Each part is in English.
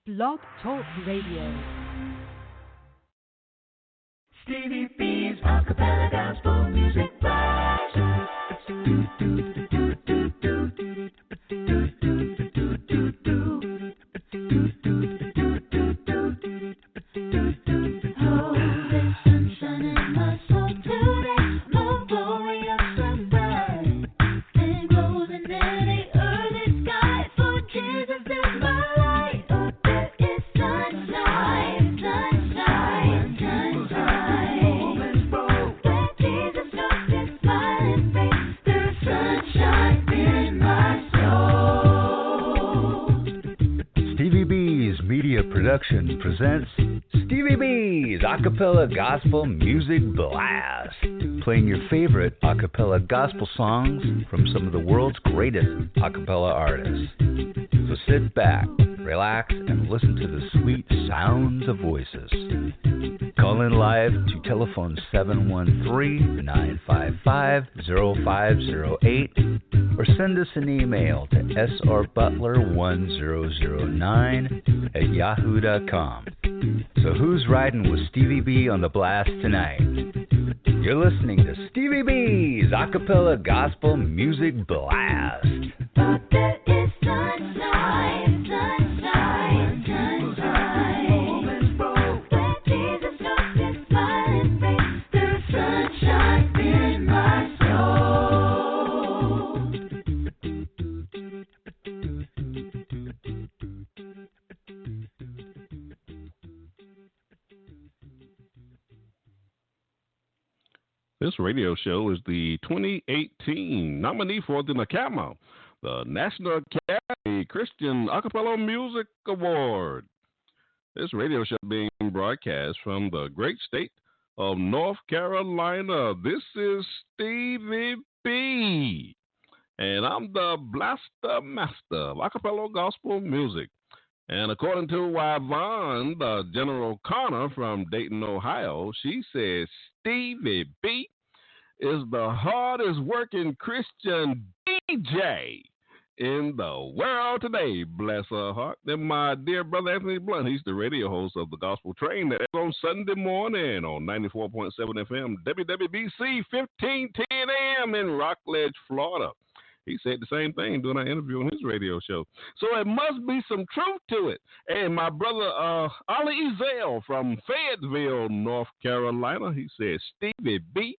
Blog Talk Radio. Stevie B's Acappella Gospel Music Blast. Production presents Stevie B's Acappella Gospel Music Blast, playing your favorite acappella gospel songs from some of the world's greatest acappella artists. So sit back, relax, and listen to the sweet sounds of voices. Call in live to telephone 713-955-0508 or send us an email to srbutler1009@yahoo.com. So who's riding with Stevie B on the blast tonight? You're listening to Stevie B's Acappella Gospel Music Blast. But there is sunshine, sunshine, sunshine. Moments broke, where Jesus looked his smiling face. There's sunshine in my soul. This radio show is the 2018 nominee for the NACAMA, the National Academy Christian Acappella Music Award. This radio show being broadcast from the great state of North Carolina. This is Stevie B, and I'm the blaster master of Acappella Gospel Music. And according to Yvonne, the General Connor from Dayton, Ohio, she says Stevie B is the hardest working Christian DJ in the world today. Bless her heart. Then my dear brother Anthony Blunt, he's the radio host of the Gospel Train that is on Sunday morning on 94.7 FM, WWBC, 1510 AM in Rockledge, Florida. He said the same thing during our interview on his radio show. So it must be some truth to it. And my brother Ollie Ezell from Fayetteville, North Carolina, he said Stevie B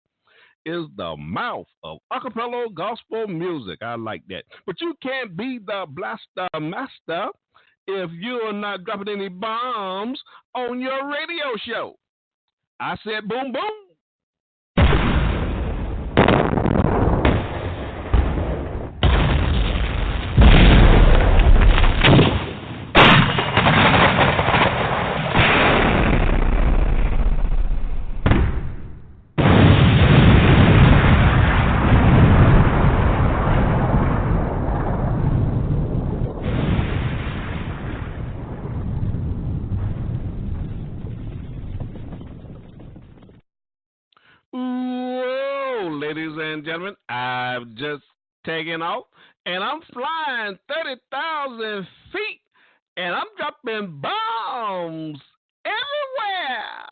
is the mouth of acappella gospel music. I like that. But you can't be the blaster master if you're not dropping any bombs on your radio show. I said boom, boom. Ladies and gentlemen, I've just taken off, and I'm flying 30,000 feet, and I'm dropping bombs everywhere.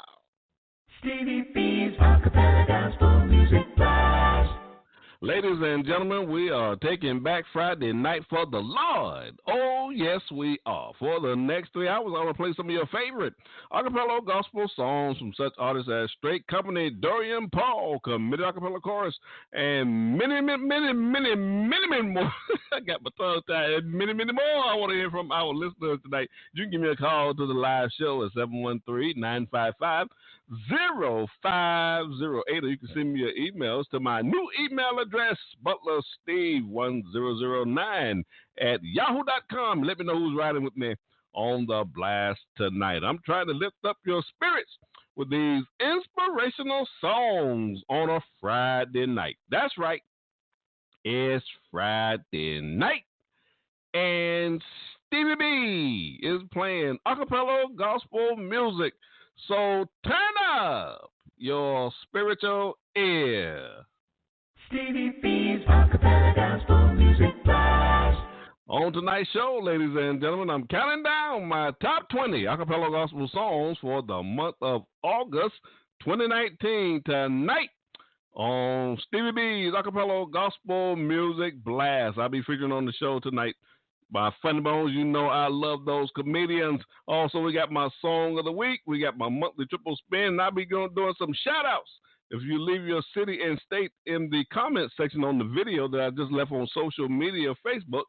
Stevie B's Acappella Gospel Music Blast. Ladies and gentlemen, we are taking back Friday night for the Lord. Oh, yes, we are. For the next 3 hours, I'm going to play some of your favorite acapella gospel songs from such artists as Straight Company, Dorian Paul, Committed Acapella Chorus, and many more. I got my tongue tied. Many more I want to hear from our listeners tonight. You can give me a call to the live show at 713-955-0508, or you can send me your emails to my new email address, butlersteve1009@yahoo.com. Let me know who's riding with me on the blast tonight. I'm trying to lift up your spirits with these inspirational songs on a Friday night. That's right. It's Friday night, and Stevie B is playing acapella gospel music. So turn up your spiritual ear. Stevie B's Acappella Gospel Music Blast. On tonight's show, ladies and gentlemen, I'm counting down down my top 20 Acappella Gospel songs for the month of August 2019 tonight on Stevie B's Acappella Gospel Music Blast. I'll be featuring on the show tonight by Funny Bones. You know I love those comedians. Also, we got my song of the week. We got my monthly triple spin, and I'll be doing some shout-outs. If you leave your city and state in the comment section on the video that I just left on social media, Facebook,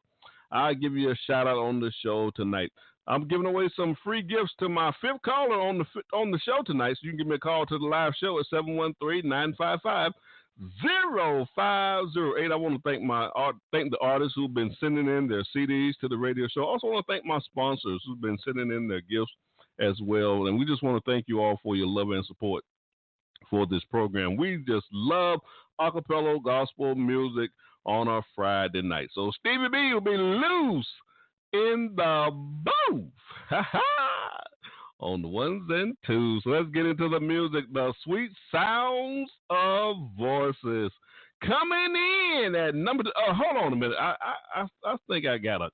I'll give you a shout-out on the show tonight. I'm giving away some free gifts to my fifth caller on the show tonight, so you can give me a call to the live show at 713-955-0508. I want to thank the artists who've been sending in their CDs to the radio show. Also want to thank my sponsors who've been sending in their gifts as well. And we just want to thank you all for your love and support for this program. We just love acapella gospel music on a Friday night. So Stevie B will be loose in the booth. On the ones and twos. So let's get into the music. The sweet sounds of voices coming in at number. Hold on a minute. I think I got a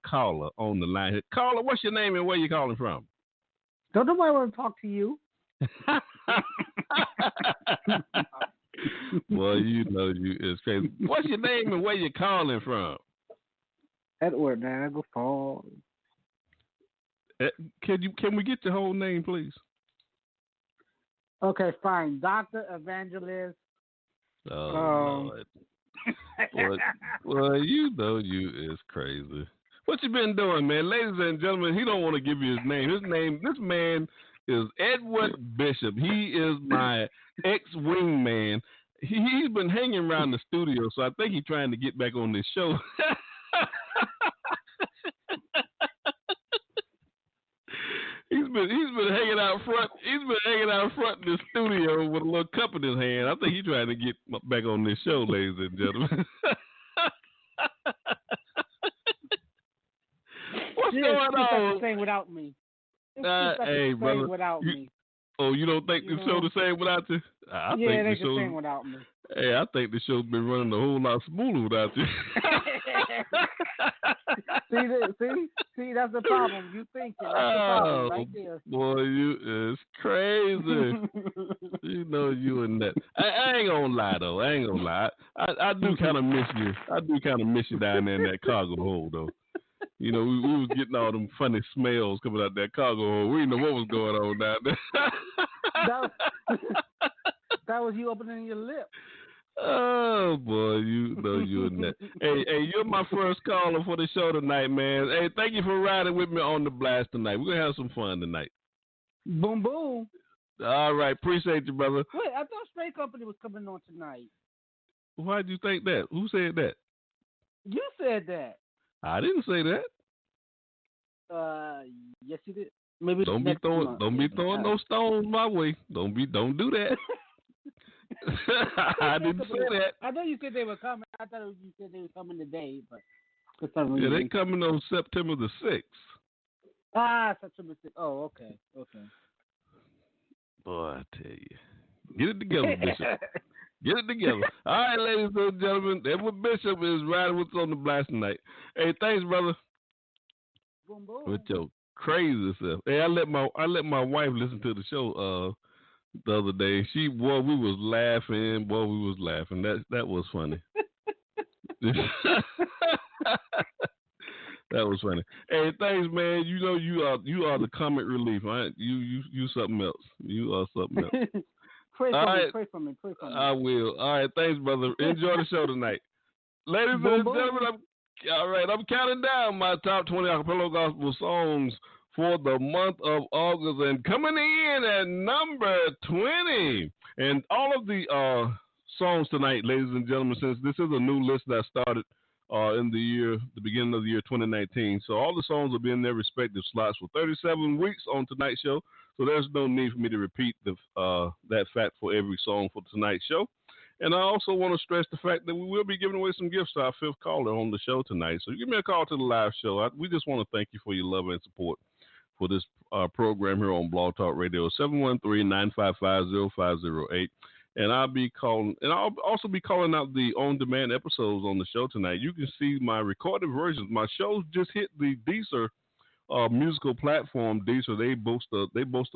caller on the line here. Caller, what's your name and where you calling from? Don't nobody want to talk to you. Well, you know you is crazy. What's your name and where you calling from? Edward Niagara Falls. Can we get your whole name, please? Okay, fine. Dr. Evangelist. Oh, Lord. Well, you know you is crazy. What you been doing, man? Ladies and gentlemen, he don't want to give you his name. This man is Edward Bishop. He is my ex-wingman. He's been hanging around the studio, so I think he's trying to get back on this show. He's been hanging out front. He's been hanging out front in the studio with a little cup in his hand. I think he's trying to get back on this show, ladies and gentlemen. What's going on? The same without me. Hey, brother. Without me. Oh, you don't think the show the same without you? I think the same without me. Hey, I think the show's been running a whole lot smoother without you. See, that's the problem. You thinking that's the problem right there. Boy, you is crazy. You know you and that. I ain't gonna lie though. I ain't gonna lie. I do kind of miss you. I do kind of miss you down there in that cargo hold though. You know, we was getting all them funny smells coming out that cargo hold. We didn't know what was going on down there. That was you opening your lip. Oh, boy, you know you and that. Hey, you're my first caller for the show tonight, man. Hey, thank you for riding with me on the blast tonight. We're going to have some fun tonight. Boom, boom. All right, appreciate you, brother. Wait, I thought Straight Company was coming on tonight. Why'd you think that? Who said that? You said that. I didn't say that. Yes, you did. Maybe don't be throwing no stones my way. Don't do that. I didn't say that. I know you said they were coming. I thought you said they were coming today, but for some reason. Yeah, they coming on September the 6th. September 6th. Oh, okay. Boy, I tell you. Get it together, Bishop. Get it together. All right, ladies and gentlemen. Edward Bishop is riding with us on the blast tonight. Hey, thanks, brother. Boom, boom. With your crazy self. Hey, I let my wife listen to the show the other day. We was laughing. That was funny. That was funny. Hey, thanks, man. You know you are the comic relief. Right? You something else. You are something else. Pray for me. I will. All right, thanks, brother. Enjoy the show tonight. Ladies and gentlemen, I'm counting down my top 20 Acappella Gospel songs for the month of August, and coming in at number 20. And all of the songs tonight, ladies and gentlemen, since this is a new list that started in the beginning of the year 2019. So all the songs will be in their respective slots for 37 weeks on tonight's show. So there's no need for me to repeat that fact for every song for tonight's show. And I also want to stress the fact that we will be giving away some gifts to our fifth caller on the show tonight. So give me a call to the live show. We just want to thank you for your love and support for this program here on Blog Talk Radio, 713-955-0508. And I'll also be calling out the on-demand episodes on the show tonight. You can see my recorded versions. My shows just hit the Deezer musical platform, Deezer, they boast a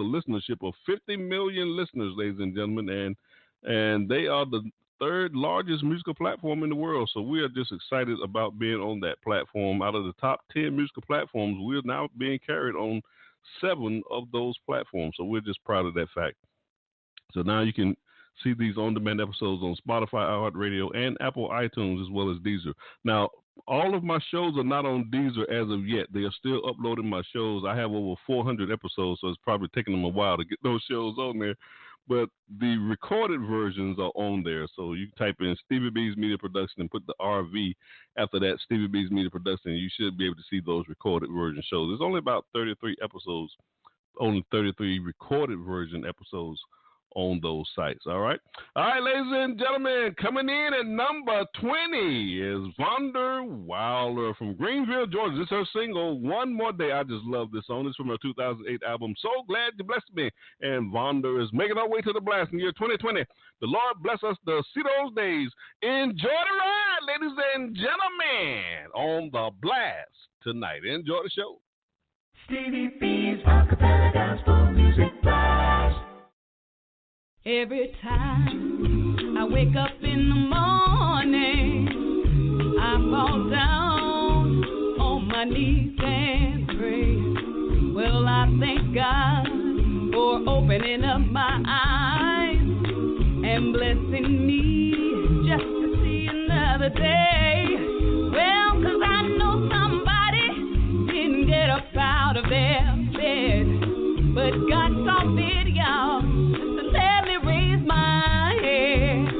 listenership of 50 million listeners, ladies and gentlemen, and they are the third largest musical platform in the world. So we are just excited about being on that platform. Out of the top 10 musical platforms, we're now being carried on 7 of those platforms. So we're just proud of that fact. So now you can see these on-demand episodes on Spotify, iHeartRadio, and Apple iTunes, as well as Deezer. Now, all of my shows are not on Deezer as of yet. They are still uploading my shows. I have over 400 episodes, so it's probably taking them a while to get those shows on there. But the recorded versions are on there. So you type in Stevie B's Media Production and put the RV after that, Stevie B's Media Production, and you should be able to see those recorded version shows. There's only about 33 episodes, only 33 recorded version episodes on those sites. All right, ladies and gentlemen, coming in at number 20 is Vonda Wilder from Greenville, Georgia. This is her single, One More Day. I just love this song. It's from her 2008 album, So Glad You Blessed Me. And Vonda is making her way to the blast in the year 2020. The Lord bless us to see those days. Enjoy the ride, ladies and gentlemen, on the blast tonight. Enjoy the show. Stevie B's Acappella Gospel Music Blast. Every time I wake up in the morning, I fall down on my knees and pray. Well, I thank God for opening up my eyes and blessing me just to see another day. Well, 'cause I know somebody didn't get up out of their bed, but God saw fit, y'all, let me raise my head.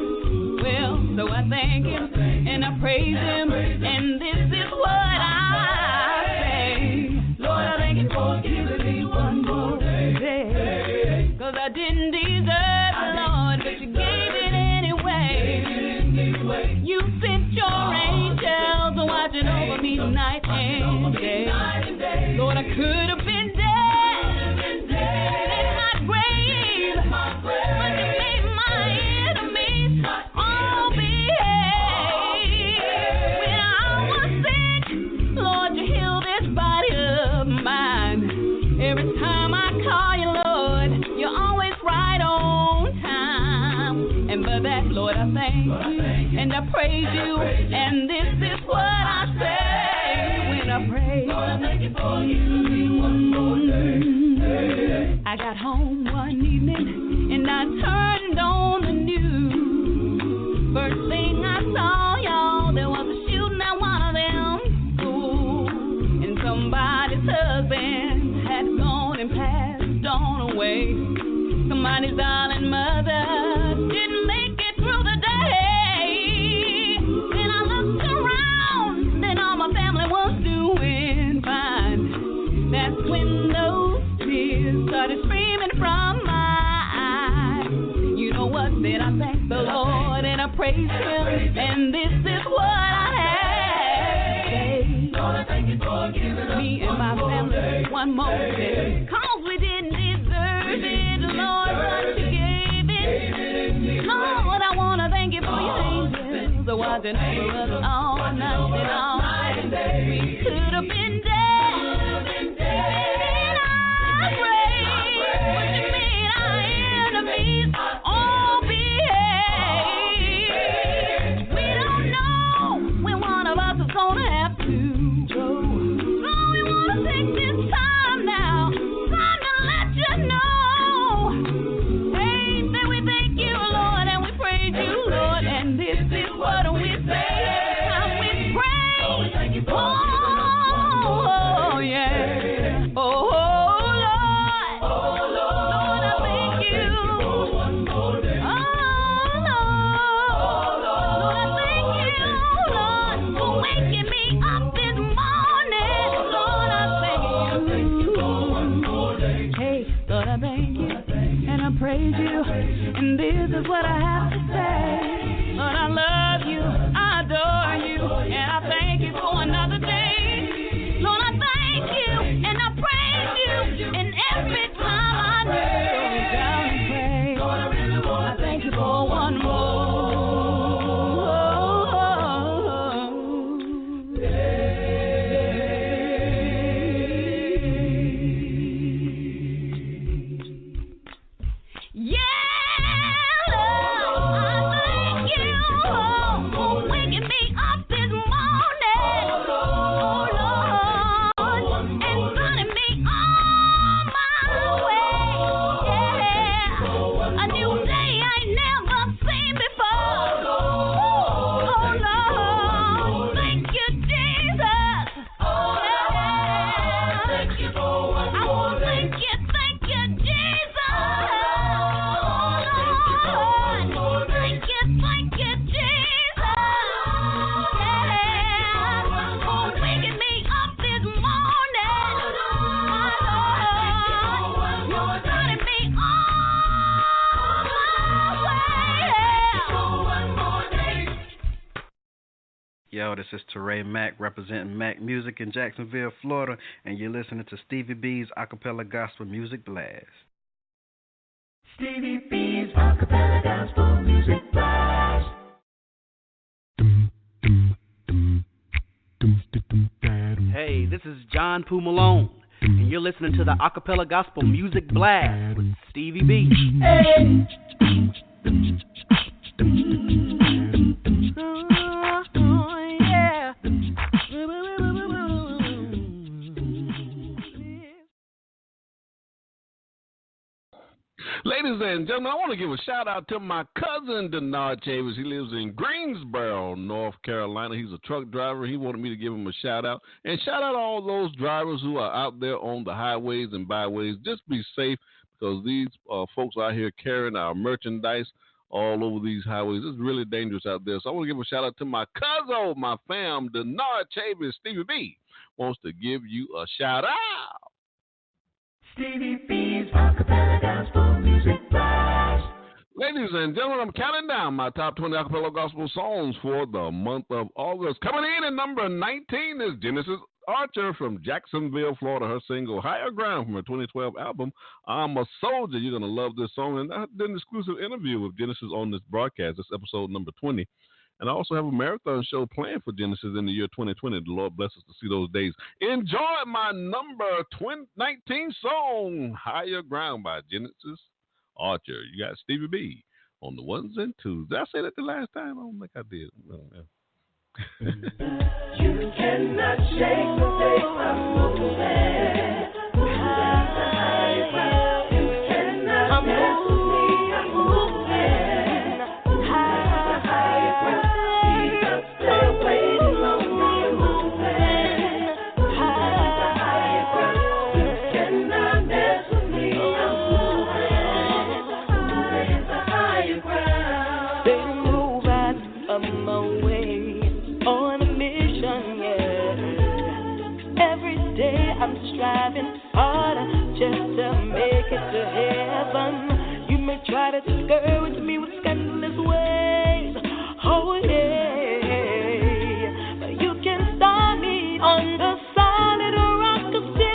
Well, so I thank him and I praise him, and this is what I say. Lord, I thank you for giving me one more day. 'Cause I didn't deserve it, Lord, but you gave it anyway. You sent your angels watching over me night and day. Lord, I could have been dead. Lord, I thank you and I praise you, and this is what I say when I pray. Lord, I thank you for giving me one more day. I got home one evening and I turned on the news. First thing I saw, y'all, there was a shooting at one of them schools, and somebody's husband had gone and passed on away. Somebody's darling mother didn't make it through the day. And I looked around, and all my family was doing fine. That's when those tears started streaming from my eyes. You know what? Then I thank the Lord and I praise him, and this is what I have to say. Lord, I thank you for giving me and my family one more day. 'Cause we didn't deserve it, Lord, but you gave it. Lord, I want to thank you for your angels watching over us all night and all day. We could have been dead, and I pray, but you made our enemies all behave. We don't know when one of us is going to have to go, so we want to take this time now, time to let you know, hey, that we thank you, Lord, and we praise you, Lord, and this is what we say. And we pray. Oh, thank you for yeah. Oh, Lord. Oh, Lord, I thank you. One more day. Oh, Lord, I thank you, Lord, for waking me up this morning. Lord, I thank you for one more day. Hey, Lord, I thank you and I praise you, and this is what I have to say. Lord, I love you, I adore you, and I thank you for another day. Lord, I thank you and I praise you, and every time I do go down and pray, Lord, I really want to thank you for one more day. Yo, this is Teray Mack representing Mac Music in Jacksonville, Florida, and you're listening to Stevie B's Acappella Gospel Music Blast. Stevie B's Acappella Gospel Music Blast. Hey, this is John Poo Malone, and you're listening to the Acappella Gospel Music Blast with Stevie B. Hey. Ladies and gentlemen, I want to give a shout out to my cousin Denard Chavis. He lives in Greensboro, North Carolina. He's a truck driver. He wanted me to give him a shout out. And shout out to all those drivers who are out there on the highways and byways. Just be safe, because these folks out here carrying our merchandise all over these highways. It's really dangerous out there. So I want to give a shout out to my cousin, my fam, Denard Chavis. Stevie B wants to give you a shout out. Stevie B's Acappella Gospel Music Blast. Ladies and gentlemen, I'm counting down my top 20 Acappella Gospel songs for the month of August. Coming in at number 19 is Genesis Archer from Jacksonville, Florida. Her single, Higher Ground, from her 2012 album, I'm a Soldier. You're going to love this song. And I did an exclusive interview with Genesis on this broadcast. This episode number 20. And I also have a marathon show planned for Genesis in the year 2020. The Lord bless us to see those days. Enjoy my number 19 song, Higher Ground by Genesis Archer. You got Stevie B on the ones and twos. Did I say that the last time? I don't think I did. You cannot shake the faith I'm moving. Higher ground. You cannot mess with me. I'm moving. Striving harder just to make it to heaven. You may try to discourage me with scandalous ways. Oh yeah, but you can start me on the solid rock of sin.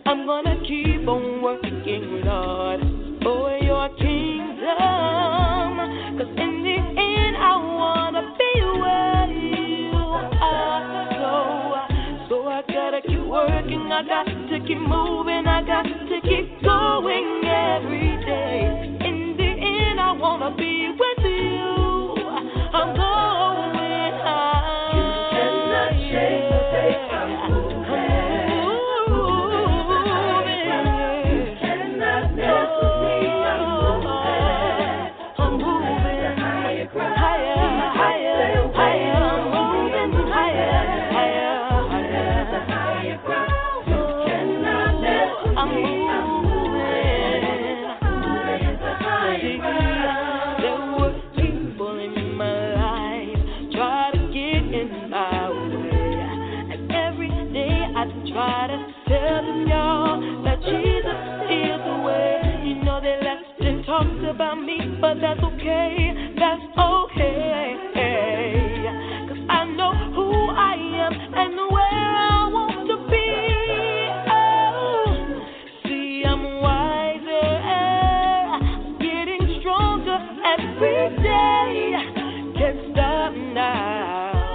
I'm gonna keep on working, Lord, for your kingdom. 'Cause in the end I wanna be where you are. So I gotta keep working, I got to keep moving, I got to keep going every day. In the end, I wanna be with you. I'm going high. You cannot shake the faith I'm moving. You cannot mess with me. I'm moving higher ground. Higher, higher, higher. I'm moving higher, higher. There were people in my life try to get in my way, and every day I try to tell them, y'all, that Jesus is the way. You know they left and talked about me, but that's okay, that's okay. 'Cause I know who I am and where I want to be. Every day, can't stop now.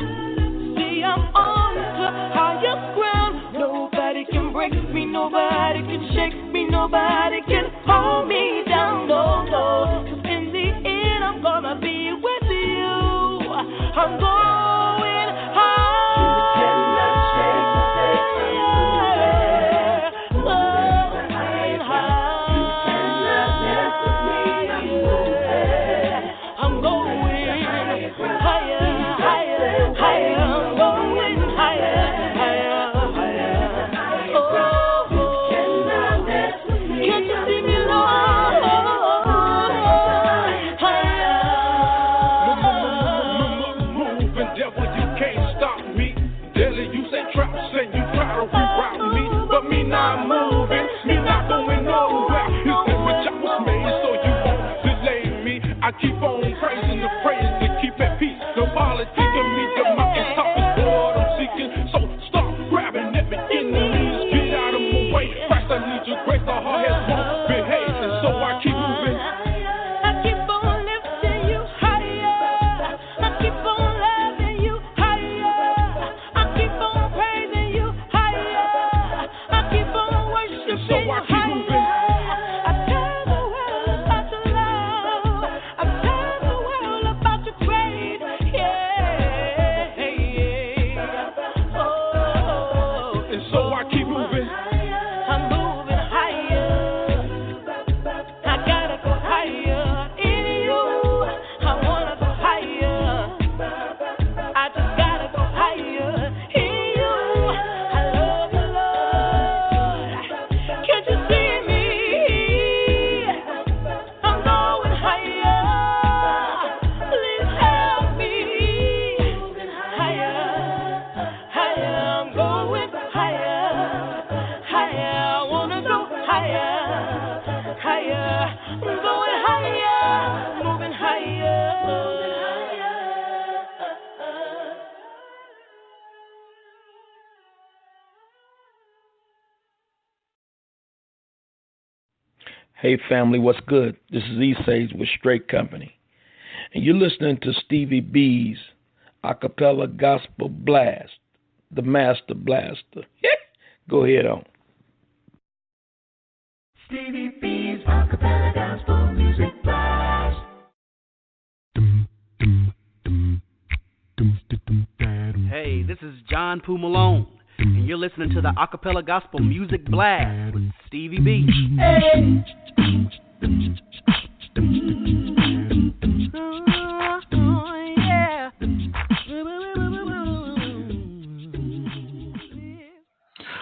See, I'm on the highest ground. Nobody can break me, nobody can shake me, nobody can hold me down. No, no. 'Cause in the end, I'm gonna be with you. I'm going high. You cannot shake the faith I'm moving. High. You cannot mess with me. I'm moving. Higher, higher, higher, I'm going higher, higher, Hey family, what's good? This is E-Sage with Straight Company. And you're listening to Stevie B's Acappella Gospel Blast, the Master Blaster. Go ahead on. Stevie B's Acappella Gospel Music Blast. Hey, this is John Poo Malone, and you're listening to the Acappella Gospel Music Blast with Stevie B. Hey.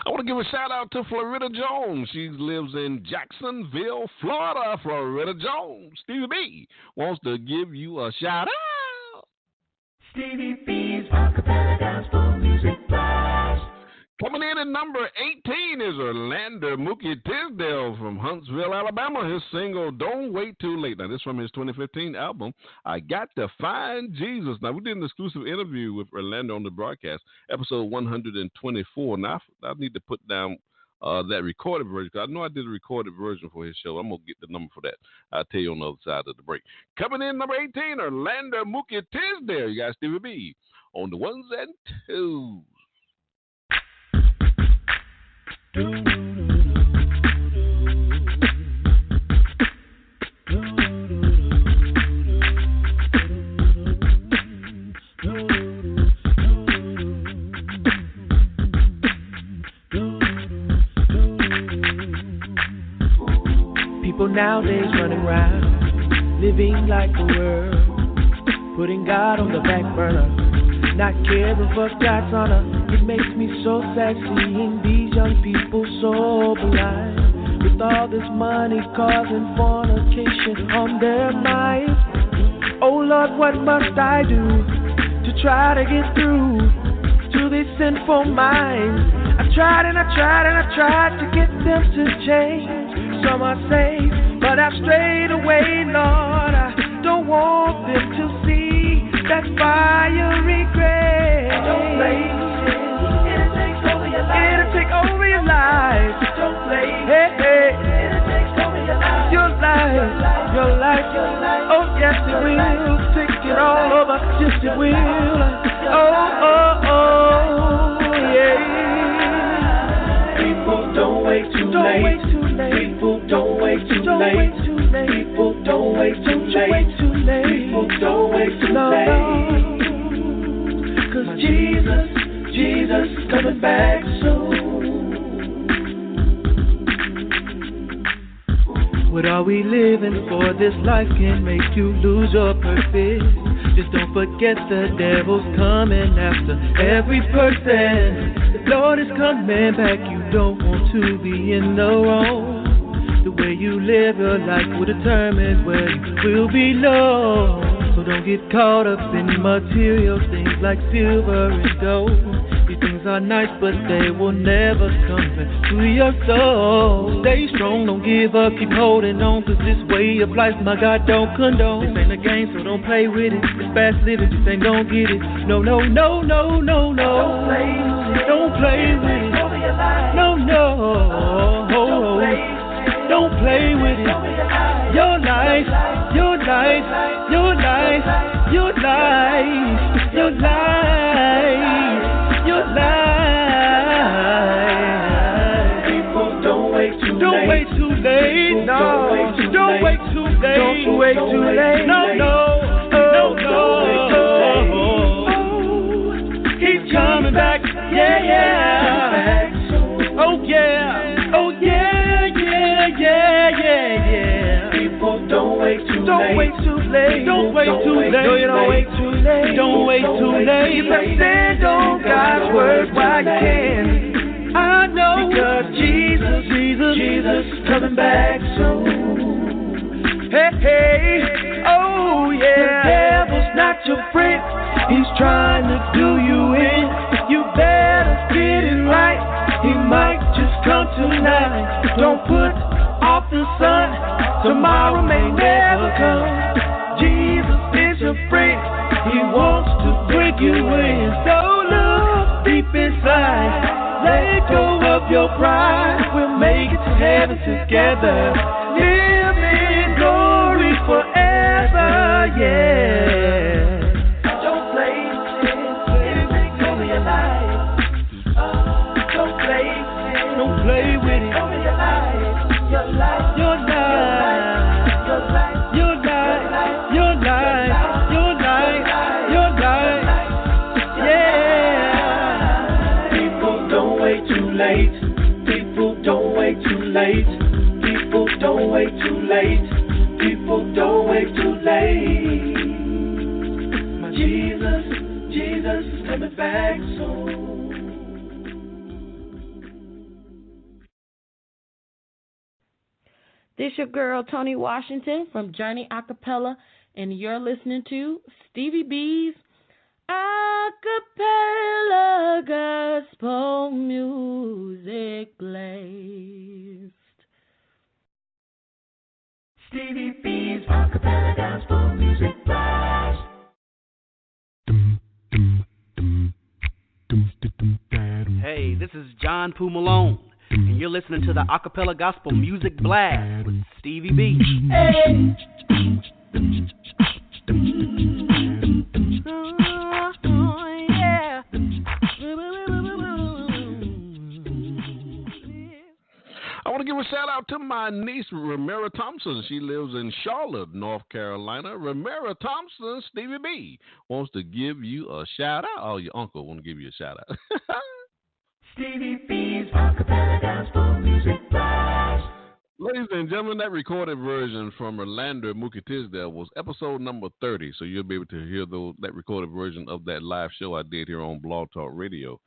I want to give a shout out to Florida Jones. She lives in Jacksonville, Florida. Florida Jones. Stevie B wants to give you a shout out. Stevie B's Acappella Gospel Music Blast. Coming in at number 18 is Orlando Mookie Tisdale from Huntsville, Alabama. His single, Don't Wait Too Late. Now, this is from his 2015 album, I Got to Find Jesus. Now, we did an exclusive interview with Orlando on the broadcast, episode 124. Now, I need to put down that recorded version, because I know I did a recorded version for his show. I'm going to get the number for that. I'll tell you on the other side of the break. Coming in number 18, Orlando Mookie Tisdale. You got Stevie B on the ones and twos. People nowadays running around, living like the world, putting God on the back burner, not caring for God's honor. It makes me so sad seeing these young people so blind, with all this money causing fornication on their minds. Oh Lord, what must I do to try to get through to these sinful minds? I tried and I tried and I tried to get them to change. Some are saved, but I've strayed away, Lord. I don't want them to see that fiery grace. Don't play. It'll take over your life. Don't play. Hey, hey. It'll take over your life. Your life. Your life. Oh, yes, it will. Take it all over. Yes, it will. Oh, oh, oh, yeah. People, don't wait too late. People, don't wait too late. People, don't wait too late. People, don't wait too late. 'Cause Jesus is coming back soon. What are we living for? This life can make you lose your purpose. Just don't forget the devil's coming after every person. The Lord is coming back. You don't want to be in the wrong. The way you live your life will determine where you will belong. So don't get caught up in material things like silver and gold. These things are nice, but they will never come back to your soul. Stay strong, don't give up, keep holding on, 'cause this way of life, my God, don't condone. This ain't a game, so don't play with it. It's fast living, just ain't gon' get it. No, no, no, no, no, no. Don't play with it. No, no. Don't play with it. Your life, your life, your life, your life, your life, your life. People, don't wait too late. Don't wait too late. No, don't wait too late. Don't wait too late. No, no, no, no. He's coming back. Yeah, yeah. Oh yeah. Oh yeah. Yeah, yeah, yeah. People, don't wait too late. Don't wait too late. Don't wait too late. No, you don't wait too late. Don't wait too late. You better stand on God's word while you can. I know because Jesus coming back soon. Hey, hey, oh yeah. The devil's not your friend. He's trying to do you in. You better get it right. He might just come tonight. Don't put off the sun. Tomorrow may never come. Jesus is your friend. He wants to bring you in. So look deep inside. Let go of your pride. We'll make it to heaven together. Give me glory forever, yeah. Don't play with your life. Don't play with it. Over your life. Your life. Your life. Your life. Your life. Your life. Your life. Your life. Yeah. People, don't wait too late. People, don't wait too late. People, don't wait too late. People, don't wait too late. My Jesus, Jesus is coming back soon. This your girl, Tony Washington from Journey Acappella, and you're listening to Stevie B's Acappella Gospel Music Blast. Stevie B's Acappella Gospel Music Blast. Hey, this is John Poo Malone, and you're listening to the Acappella Gospel Music Blast with Stevie B. Hey. I want to give a shout out to my niece, Ramira Thompson. She lives in Charlotte, North Carolina. Ramira Thompson, Stevie B, wants to give you a shout out. Oh, your uncle want to give you a shout out. Stevie B's Acappella Gospel Music Blast. Ladies and gentlemen, that recorded version from Orlando Mookie Tisdale was episode number 30, so you'll be able to hear that recorded version of that live show I did here on Blog Talk Radio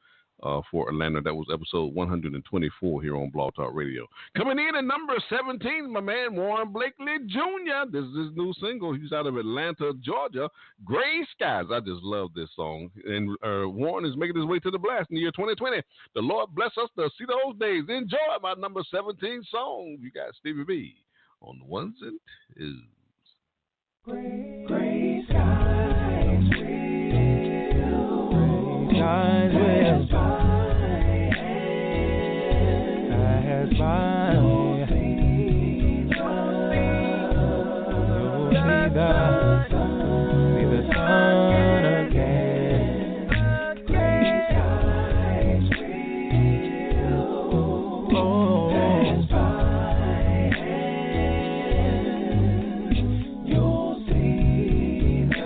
for Orlando. That was episode 124 here on Blog Talk Radio. Coming in at number 17, my man Warren Blakely Jr. This is his new single. He's out of Atlanta, Georgia. Gray Skies. I just love this song. And Warren is making his way to the blast in the year 2020. The Lord bless us to see those days. Enjoy my number 17 song. You got Stevie B on the ones and twos. Gray skies will pass by. You'll see the sun again. Gray skies will pass by. You'll see the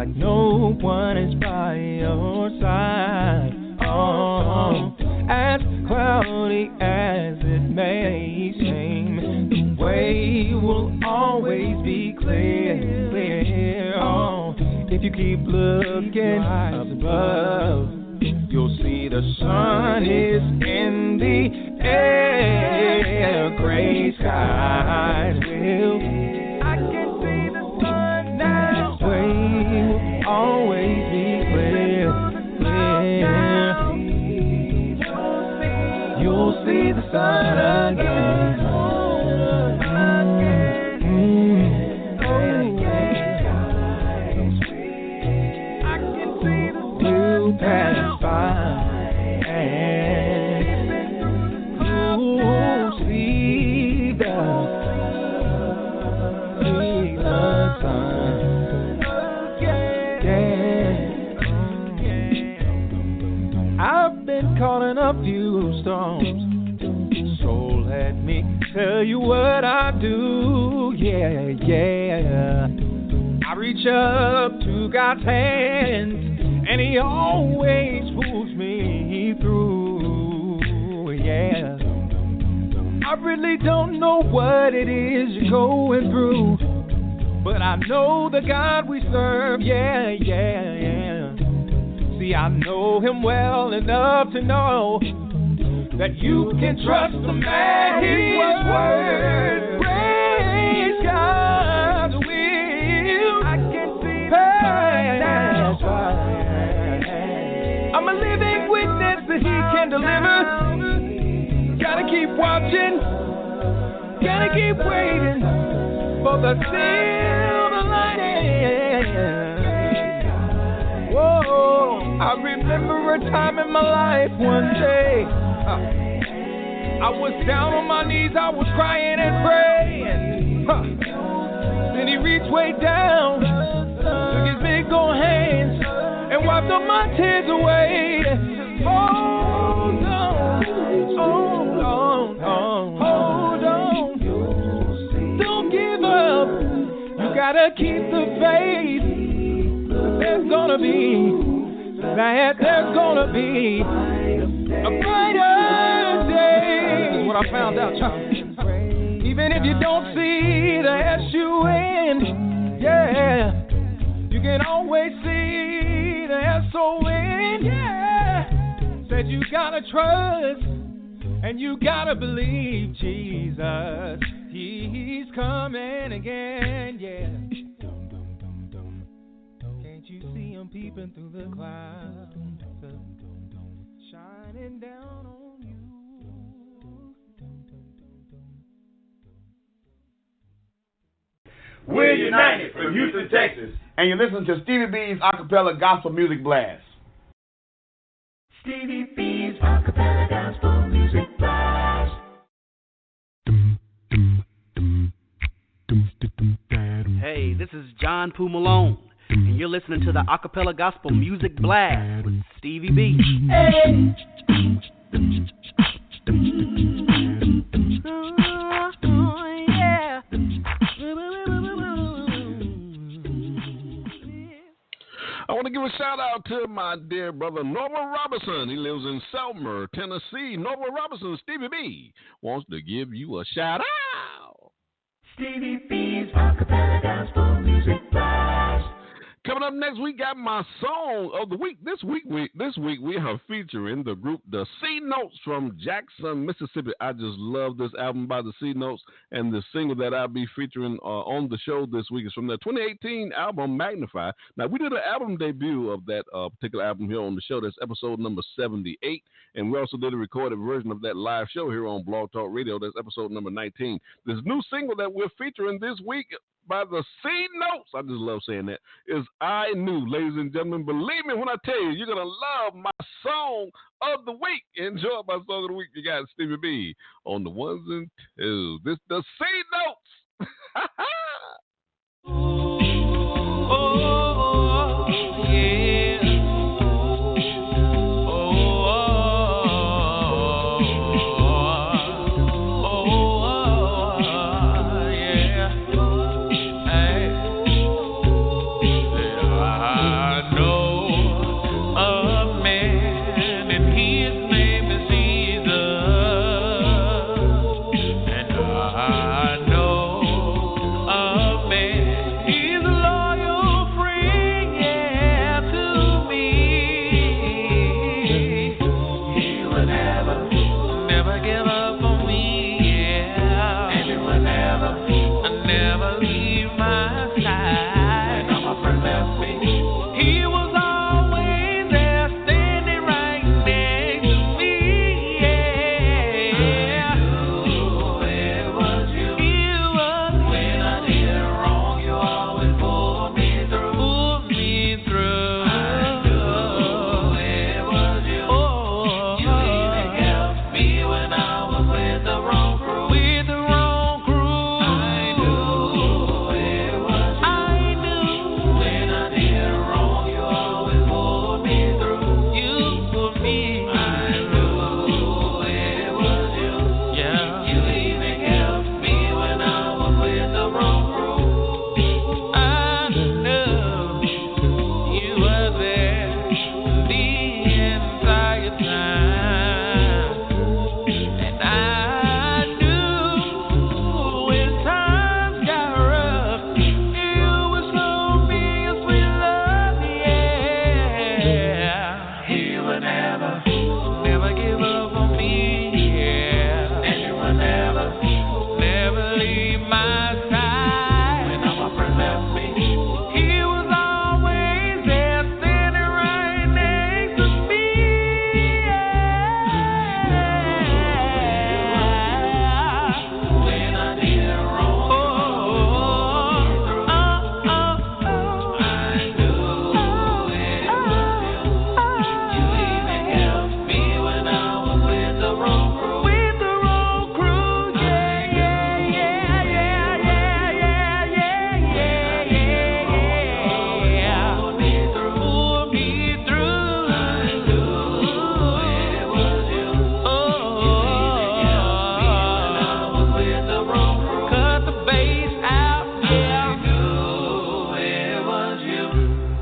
like no one is by your side. Oh, as cloudy as it may seem, the way will always be clear. Oh, if you keep looking above, you'll see the sun is in the air. Gray skies will. I can see the sun now. Will always be clear, clear. You'll see the sun again. I can see the blue pass by, and you'll see the sun. I've been caught in a few storms, so let me tell you what I do. Yeah, yeah. I reach up to God's hands, and He always pulls me through. Yeah. I really don't know what it is you're going through, but I know the God we serve. Yeah, yeah, yeah. See, I know Him well enough to know that you can trust Him at His word. Praise God will. I can see the pass by. I'm a living watching, gotta keep waiting for the silver lining. Whoa, I remember a time in my life one day. I was down on my knees, I was crying and praying. Then he reached way down, took his big old hands and wiped all my tears away. Hold on, hold on, hold on. Don't give up, you gotta keep the faith. There's gonna be a brighter day. What I found out, child. Even if you don't see the S-U-N, yeah, you can always see the S-O-N, yeah. Said you gotta trust and you gotta believe Jesus. He's coming again, yeah. Can't you see him peeping through the clouds, shining down on you? We're united from Houston, Texas, and you listen to Stevie B's Acappella Gospel Music Blast. Stevie B's Acappella Gospel Music Blast. Hey, this is John Poo Malone, and you're listening to the Acappella Gospel Music Blast with Stevie B. Hey. I want to give a shout out to my dear brother Norman Robinson. He lives in Selmer, Tennessee. Norman Robinson, Stevie B, wants to give you a shout out. Stevie B's Acappella Gospel Music Blast. Coming up next, we got my song of the week. This week we are featuring the group The C Notes from Jackson, Mississippi. I just love this album by The C Notes, and the single that I'll be featuring on the show this week is from their 2018 album Magnify. Now, we did an album debut of that particular album here on the show. That's episode number 78, and we also did a recorded version of that live show here on Blog Talk Radio. That's episode number 19. This new single that we're featuring this week by The C Notes, I just love saying that, is I Knew. Ladies and gentlemen, believe me when I tell you, you're going to love my song of the week. Enjoy my song of the week. You got Stevie B on the ones and twos. This The C Notes. I know a man.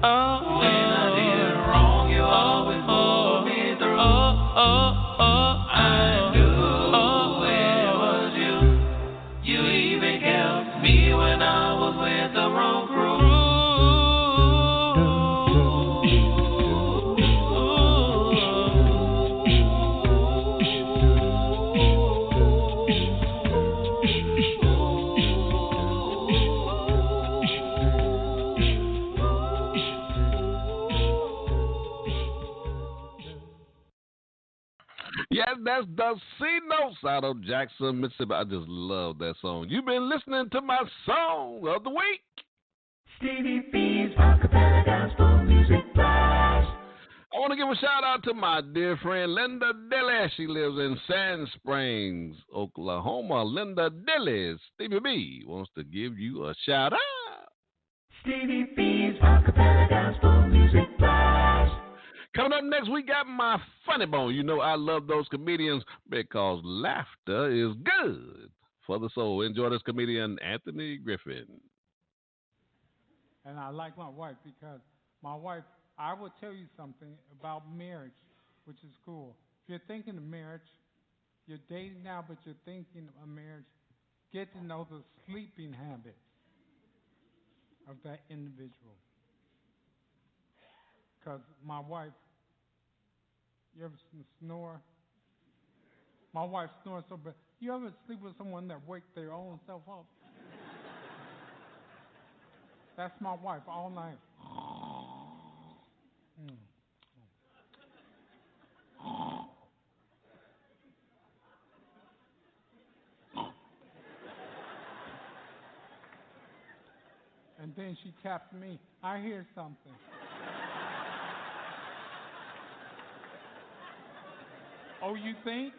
When I did wrong, you always pulled me through. I knew it was you. You even kept me when I was with the wrong crew. Yes, that's the C-Notes out of Jackson, Mississippi. I just love that song. You've been listening to my song of the week. Stevie B's Acappella Gospel Music Blast. I want to give a shout out to my dear friend Linda Dilly. She lives in Sand Springs, Oklahoma. Linda Dilly, Stevie B wants to give you a shout out. Stevie B's Acappella Gospel Music Blast. Coming up next, we got my funny bone. You know I love those comedians because laughter is good for the soul. Enjoy this comedian, Anthony Griffin. And I like my wife because my wife, I will tell you something about marriage, which is cool. If you're thinking of marriage, you're dating now, but you're thinking of marriage, get to know the sleeping habits of that individual. Because my wife, you ever snore? My wife snores so bad. You ever sleep with someone that wakes their own self up? That's my wife all night. And then she taps me. I hear something. Oh, you think?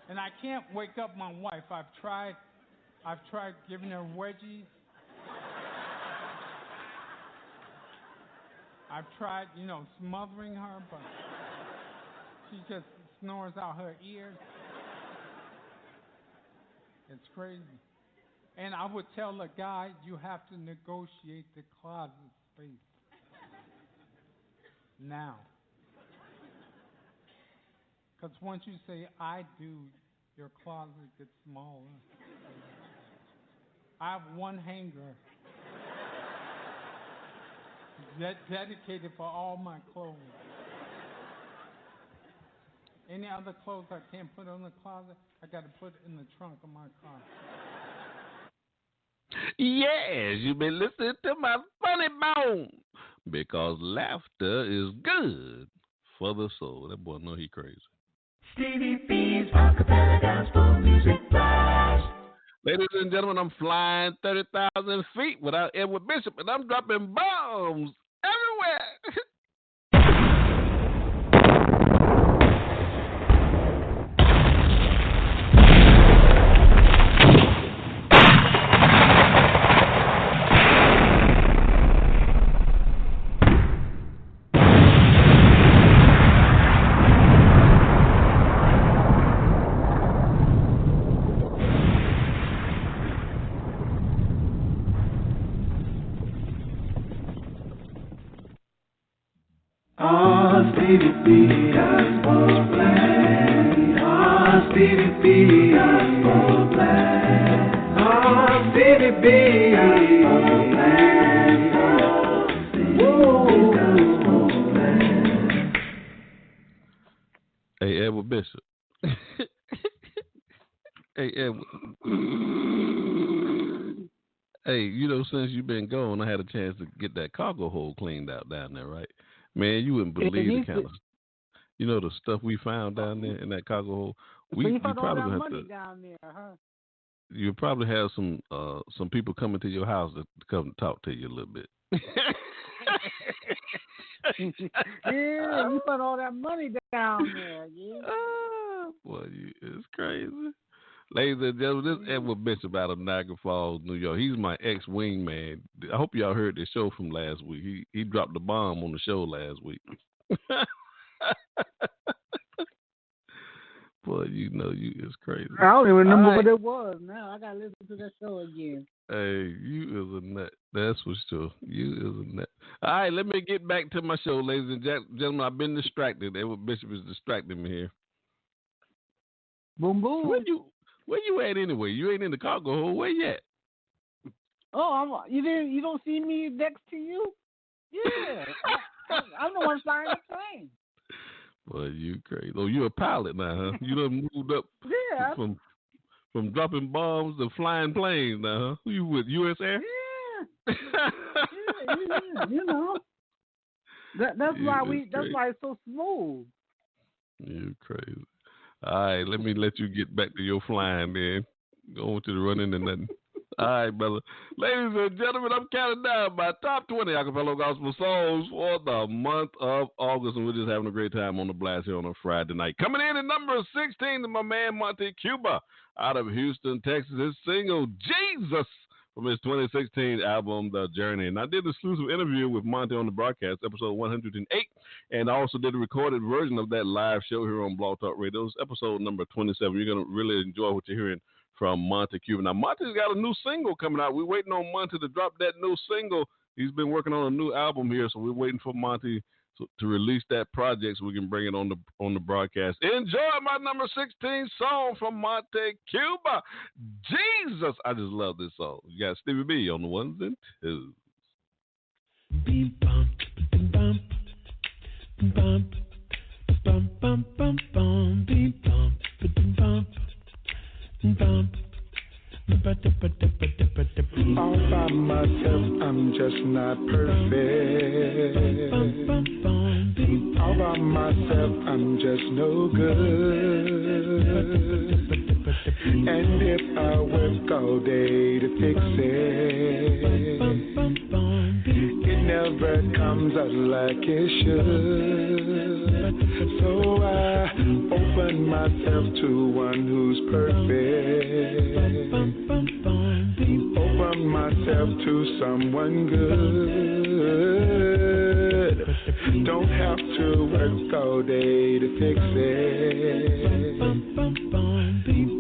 And I can't wake up my wife. I've tried giving her wedgies. I've tried, smothering her, but she just snores out her ears. It's crazy. And I would tell a guy, you have to negotiate the closet space. Now. Because once you say, I do, your closet gets smaller. I have one hanger dedicated for all my clothes. Any other clothes I can't put in the closet, I got to put in the trunk of my car. Yes, you've been listening to my funny bone because laughter is good for the soul. That boy know he crazy. Stevie B's Acappella Gospel Music Blast. Ladies and gentlemen, I'm flying 30,000 feet without Edward Bishop, and I'm dropping bombs everywhere. Stevie B, Gospel Blast. Stevie B, Gospel Blast. Stevie B, Gospel Blast. Gospel Blast. Hey, Edward Bishop. Hey, Edward. Hey, since you've been gone, I had a chance to get that cargo hold cleaned out down there, right? Man, you wouldn't believe the kind of, the stuff we found down there in that cargo hold. We probably all that have money to. Down there, huh? You probably have some people coming to your house to come and talk to you a little bit. Yeah, you put all that money down there. Yeah. Boy, it's crazy. Ladies and gentlemen, this is Edward Bishop out of Niagara Falls, New York. He's my ex-wingman. I hope y'all heard the show from last week. He dropped the bomb on the show last week. Boy, it's crazy. I don't even remember what it was now. I got to listen to that show again. Hey, you is a nut. That's for sure. You is a nut. All right, let me get back to my show, ladies and gentlemen. I've been distracted. Edward Bishop is distracting me here. Boom, boom. Where you at anyway? You ain't in the cargo hold. Where you at? Oh, you don't see me next to you? Yeah. I'm the one flying the plane. Well, you crazy. Oh, you a pilot now, huh? You done moved up from dropping bombs to flying planes now, huh? Who you with, U.S. Air? Yeah. You know. That's why it's so smooth. You crazy. All right, let me let you get back to your flying, man. Don't want you to run into nothing. All right, brother. Ladies and gentlemen, I'm counting down my top 20 Acappella Gospel songs for the month of August, and we're just having a great time on the blast here on a Friday night. Coming in at number 16 is my man Monte Cuba out of Houston, Texas. His single, Jesus, from his 2016 album, The Journey. And I did an exclusive interview with Monte on the broadcast, episode 108, and I also did a recorded version of that live show here on Blog Talk Radio. It's episode number 27. You're going to really enjoy what you're hearing from Monte Cuba. Now, Monte's got a new single coming out. We're waiting on Monte to drop that new single. He's been working on a new album here, so we're waiting for Monte to release that project so we can bring it on the broadcast. Enjoy my number 16 song from Monte Cuba, Jesus. I just love this song. You got Stevie B on the ones and twos. Beep bump, bump, bump, bump, bump, bump, bump, beep bump, bump, bump. All by myself, I'm just not perfect. All by myself, I'm just no good. And if I work all day to fix it, it never comes out like it should. So I open myself to one who's perfect. Open myself to someone good. Don't have to work all day to fix it.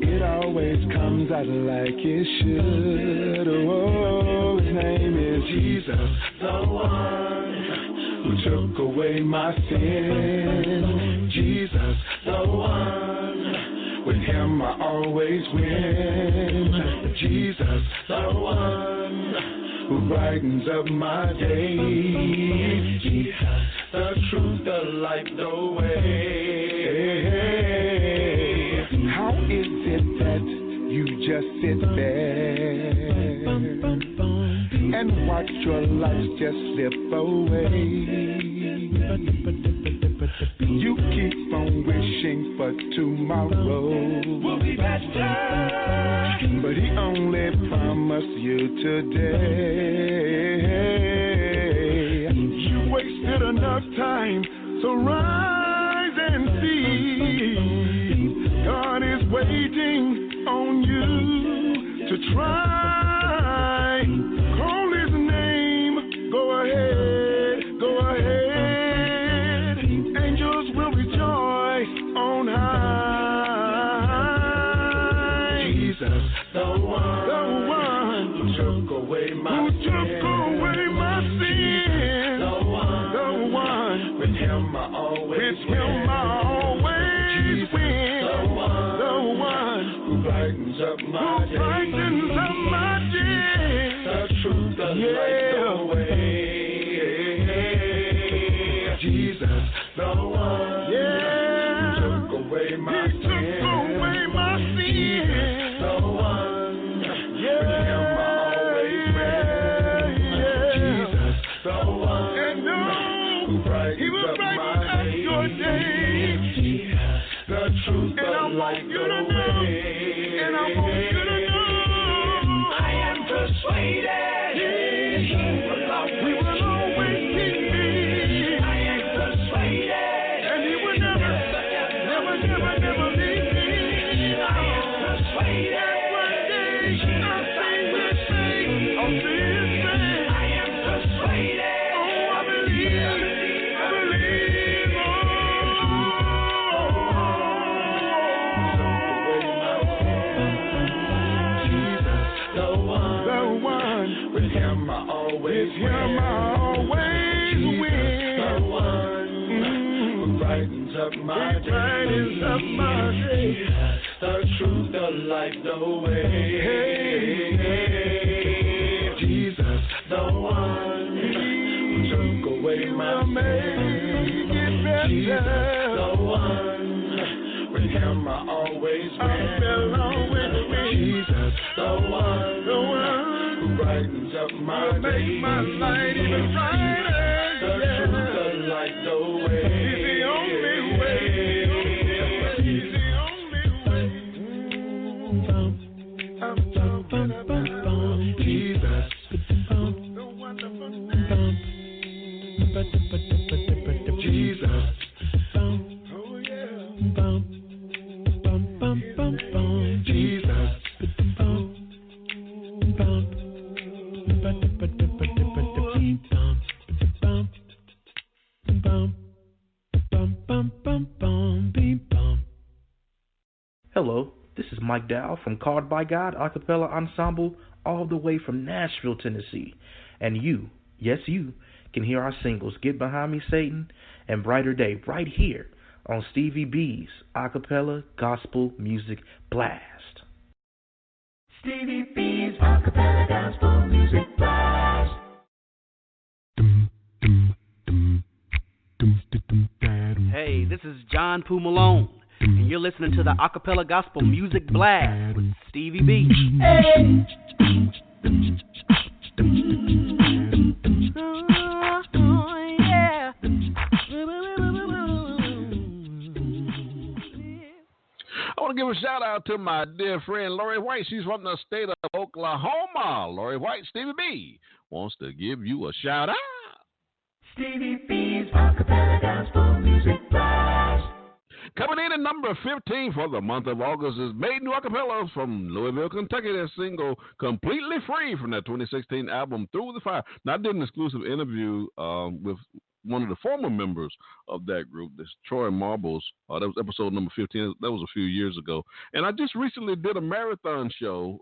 It always comes out like it should. Oh, his name is Jesus, the one who took away my sin. Jesus, the one. With him I always win. Jesus, the one who brightens up my day. Jesus, the truth, the light, the way. How is it that you just sit there and watch your life just slip away? You keep on wishing for tomorrow will be better, but he only promised you today. You wasted enough time, so rise and see. God is waiting on you to try. Call his name, go ahead, go ahead. Angels will rejoice on high. Jesus, the one who took away my sin. The one with him I always win. The one who brightens up my day. The truth, the light, the way. Jesus, the one who took away my sin. The one with him I always win. Jesus, the one who brightens up my day. The truth, the light, the way. And I want you to know I am persuaded we will always keep me. I am persuaded and he will never leave me. I am persuaded one day I'll see his face. I'll see his face. I am persuaded. Oh, I believe. The With him I always win. The one who brightens up my day. The truth, the light, the way. Jesus, the one who took away my pain. Jesus, the one. With him I always win. Jesus, the one who brightens up my day. Make my light even brighter. The truth, the light, the way. He's the only way. He's the only way. Jesus, the wonderful name. Jesus. Oh yeah. Jesus. Hello, this is Mike Dow from Called by God Acappella Ensemble, all the way from Nashville, Tennessee. And you, yes you, can hear our singles Get Behind Me, Satan and Brighter Day right here on Stevie B's Acappella Gospel Music Blast. Stevie B's Acappella Gospel Music Blast. Hey, this is John Poo Malone, and you're listening to the Acappella Gospel Music Blast with Stevie B. Hey. I want to give a shout out to my dear friend Lori White. She's from the state of Oklahoma. Lori White, Stevie B wants to give you a shout out. Stevie B's Acappella Gospel Music Blast. Coming in at number 15 for the month of August is Made New Acapella from Louisville, Kentucky. Their single Completely Free from their 2016 album Through the Fire. Now, I did an exclusive interview with one of the former members of that group, this Troy Marbles. That was episode number 15. That was a few years ago. And I just recently did a marathon show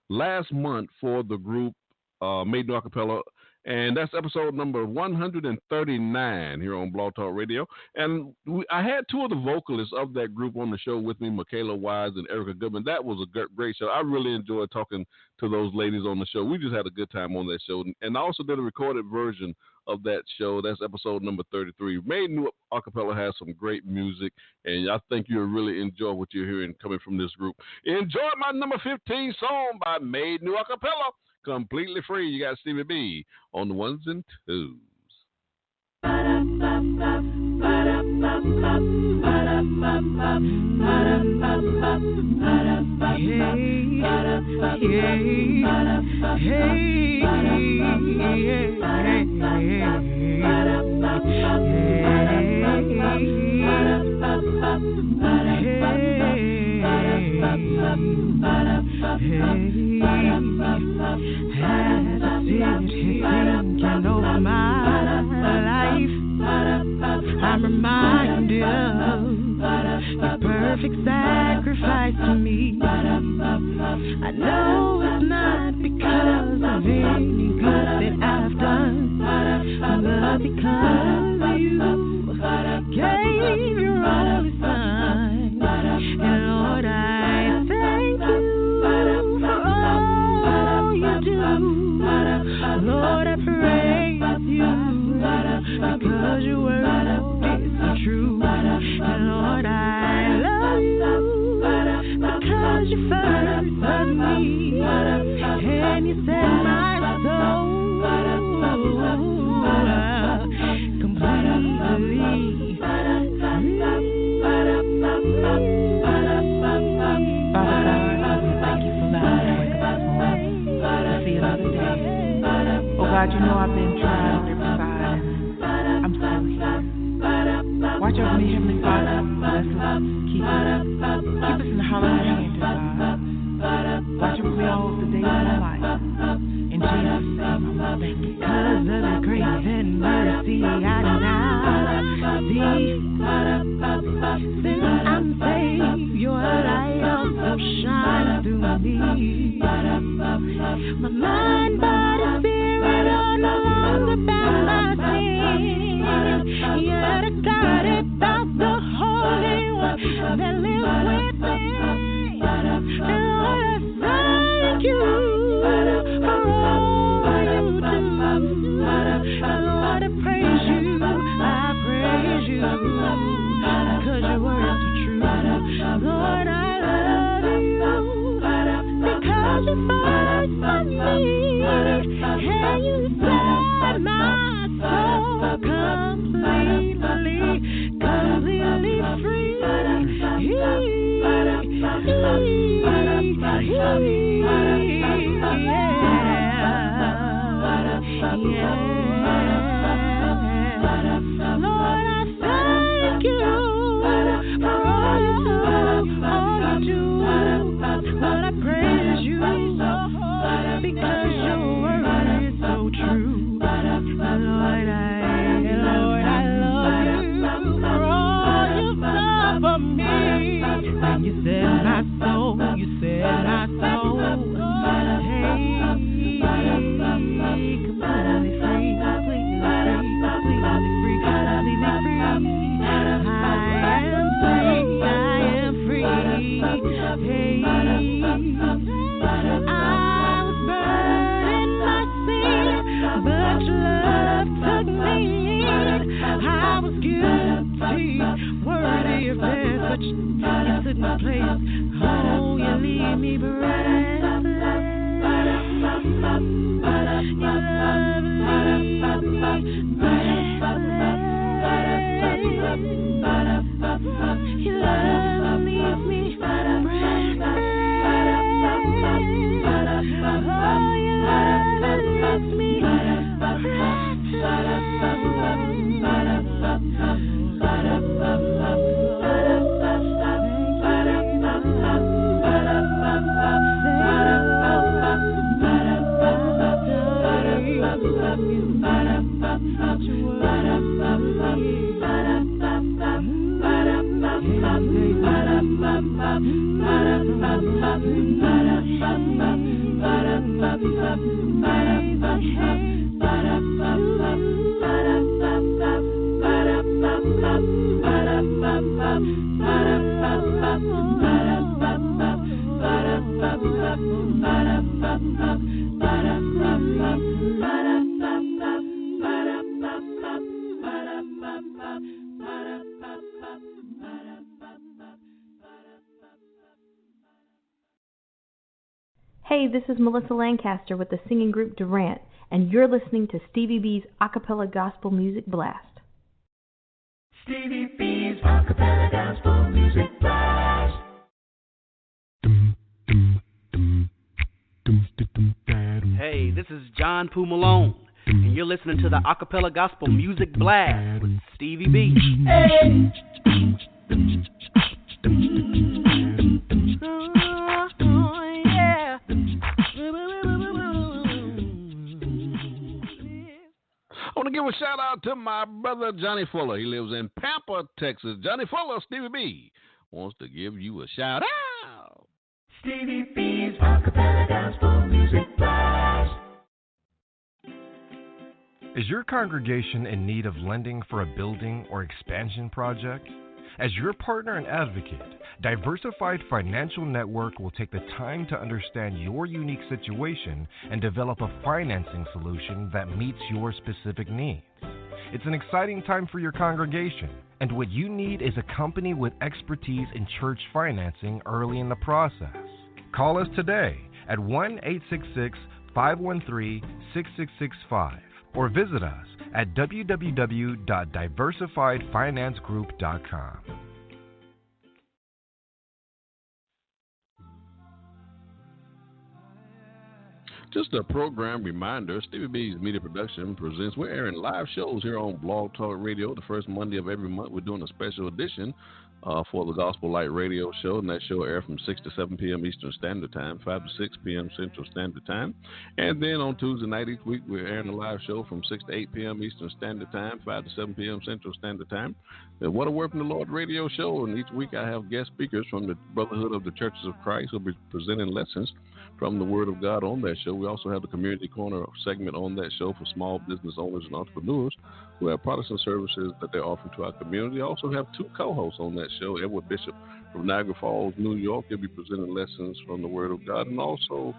last month for the group Made New Acapella. And that's episode number 139 here on Blog Talk Radio. And I had two of the vocalists of that group on the show with me, Michaela Wise and Erica Goodman. That was a great show. I really enjoyed talking to those ladies on the show. We just had a good time on that show. And I also did a recorded version of that show. That's episode number 33. Made New Acapella has some great music, and I think you'll really enjoy what you're hearing coming from this group. Enjoy my number 15 song by Made New Acapella, Completely Free. You got Stevie B on the ones and twos. Thinking over my life, I'm reminded of your perfect sacrifice to me. I know it's not because of any good that I've done, but because you gave your only son. And Lord, I thank you for all you do. Lord, I praise you because your word is so true. And Lord, I love you because you first loved me and you set my soul completely free. Father God, we thank you for allowing me to wake up this morning to see another day. Oh God, you know I've been trying on every side, and I'm still here. Watch over me, Heavenly Father. Bless us, keep us in the hollow of your hand, dear God. Watch over me all the days of my life. In Jesus' name, I thank you. Because of your grace and mercy, I now see. Since I'm saved, your light also shines through me. My mind, body, spirit, that lives within. And Lord, I thank you for all you do. And Lord, I praise you, because your word is so true. Lord, I love you, because you fight for me, and you set my soul completely free. Lord, I thank you for all you do. Lord, I praise you because your word is so true. Lord, I love you for all you've done for me. When you set my soul, hey, completely free, completely free. I am free. Hey, I was burned in my sin, but your love took me in. I was guilty, worthy of death, but you took my place. Oh, you leave me breathless. Your love leaves me breathless. Your love leaves me breathless. Oh, your love leaves me Hey, this is Melissa Lancaster with the singing group Durant, and you're listening to Stevie B's Acappella Gospel Music Blast. Stevie B's Acappella Gospel Music Blast. Hey, this is John Poo Malone, and you're listening to the Acappella Gospel Music Blast with Stevie B. Hey. I want to give a shout out to my brother Johnny Fuller. He lives in Pampa, Texas. Johnny Fuller, Stevie B, wants to give you a shout out. Stevie B's Acappella Gospel Music Blast. Is your congregation in need of lending for a building or expansion project? As your partner and advocate, Diversified Financial Network will take the time to understand your unique situation and develop a financing solution that meets your specific needs. It's an exciting time for your congregation, and what you need is a company with expertise in church financing early in the process. Call us today at 1-866-513-6665 or visit us at www.diversifiedfinancegroup.com. Just a program reminder, Stevie B's Media Production presents, we're airing live shows here on Blog Talk Radio the first Monday of every month. We're doing a special edition for the Gospel Light Radio Show, and that show airs from 6 to 7 p.m. Eastern Standard Time, 5 to 6 p.m. Central Standard Time. And then on Tuesday night each week, we're airing a live show from 6 to 8 p.m. Eastern Standard Time, 5 to 7 p.m. Central Standard Time. The What a Word from the Lord Radio Show, and each week I have guest speakers from the Brotherhood of the Churches of Christ who will be presenting lessons from the Word of God on that show. We also have the Community Corner segment on that show for small business owners and entrepreneurs who have products and services that they're offering to our community. I also have two co-hosts on that show, Edward Bishop from Niagara Falls, New York. He'll be presenting lessons from the Word of God. And also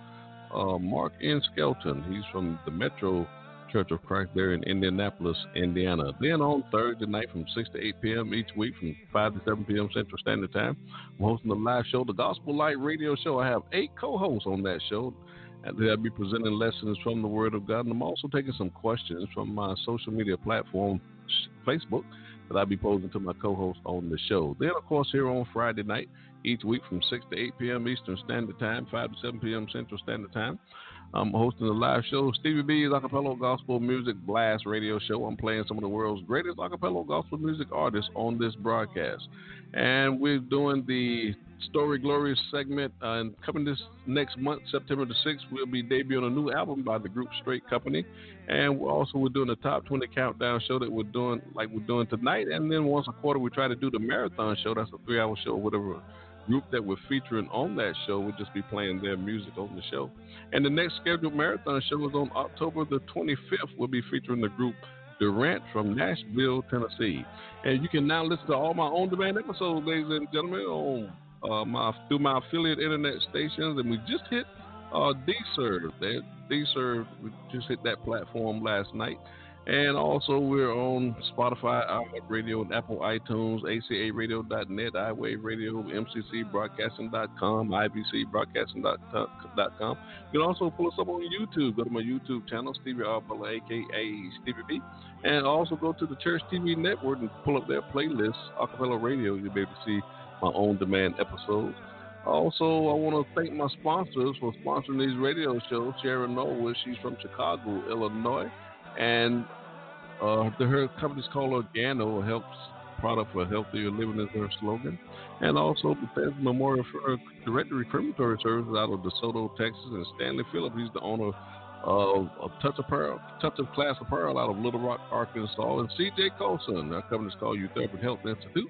Mark N. Skelton. He's from the Metro Church of Christ there in Indianapolis, Indiana. Then on Thursday night from 6 to 8 p.m. each week from 5 to 7 p.m. Central Standard Time, I'm hosting a live show, the Gospel Light Radio Show. I have 8 co-hosts on that show, and they'll be presenting lessons from the Word of God. And I'm also taking some questions from my social media platform, Facebook, that I'll be posing to my co-hosts on the show. Then, of course, here on Friday night, each week from 6 to 8 p.m. Eastern Standard Time, 5 to 7 p.m. Central Standard Time, I'm hosting a live show, Stevie B's Acappella Gospel Music Blast Radio Show. I'm playing some of the world's greatest Acappella Gospel music artists on this broadcast. And we're doing the Story Glory segment. And coming this next month, September the 6th, we'll be debuting a new album by the group Straight Company. And we're doing the Top 20 Countdown show that we're doing like we're doing tonight. And then once a quarter, we try to do the Marathon show. That's a 3-hour show, whatever group that we're featuring on that show. We'll just be playing their music on the show. And the next scheduled Marathon show is on October the 25th. We'll be featuring the group Durant from Nashville, Tennessee. And you can now listen to all my on-demand episodes, ladies and gentlemen, on through my affiliate internet stations. And we just hit D-Serve. D-Serve, we just hit that platform last night. And also, we're on Spotify, iHeartRadio, and Apple iTunes, ACARadio.net, iWave Radio, MCCBroadcasting.com, IBCBroadcasting.com. You can also pull us up on YouTube. Go to my YouTube channel, Stevie Arbella, a.k.a. Stevie B. And also go to the Church TV Network and pull up their playlist, Acappella Radio. You'll be able to see my on-demand episodes. Also, I want to thank my sponsors for sponsoring these radio shows. Sharon Norwood, she's from Chicago, Illinois. And her company's called Organo, helps product for healthier living is her slogan. And also Bethesda Memorial Directory Crematory Services out of DeSoto, Texas, and Stanley Phillips. He's the owner of Touch of Class Apparel out of Little Rock, Arkansas. And C.J. Colson, her company's called Utherapy Health Institute.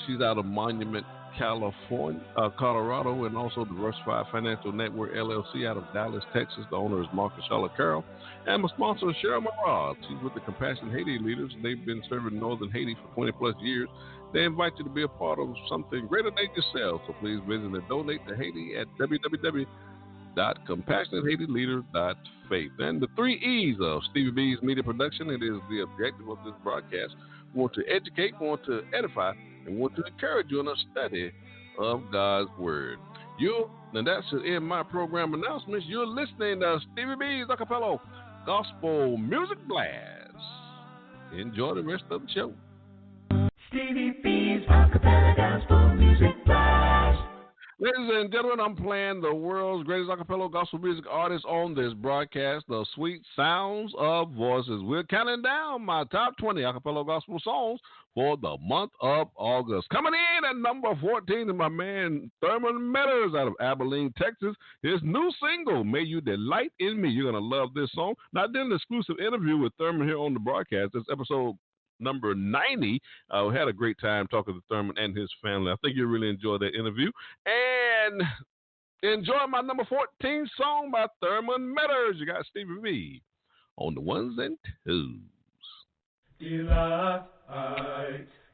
She's out of Monument, Colorado, and also Diversified Financial Network LLC out of Dallas, Texas. The owner is Mark and Charlotte Carroll. And my sponsor is Cheryl Marad. She's with the Compassion Haiti Leaders. They've been serving Northern Haiti for 20 plus years. They invite you to be a part of something greater than yourself. So please visit and donate to Haiti at www.compassionatehaitileader.faith. And the 3 E's of Stevie B's media production, it is the objective of this broadcast. We want to educate, we want to edify, and want to encourage you in a study of God's Word. And that should end my program announcements. You're listening to Stevie B's Acappella Gospel Music Blast. Enjoy the rest of the show. Stevie B's Acappella Gospel Music Blast. Ladies and gentlemen, I'm playing the world's greatest Acappella Gospel music artists on this broadcast, the sweet sounds of voices. We're counting down my top 20 Acappella Gospel songs for the month of August. Coming in at number 14 is my man Thurman Meadows out of Abilene, Texas. His new single, May You Delight in Me. You're going to love this song. Now, I did an exclusive interview with Thurman here on the broadcast. This episode number 90. We had a great time talking to Thurman and his family. I think you'll really enjoy that interview. And enjoy my number 14 song by Thurman Meadows. You got Stevie B on the ones and twos. Delight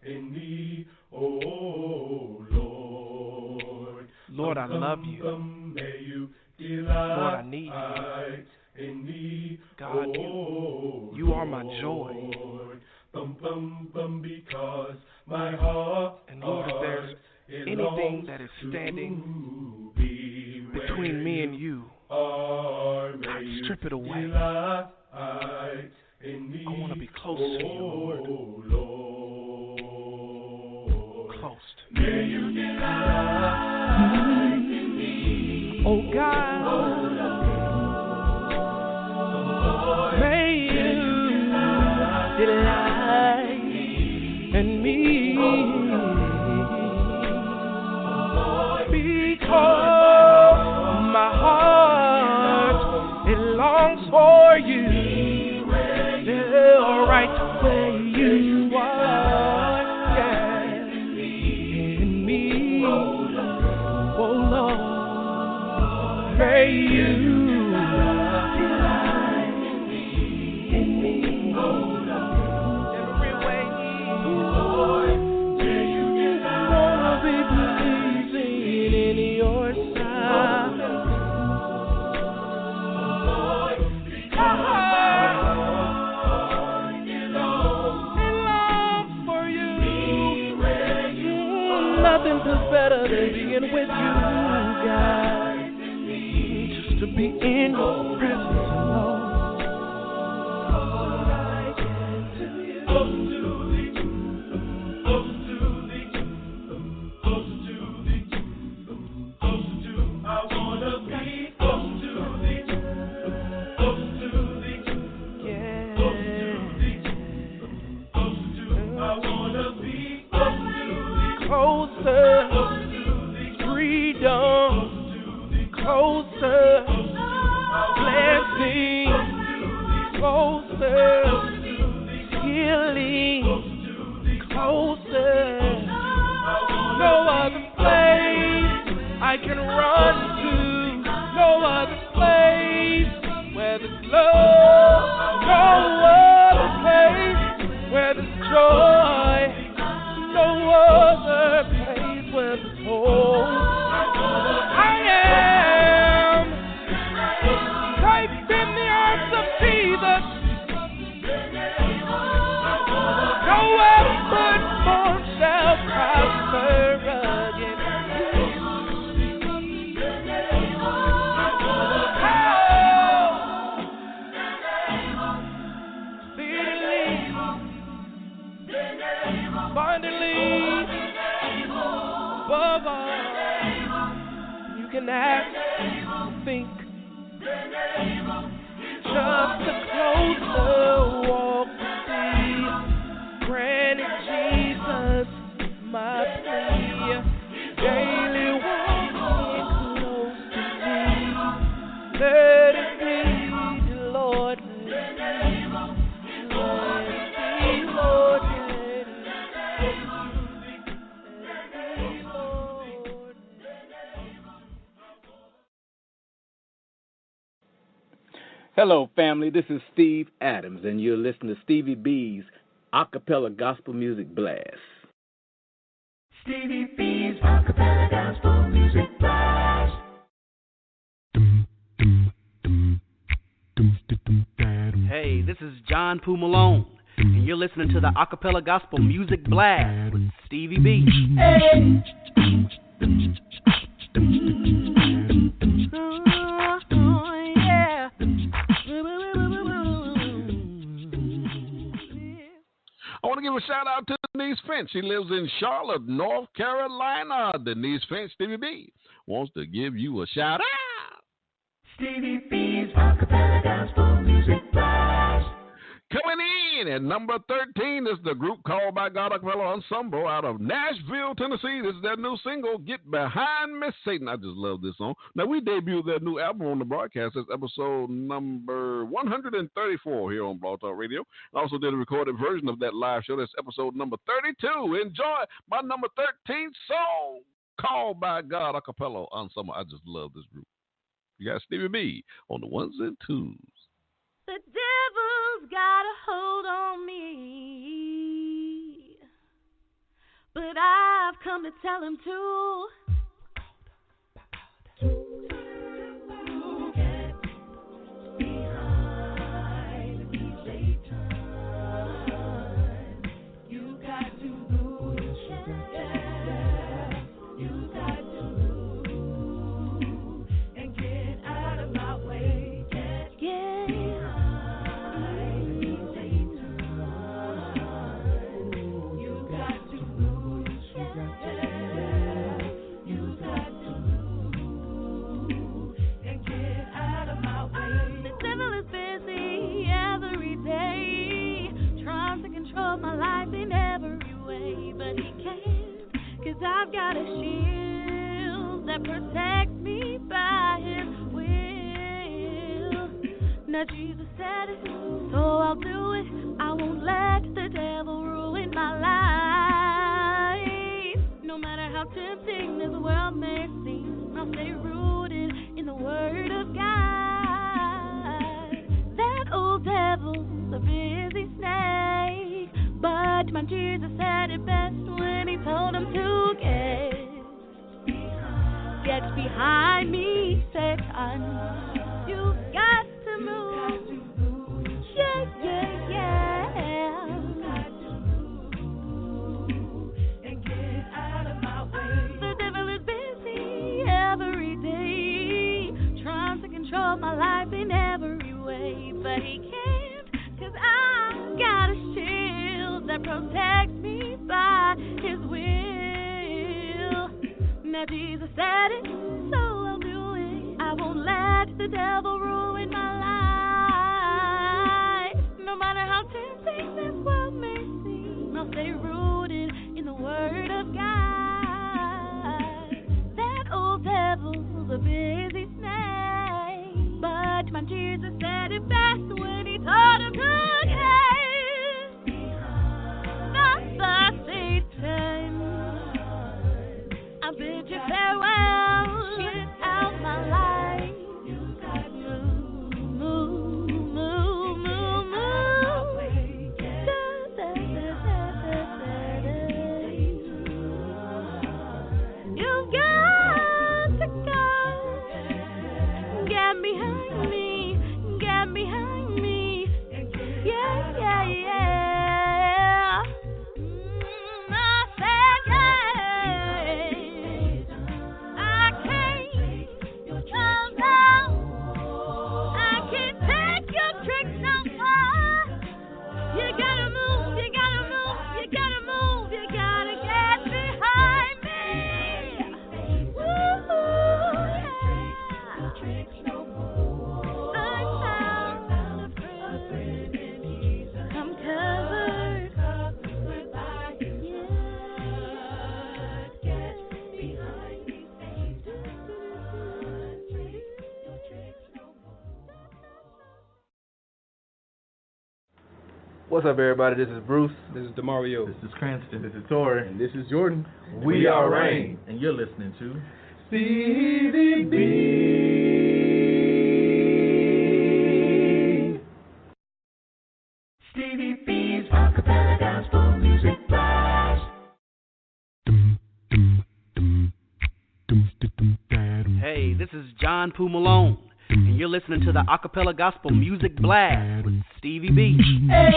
in me, oh Lord. Lord, I love you. May you Lord, I need you. In me, God, you are my joy. Lord. Because my heart, and Lord, if there's anything that is standing between me and you, God, strip it away. I want to be close to you, Lord. Close to me. May you delight in me, oh God. May you delight in me, because my heart, it longs for you. Yeah, right where you are, yeah, in me, oh Lord, may you delight in me, oh Lord, every way, Lord, may you delight Nothing's better than being with you, God. Just to be in your presence alone. Freedom, closer, blessing, closer, healing, closer. No other place I can run to, no other place where there's love, no other place where there's joy, no other place where there's hope. I am safe in the arms of Jesus. No weapon formed shall prosper against abundantly above all you can ask or think. Just a closer walk with thee. Granted, Jesus, my plea. Daily walking close to thee. Let it be, Lord, let it be. Let it be, Lord, let it be. Hello, family. This is Steve Adams, and you're listening to Stevie B's Acappella Gospel Music Blast. Stevie B's Acappella Gospel Music Blast. Hey, this is John Poo Malone, and you're listening to the Acappella Gospel Music Blast with Stevie B. Hey. I want to give a shout out to Denise Finch. She lives in Charlotte, North Carolina. Denise Finch, Stevie B, wants to give you a shout out. Stevie B's Acappella Gospel Music Blast. Coming in at number 13 is the group called by God Acappella Ensemble out of Nashville, Tennessee. This is their new single, Get Behind Me, Satan. I just love this song. Now, we debuted their new album on the broadcast. It's episode number 134 here on Blog Talk Radio. I also did a recorded version of that live show. That's episode number 32. Enjoy my number 13 song, called by God Acappella Ensemble. I just love this group. You got Stevie B on the ones and twos. The devil's got a hold on me, but I've come to tell him to get behind me, Satan. You got to lose, yeah. You got to lose and get out of my way. Get my life in every way, but he can't, 'cause I've got a shield that protects me by his will. Now Jesus said it, so I'll do it. I won't let the devil ruin my life. No matter how tempting this world may seem, I'll stay rooted in the word of God. That old devil's a busy snake, but my Jesus said it best when he told him to get behind me, Satan. You've got to move. Yeah, yeah, yeah. You've got to move and get out of my way. The Jesus said it, so I'll do it. I won't let the devil ruin my life. No matter how tempting this world may seem, I'll stay rooted in the Word of God. That old devil's a busy snake, but my Jesus said it best when he taught him to cast the Satan. I bid you farewell, get out my life. You gotta move, move, move, move, move. You've got to go. Get behind me, get behind me. Yeah, yeah, yeah. I said yeah. I can't calm down. I can't take your tricks no more. You gotta move, you gotta move, you gotta move, you gotta get behind me. Woo, yeah. I'm found a friend in Jesus. I'm covered by His blood. Get behind me, Satan. Take your tricks no more. What's up, everybody? This is Bruce. This is Demario. This is Cranston. This is Tori. And this is Jordan. We are Rain. And you're listening to Stevie B. Stevie B's Acappella Gospel Music Blast. Hey, this is John Poo Malone, and you're listening to the Acappella Gospel Music Blast with Stevie B. Yeah.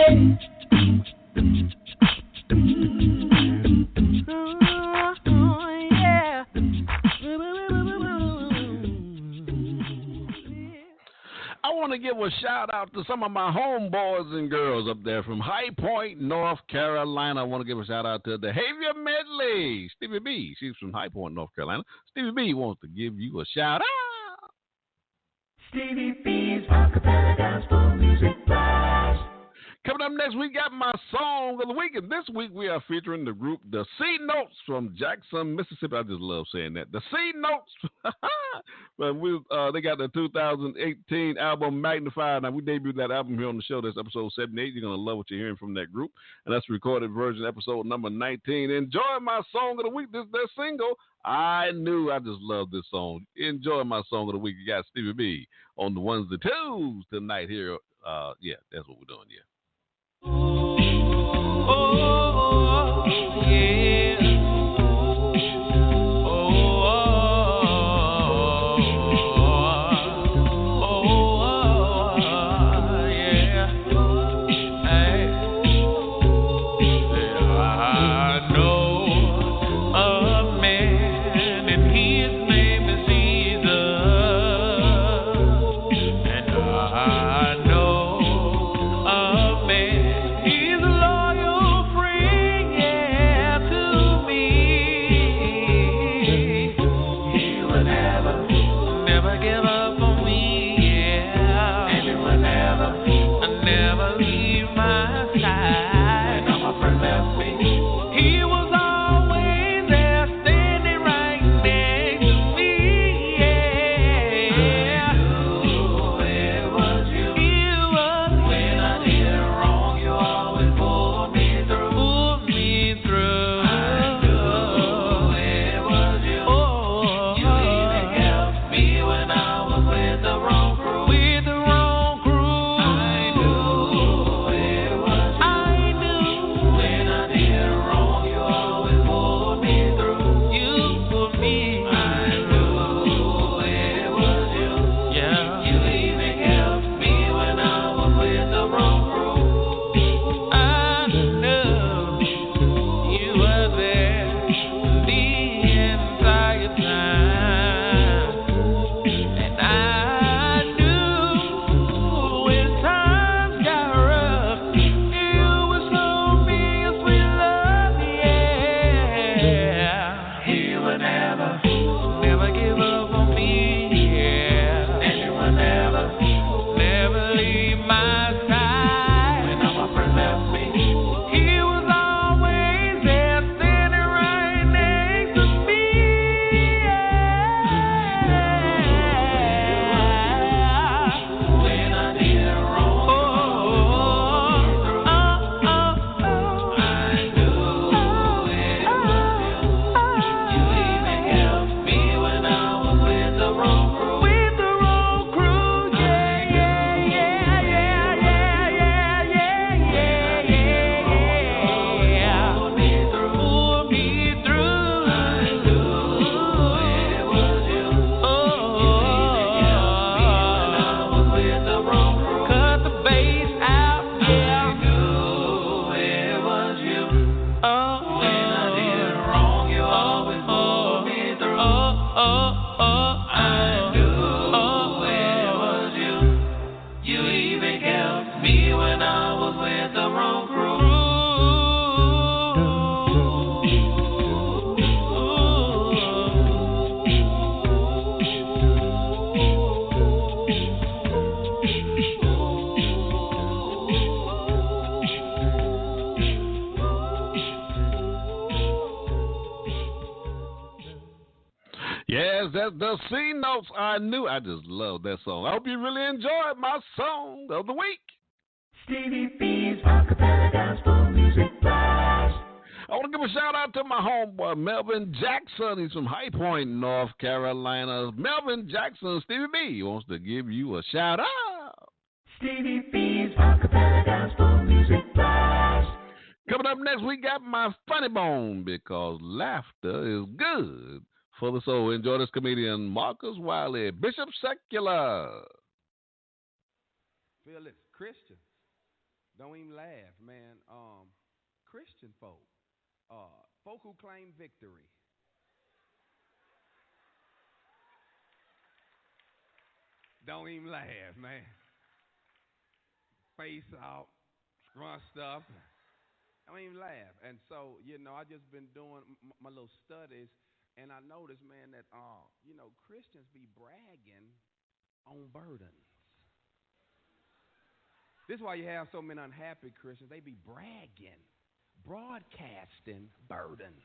I want to give a shout out to some of my homeboys and girls up there from High Point, North Carolina. I want to give a shout out to Behavior Medley, Stevie B. She's from High Point, North Carolina. Stevie B wants to give you a shout out. Stevie B's Acappella Gospel Music Blast. Coming up next, we got my song of the week, and this week we are featuring the group The C Notes from Jackson, Mississippi. I just love saying that. The C Notes. But they got the 2018 album Magnify. Now, we debuted that album here on the show. That's episode 78. You're going to love what you're hearing from that group. And that's the recorded version, episode number 19. Enjoy my song of the week. This is their single, I Knew. I just love this song. Enjoy my song of the week. You got Stevie B on the ones and twos tonight here. Yeah, that's what we're doing, yeah. Oh, yeah. He with the wrong crew. Yes, that's the C notes I knew. I just love that song. I hope you really enjoyed my song of the week. Stevie B's Acappella Gospel Music Blast. I want to give a shout out to my homeboy, Melvin Jackson. He's from High Point, North Carolina. Melvin Jackson, Stevie B wants to give you a shout out. Stevie B's Acappella Gospel Music Blast. Coming up next, we got my funny bone because laughter is good for the soul. Enjoy this comedian, Marcus Wiley, Bishop Secular. Feel it, Christians. Don't even laugh, man. Christian folk. Folk who claim victory. Don't even laugh, man. Face out, scrunched up. Don't even laugh. And so, I just been doing my little studies, and I noticed, man, that, Christians be bragging on burdens. This is why you have so many unhappy Christians. They be bragging, broadcasting burdens.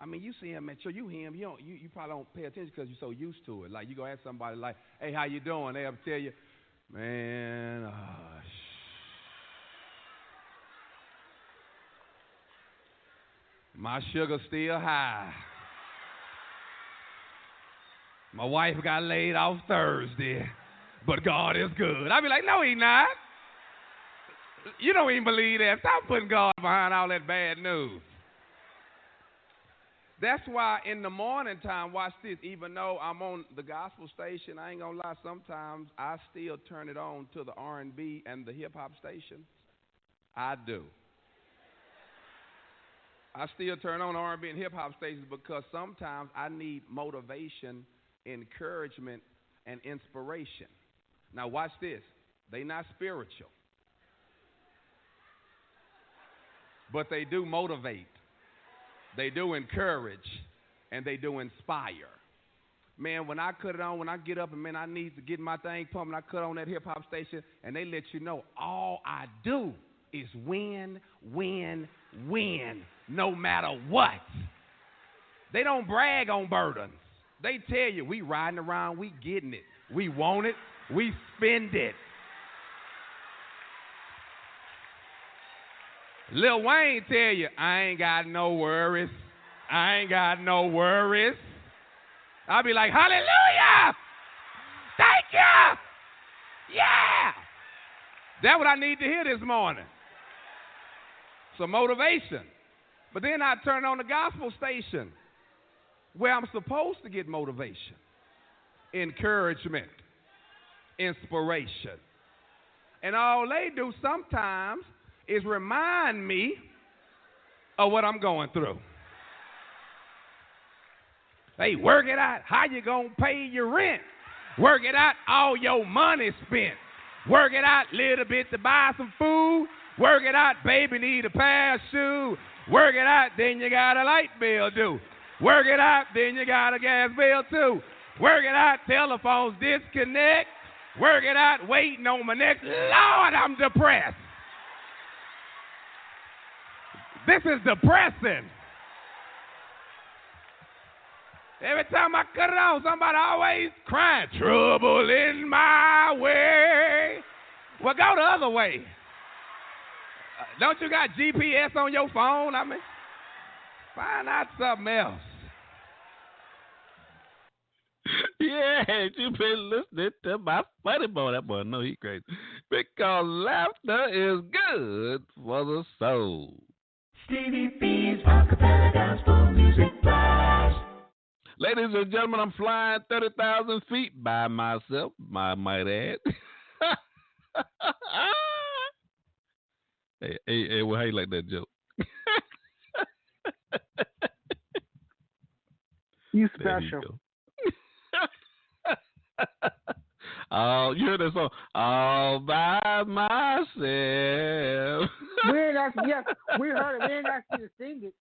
I mean, you see him at church. You hear him. You probably don't pay attention because you're so used to it. Like, you go ask somebody like, hey, how you doing? They'll tell you, man, my sugar's still high. My wife got laid off Thursday, but God is good. I be like, no, he not. You don't even believe that. Stop putting God behind all that bad news. That's why in the morning time, watch this, even though I'm on the gospel station, I ain't gonna lie, sometimes I still turn it on to the R&B and the hip-hop stations. I do. I still turn on R&B and hip-hop stations because sometimes I need motivation, encouragement, and inspiration. Now watch this. They not spiritual, but they do motivate. They do encourage, and they do inspire. Man, when I cut it on, when I get up and, man, I need to get my thing pumping, I cut on that hip-hop station, and they let you know all I do is win, win, win, no matter what. They don't brag on burdens. They tell you, we riding around, we getting it. We want it, we spend it. Lil Wayne tell you, I ain't got no worries. I ain't got no worries. I'll be like, hallelujah! Thank you! Yeah! That's what I need to hear this morning. Some motivation. But then I turn on the gospel station where I'm supposed to get motivation, encouragement, inspiration. And all they do sometimes is remind me of what I'm going through. Hey, work it out. How you gonna pay your rent? Work it out. All your money spent. Work it out. Little bit to buy some food. Work it out. Baby need a pair of shoes. Work it out. Then you got a light bill due. Work it out. Then you got a gas bill too. Work it out. Telephones disconnect. Work it out. Waiting on my next. Lord, I'm depressed. This is depressing. Every time I cut it on, somebody always crying, trouble in my way. Well, go the other way. Don't you got GPS on your phone? I mean, find out something else. Yeah, you been listening to my funny boy. That boy, no, he crazy. Because laughter is good for the soul. Stevie B's Acappella Gospel Music Blast. Ladies and gentlemen, I'm flying 30,000 feet by myself, I might add. hey, well, how you like that joke? You special. You You heard that song? All by myself. We ain't asked, yes, we heard it. We ain't asked you to sing it.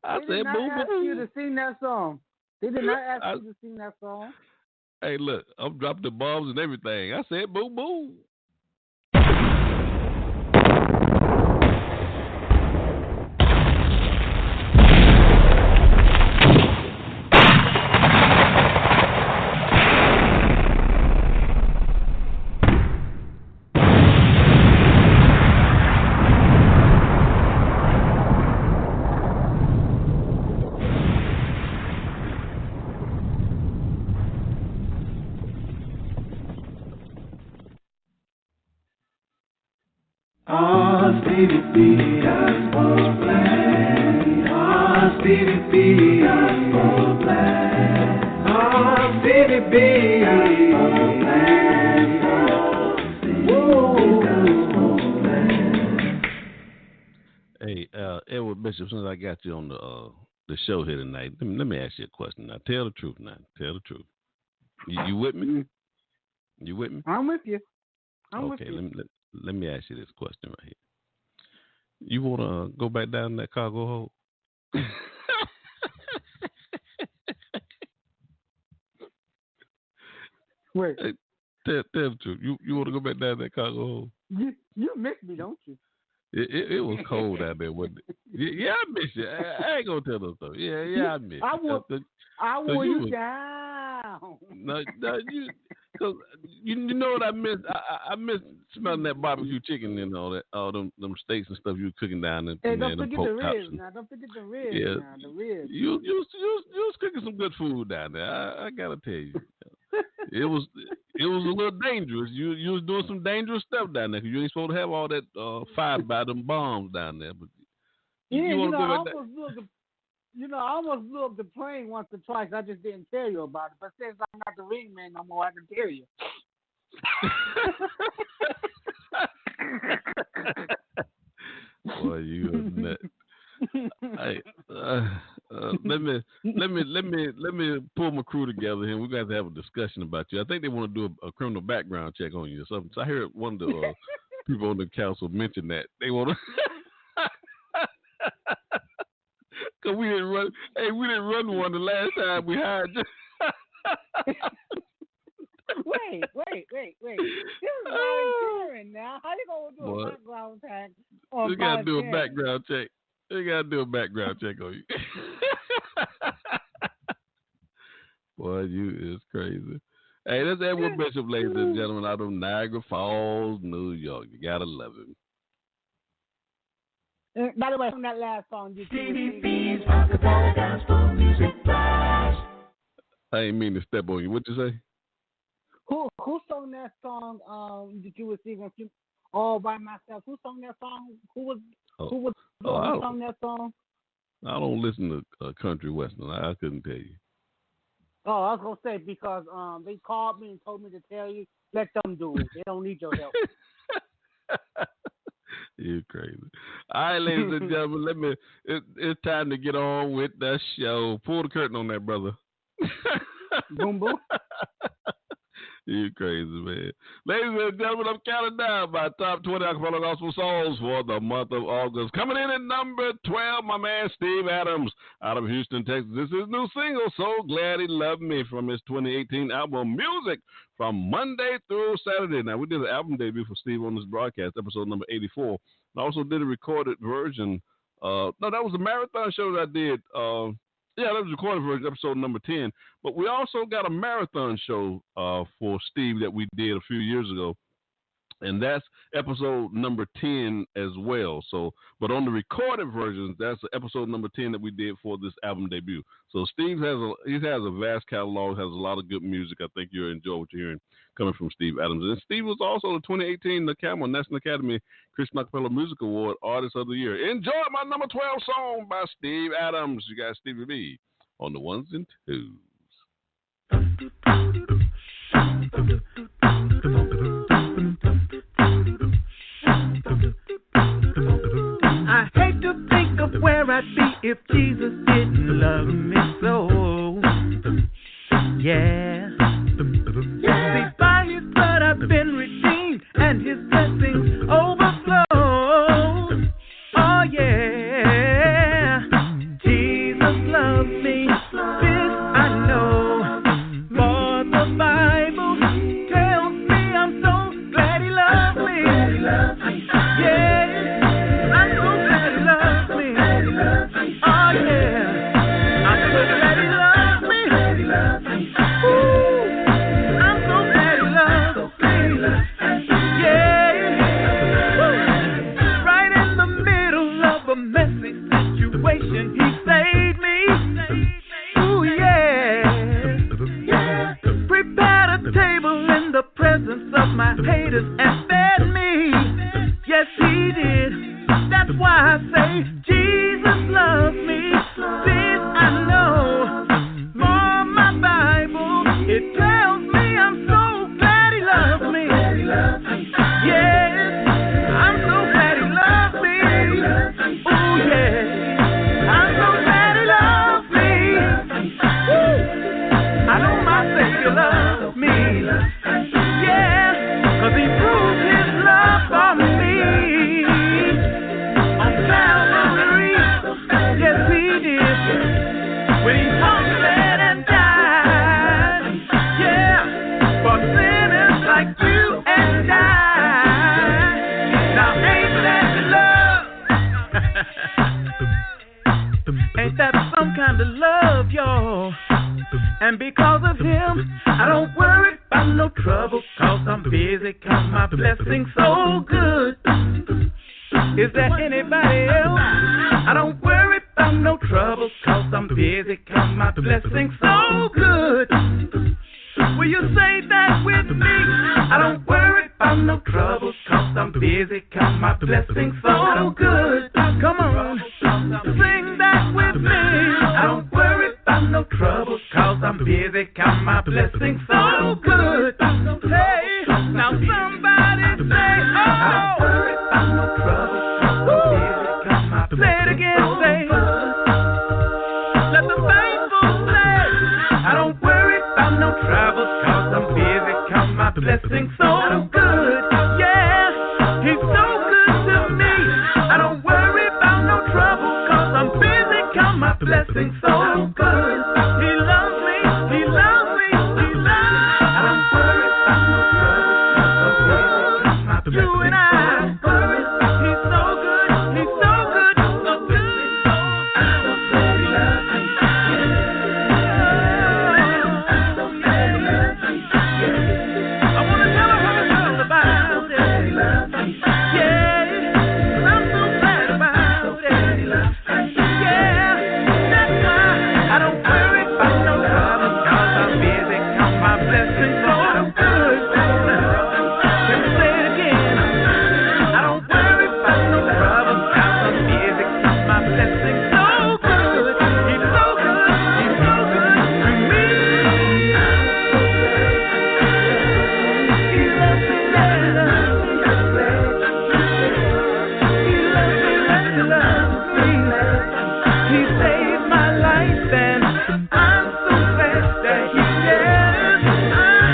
I They said, did not boo, ask boo. you to sing that song. They did not ask you to sing that song. Hey, look, I'm dropping the bombs and everything. I said, boo, boo. Stevie B, Gospel Blast. Stevie B, Gospel Blast. Stevie B, Gospel Blast. Hey, Edward Bishop, since I got you on the show here tonight, let me ask you a question now. Tell the truth now. Tell the truth. You with me? You with me? I'm with you. Okay, let me ask you this question right here. You want to go back down that cargo hold? Wait. Hey, tell the truth. You want to go back down that cargo hold? You miss me, don't you? It was cold out there, wasn't it? Yeah, I miss you. I ain't gonna tell those stuff. Yeah, I miss you. I wore you down. No, cause you know what I miss? I miss smelling that barbecue chicken and all them steaks and stuff you were cooking down there. Hey, don't forget the ribs now. Don't forget the ribs now. The ribs. You was cooking some good food down there. I gotta tell you. It was a little dangerous. You was doing some dangerous stuff down there because you ain't supposed to have all that fire by them bombs down there. But I almost blew up the plane once or twice. I just didn't tell you about it. But since I'm not the ring man no more, I can tell you. Boy, you a nut. Hey, let me pull my crew together here. We got to have a discussion about you. I think they want to do a criminal background check on you or something. So I heard one of the people on the council mention that they want to. Cause we didn't run one the last time we hired you. Wait. This is volunteering now. How you gonna do a background check? We gotta do a background check. We gotta do a background check on you. Boy, you is crazy. Hey, that's Edward Bishop, ladies and gentlemen, out of Niagara Falls, New York. You gotta love him. By the way, from that last song, Stevie B's Acappella Gospel Music Blast. I ain't mean to step on you. What you say? Who sung that song? That you were singing all by myself. Who sung that song? Who sung that song? I don't listen to country western. I couldn't tell you. Oh, I was gonna say because they called me and told me to tell you, let them do it. They don't need your help. You're crazy. All right, ladies and gentlemen, it's time to get on with the show. Pull the curtain on that, brother. Boom, boom. You crazy, man. Ladies and gentlemen, I'm counting down my top 20 Acappella Gospel songs for the month of August. Coming in at number 12, my man Steve Adams out of Houston, Texas. This is his new single, So Glad He Loved Me, from his 2018 album, Music, from Monday through Saturday. Now, we did an album debut for Steve on this broadcast, episode number 84. I also did a recorded version. No, that was a marathon show that I did. Yeah, that was a recorded version, episode number 10. But we also got a marathon show for Steve that we did a few years ago. And that's episode number 10 as well. So, but on the recorded versions, that's episode number 10 that we did for this album debut. So Steve has a vast catalog, has a lot of good music. I think you'll enjoy what you're hearing coming from Steve Adams. And Steve was also the 2018 NACAMA National Academy Christian Acappella Music Award Artist of the Year. Enjoy my number 12 song by Steve Adams. You got Stevie B on the ones and twos. I hate to think of where I'd be if Jesus didn't love me so. been redeemed and his blessings overflow. Oh yeah, Jesus loves me, this I know, for the Bible tells me I'm so glad he loves me. Yeah, I'm so glad he loves me. Oh yeah, I'm so glad he loves me. Ooh, I'm so glad he loves me. Yeah, woo. Right in the middle of a messy situation, he saved me. Ooh yeah, yeah. Prepared a table in the presence of my haters and fed me. Yes, he did. That's why I say Jesus loves me. This I know. For my Bible, it tells me I'm so glad he loves me. Yes, I'm so glad he loves me. Oh yeah, I'm so glad he loves me. Woo. I know my Savior loves me. Yeah, 'cause he proved his love for me on Calvary. Yes, he did. When he hungered and died. Yeah, for sinners like you and I. Now ain't that love? Ain't that some kind of love, y'all? And because of him, I don't worry about no trouble, 'cause I'm busy, 'cause my blessing's so good. Is there anybody else? I don't worry about no trouble, 'cause I'm busy, 'cause my blessing's so good. Will you say that with me? I don't worry about no trouble, 'cause I'm busy, 'cause my blessing's so good. Come on, sing that with me. I don't worry about no trouble, 'cause I'm busy, 'cause my blessing's so good. Hey, now somebody say, oh, I don't worry about no trouble, 'cause I'm busy, 'cause my blessing's say it again, say, let the faithful say, I don't worry about no trouble, 'cause I'm busy, 'cause my blessing's so good. Yeah, he's so good to me. I don't worry about no trouble, 'cause I'm busy, 'cause my blessing's so good. He loves me, he loves me, he loves me. I don't worry about no trouble, 'cause I'm busy, 'cause my blessing's so good. You and I, he's so good, he's so good, so good. I'm so glad he loves me. I wanna tell her about it. Yeah, I'm so glad about it. Yeah, that's why I don't worry about no trouble, 'cause I'm busy, 'cause my blessing's so good. Can we say it again? I don't worry about no trouble, 'cause I'm busy, 'cause my blessing's so good. He's so good, he's so good to me. He loves me, he loves me. He saved my life and I'm so glad that he did. I'm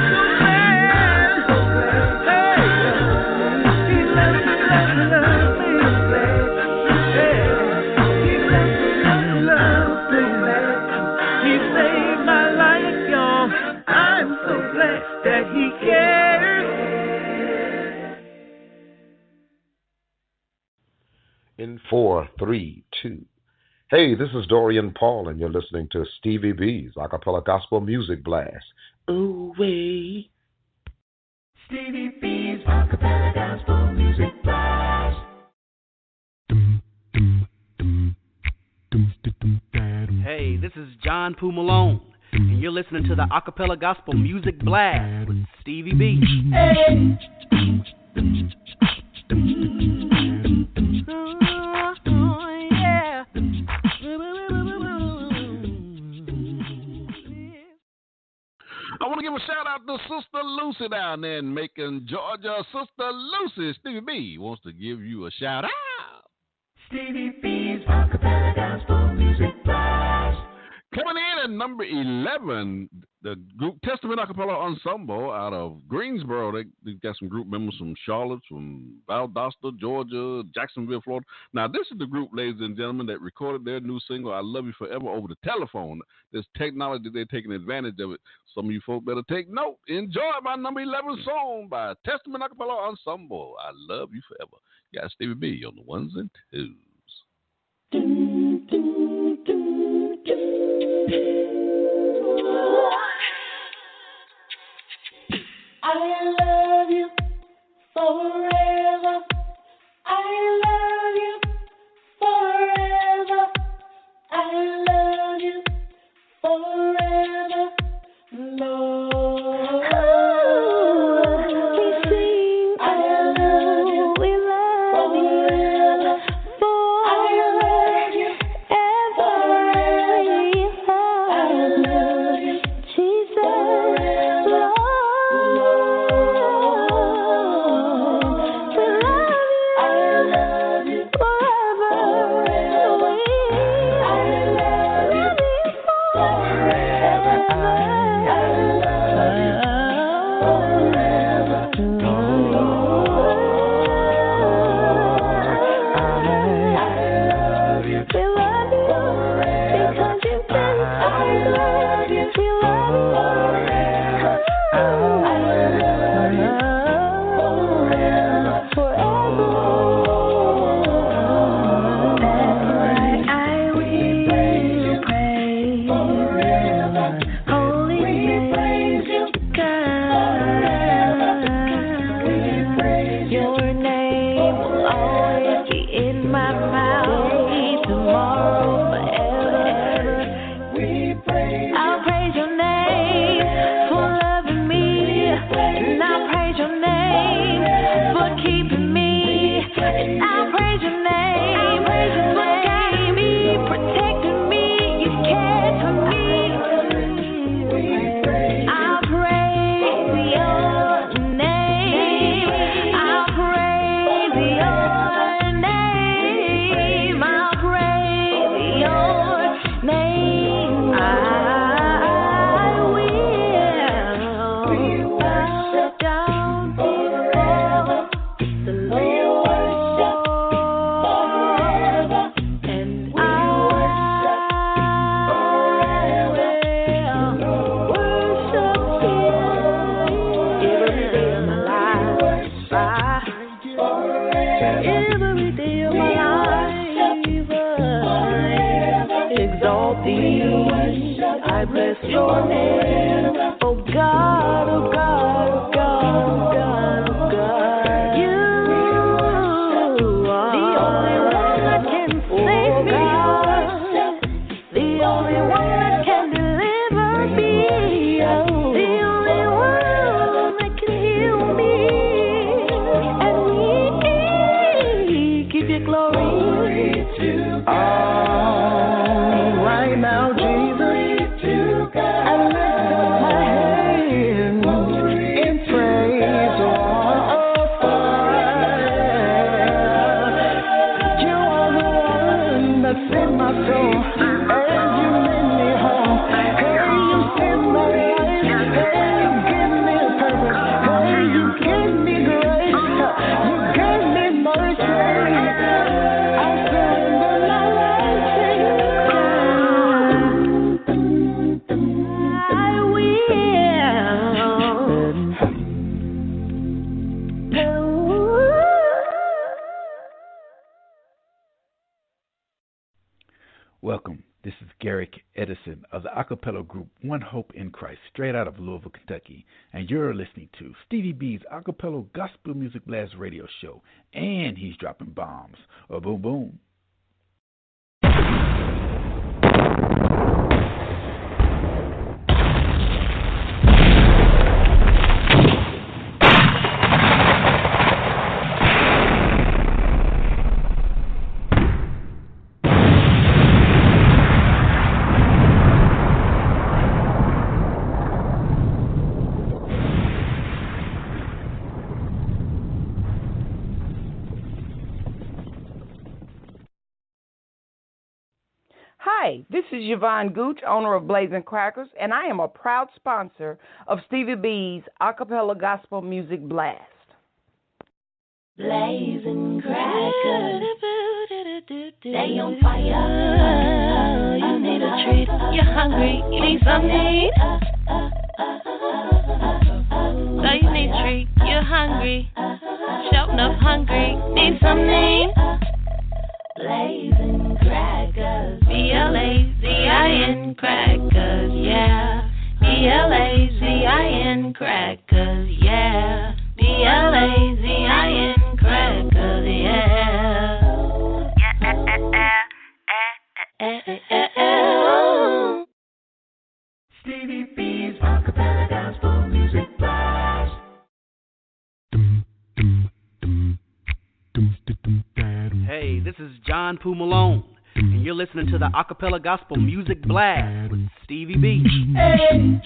so glad. Hey, he loves me, loves me. Hey, he loves me. He saved my life, y'all. I'm so glad that he cares. In 4, 3, 2. Hey, this is Dorian Paul, and you're listening to Stevie B's Acappella Gospel Music Blast. Ooh, wee. Stevie B's Acappella Gospel Music Blast. Hey, this is John Poo Malone, and you're listening to the Acappella Gospel Music Blast with Stevie B. Hey. I want to give a shout out to Sister Lucy down there in Macon, Georgia. Sister Lucy, Stevie B wants to give you a shout out. Stevie B's Acappella Gospel Music Blast. Coming in And number 11, the group Testament Acappella Ensemble out of Greensboro. They've got some group members from Charlotte, from Valdosta, Georgia, Jacksonville, Florida. Now, this is the group, ladies and gentlemen, that recorded their new single, I Love You Forever, over the telephone. This technology, they're taking advantage of it. Some of you folk better take note. Enjoy my number 11 song by Testament Acappella Ensemble, I Love You Forever. You got Stevie B on the ones and twos. I love you forever. I love you forever. I love you forever, Lord. We sing, I love you, we love you forever. I love you ever. I love you, Jesus, Lord. Welcome. This is Garrick Edison of the Acappella group One Hope in Christ, straight out of Louisville, Kentucky. And you're listening to Stevie B's Acappella Gospel Music Blast radio show. And he's dropping bombs. Oh, boom, boom. Hi, this is Yvonne Gooch, owner of Blazing Crackers, and I am a proud sponsor of Stevie B's Acappella Gospel Music Blast. Blazing crackers, they on fire. You need a treat. You're hungry. You need something. So you need a treat. You're hungry. Shouting up hungry. Need something. Blazing crackers. BLAZIN crackers. Yeah. BLAZIN crackers. Yeah. BLAZIN crackers, yeah. Stevie B's Acappella Gospel Music Blast. Hey, this is John Poo Malone, and you're listening to the Acappella Gospel Music Blast with Stevie B. Hey.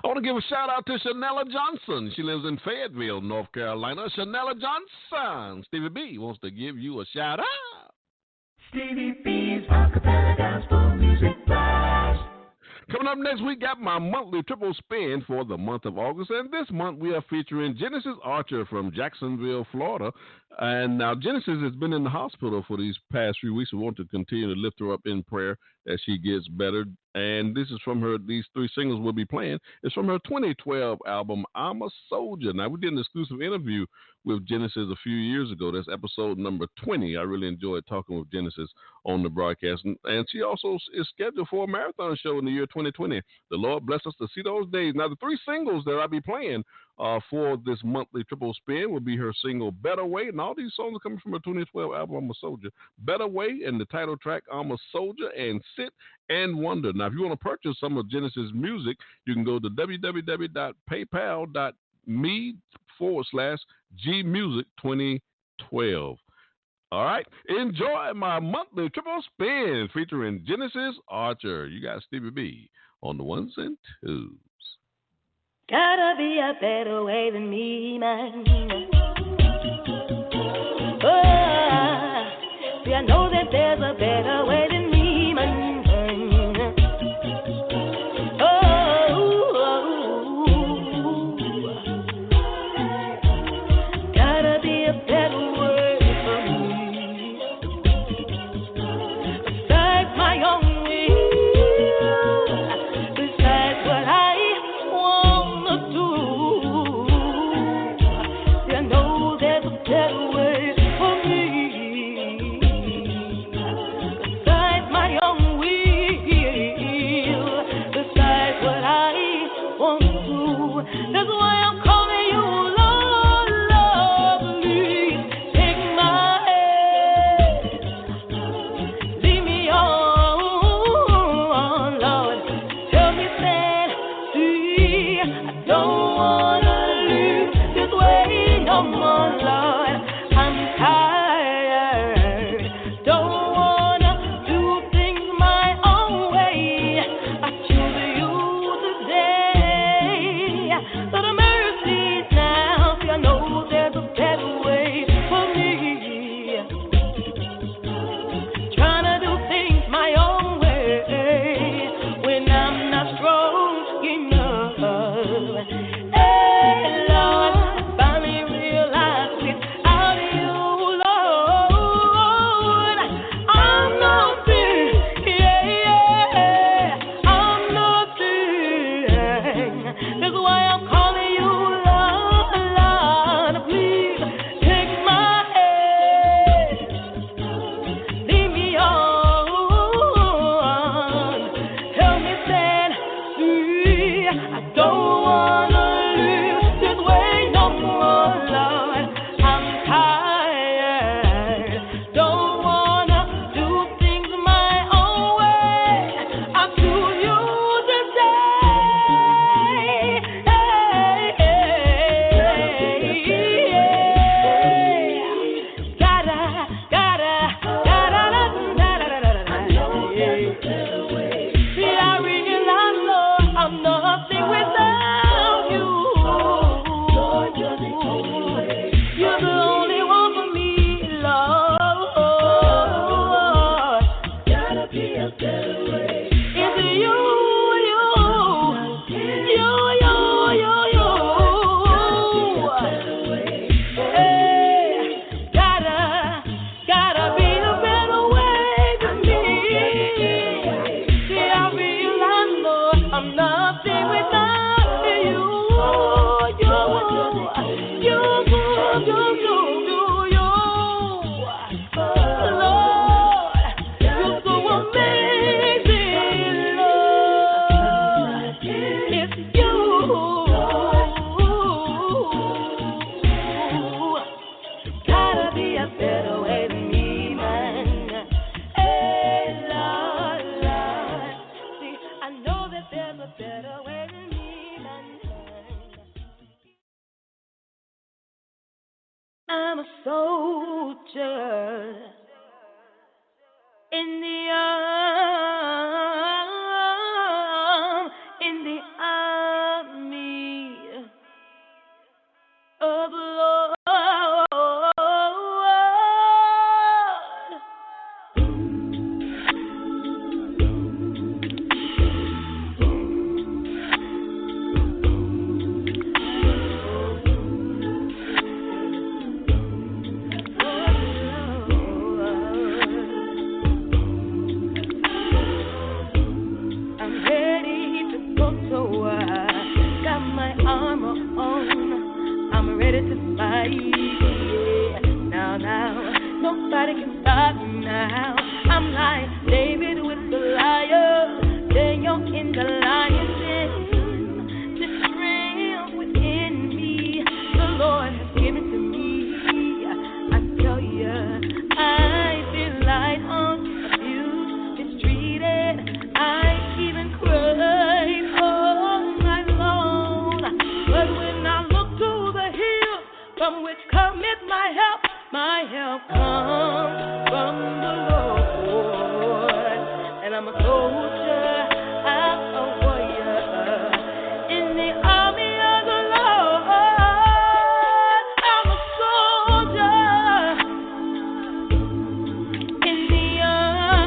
I want to give a shout out to Shanella Johnson. She lives in Fayetteville, North Carolina. Shanella Johnson. Stevie B wants to give you a shout out. Stevie B's Acappella Gospel Music Blast. Coming up next week, got my monthly triple spin for the month of August. And this month, we are featuring Genesis Archer from Jacksonville, Florida. And now, Genesis has been in the hospital for these past few weeks. We want to continue to lift her up in prayer as she gets better. And this is from her, these three singles we'll be playing. It's from her 2012 album, I'm a Soldier. Now, we did an exclusive interview with Genesis a few years ago. That's episode number 20. I really enjoyed talking with Genesis on the broadcast. And she also is scheduled for a marathon show in the year 2020. The Lord bless us to see those days. Now, the three singles that I'll be playing for this monthly triple spin will be her single, Better Way. And all these songs are coming from her 2012 album, I'm a Soldier. Better Way and the title track, I'm a Soldier, and Sit and Wonder. Now, if you want to purchase some of Genesis' music, you can go to www.paypal.me/gmusic2012. All right. Enjoy my monthly triple spin featuring Genesis Archer. You got Stevie B on the ones and twos. Gotta be a better way than me, man. Oh, see, I know that there's a better way than me, man. Gotta be a better way for me. Besides my own will, besides what I wanna do. See, I know there's a better way for me. soldier in the army of the Lord. Nobody can stop me now. I'm like David with the lion, Daniel in the lion's den. The strength within me, the Lord has given to me. I tell ya, I've been lied on, abused, mistreated. I even cried all night long. But when I look to the hill from which cometh my help comes from the Lord. And I'm a soldier, I'm a warrior in the army of the Lord. I'm a soldier in the army of the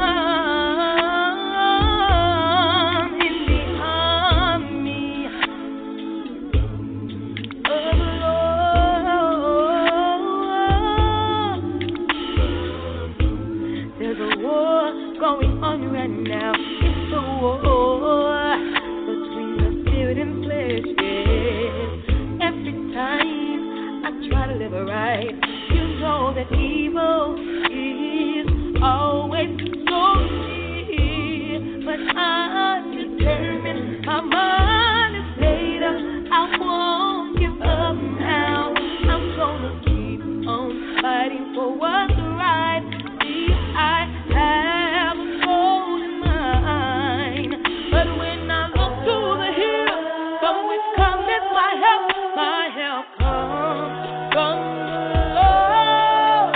going on right now. It's a war between the spirit and flesh, yes. Every time I try to live right, you know that evil is always so near. But I'm determined, my mind is made up. I won't give up now. I'm gonna keep on fighting for what's right. See, I have a goal in mind, but when I look to the hill from which cometh my help comes from the Lord.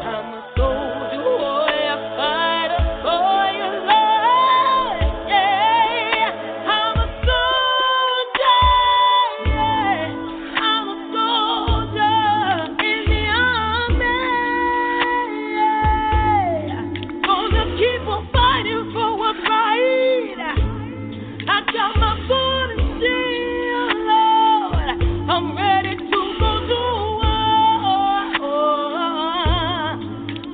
I'm a soldier, boy, a fighter for your Lord. Yeah, I'm a soldier. Yeah, I'm a soldier in the army. Keep on fighting for what's right. I got my sword and shield, Lord. I'm ready to go to war.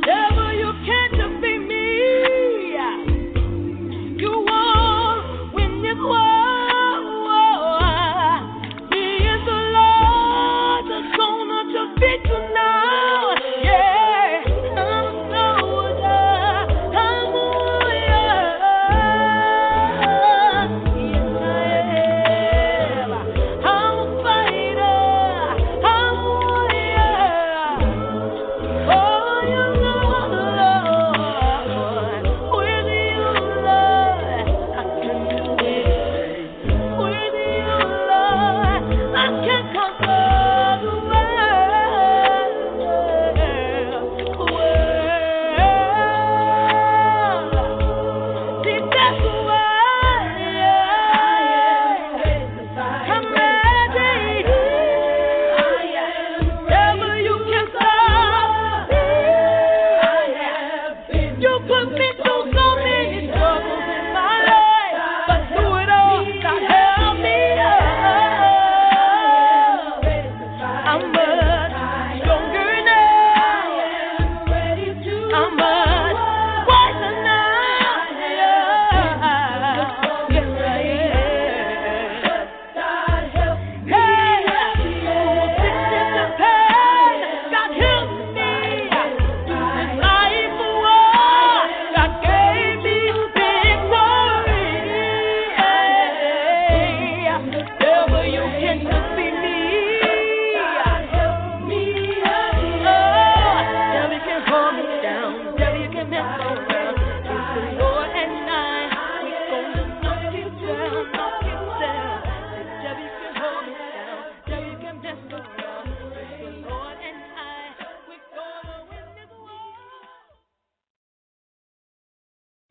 Devil, you can't defeat me. You won't win this war. Me and the Lord that's gonna defeat you now. Yeah, I'm a soldier.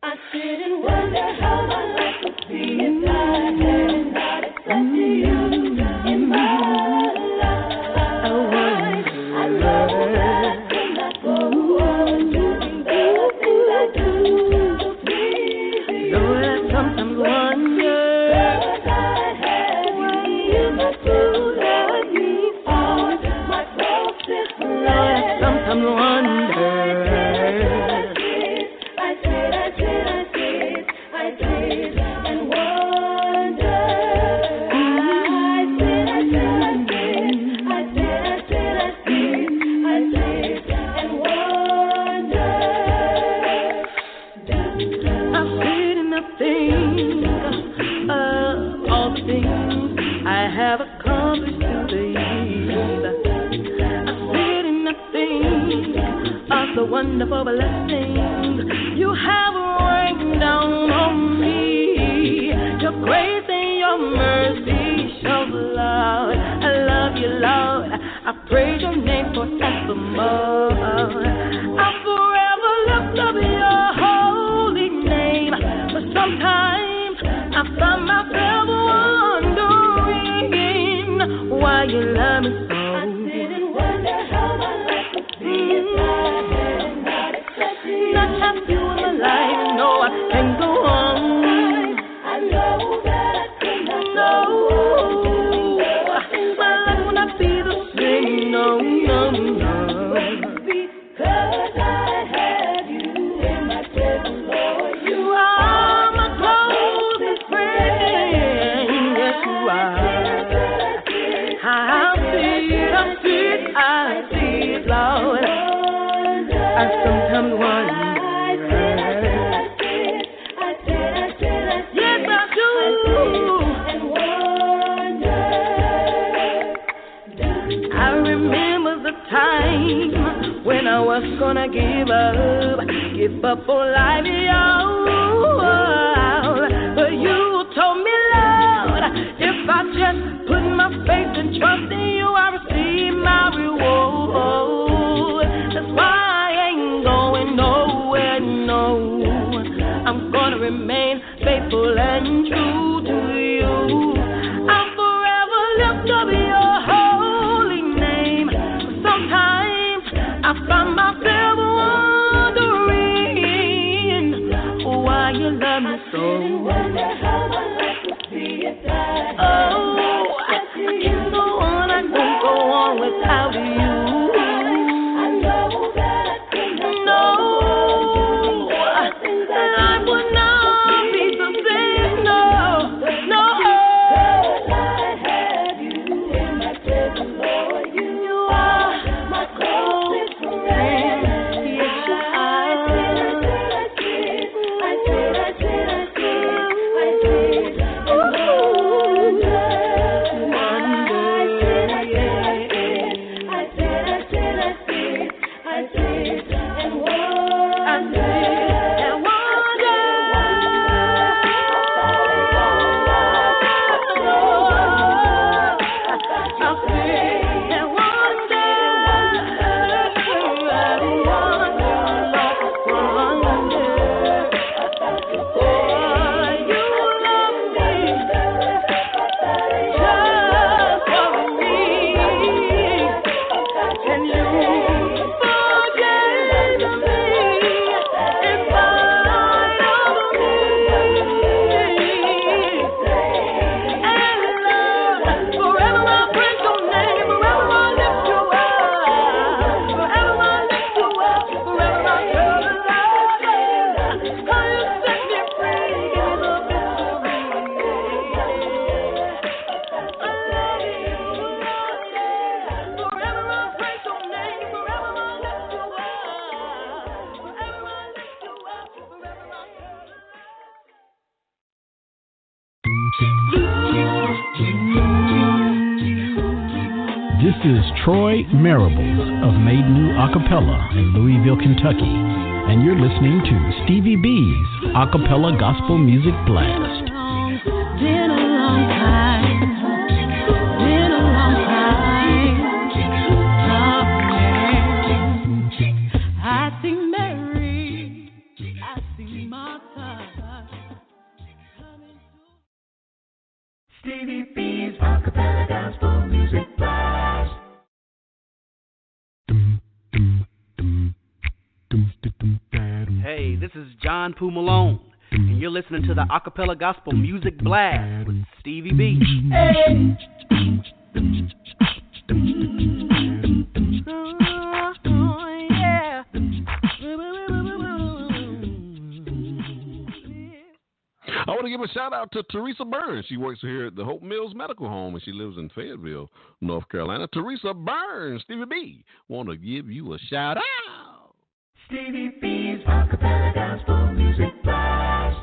I sit and wonder how my life would be if I had not accepted you in my life. I know that I could not go on doing the things I do to please you. Lord, I sometimes wonder, because I had you in my true love, you are my closest friend. Lord, I sometimes wonder. Have accomplished today. I sit and I think of the wonderful blessings you have rained down on me. Your grace and your mercy show, Lord. I love you, Lord. I praise your name forevermore. I forever lift up your holy name. But sometimes I find myself why you love me so. I sit and wonder how my life would be if I had not accepted you. Not have you in my life, no, I can't go on. I know that I could not go on. My life will not be the same, no, no, no. Because I have you in my presence, Lord. You are my closest friend. Yes, you are. I see it, Lord. I sometimes wonder. Yes, I do. I remember the time when I was gonna give up on life, but you told me, Lord, if I just put my faith and trust in you, I receive my reward. That's why I ain't going nowhere, no. I'm gonna remain faithful and true to you. I'll forever lift up your holy name. But sometimes I find myself wondering why you love me so. Without you, I know that I could not life would not be the same, no, no. Because I have you in my presence, Lord. You are my closest friend. Yes, you are. This is Troy Marables of Made New Acappella in Louisville, Kentucky, and you're listening to Stevie B's Acappella Gospel Music Blast. Been a long time. Been a long time. I think Mary. I I see my time. Stevie B's Acappella Gospel Music Blast. Hey, this is John Pooh Malone, and you're listening to the Acappella Gospel Music Blast with Stevie B. Hey. I want to give a shout out to Teresa Burns. She works here at the Hope Mills Medical Home, and she lives in Fayetteville, North Carolina. Teresa Burns, Stevie B, want to give you a shout out. Stevie B's Acappella Gospel Music Blast.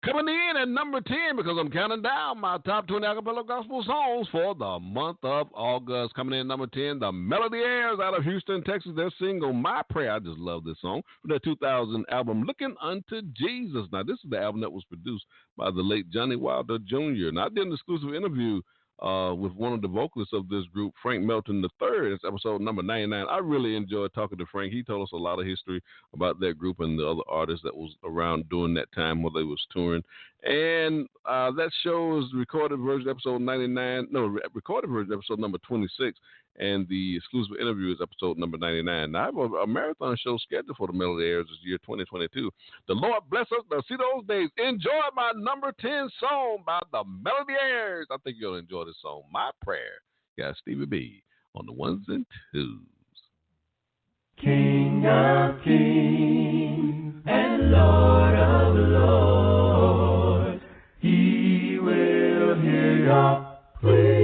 Coming in at number 10, because I'm counting down my top 20 Acappella Gospel songs for the month of August. Coming in at number 10, the Melody Airs out of Houston, Texas. Their single, My Prayer. I just love this song. From their 2000 album, Looking Unto Jesus. Now, this is the album that was produced by the late Johnny Wilder Jr. Now, I did an exclusive interview with one of the vocalists of this group, Frank Melton III. It's episode number 99. I really enjoyed talking to Frank. He told us a lot of history about that group and the other artists that was around during that time while they was touring. And that show is recorded version episode 99. No, recorded version episode number 26. And the exclusive interview is episode number 99. Now, I have a marathon show scheduled for the Melody Airs this year, 2022. The Lord bless us. Now, see those days. Enjoy my number 10 song by the Melody Airs. I think you'll enjoy this song, My Prayer. Got Stevie B on the ones and twos. King of kings and Lord of lords, He will hear your prayer.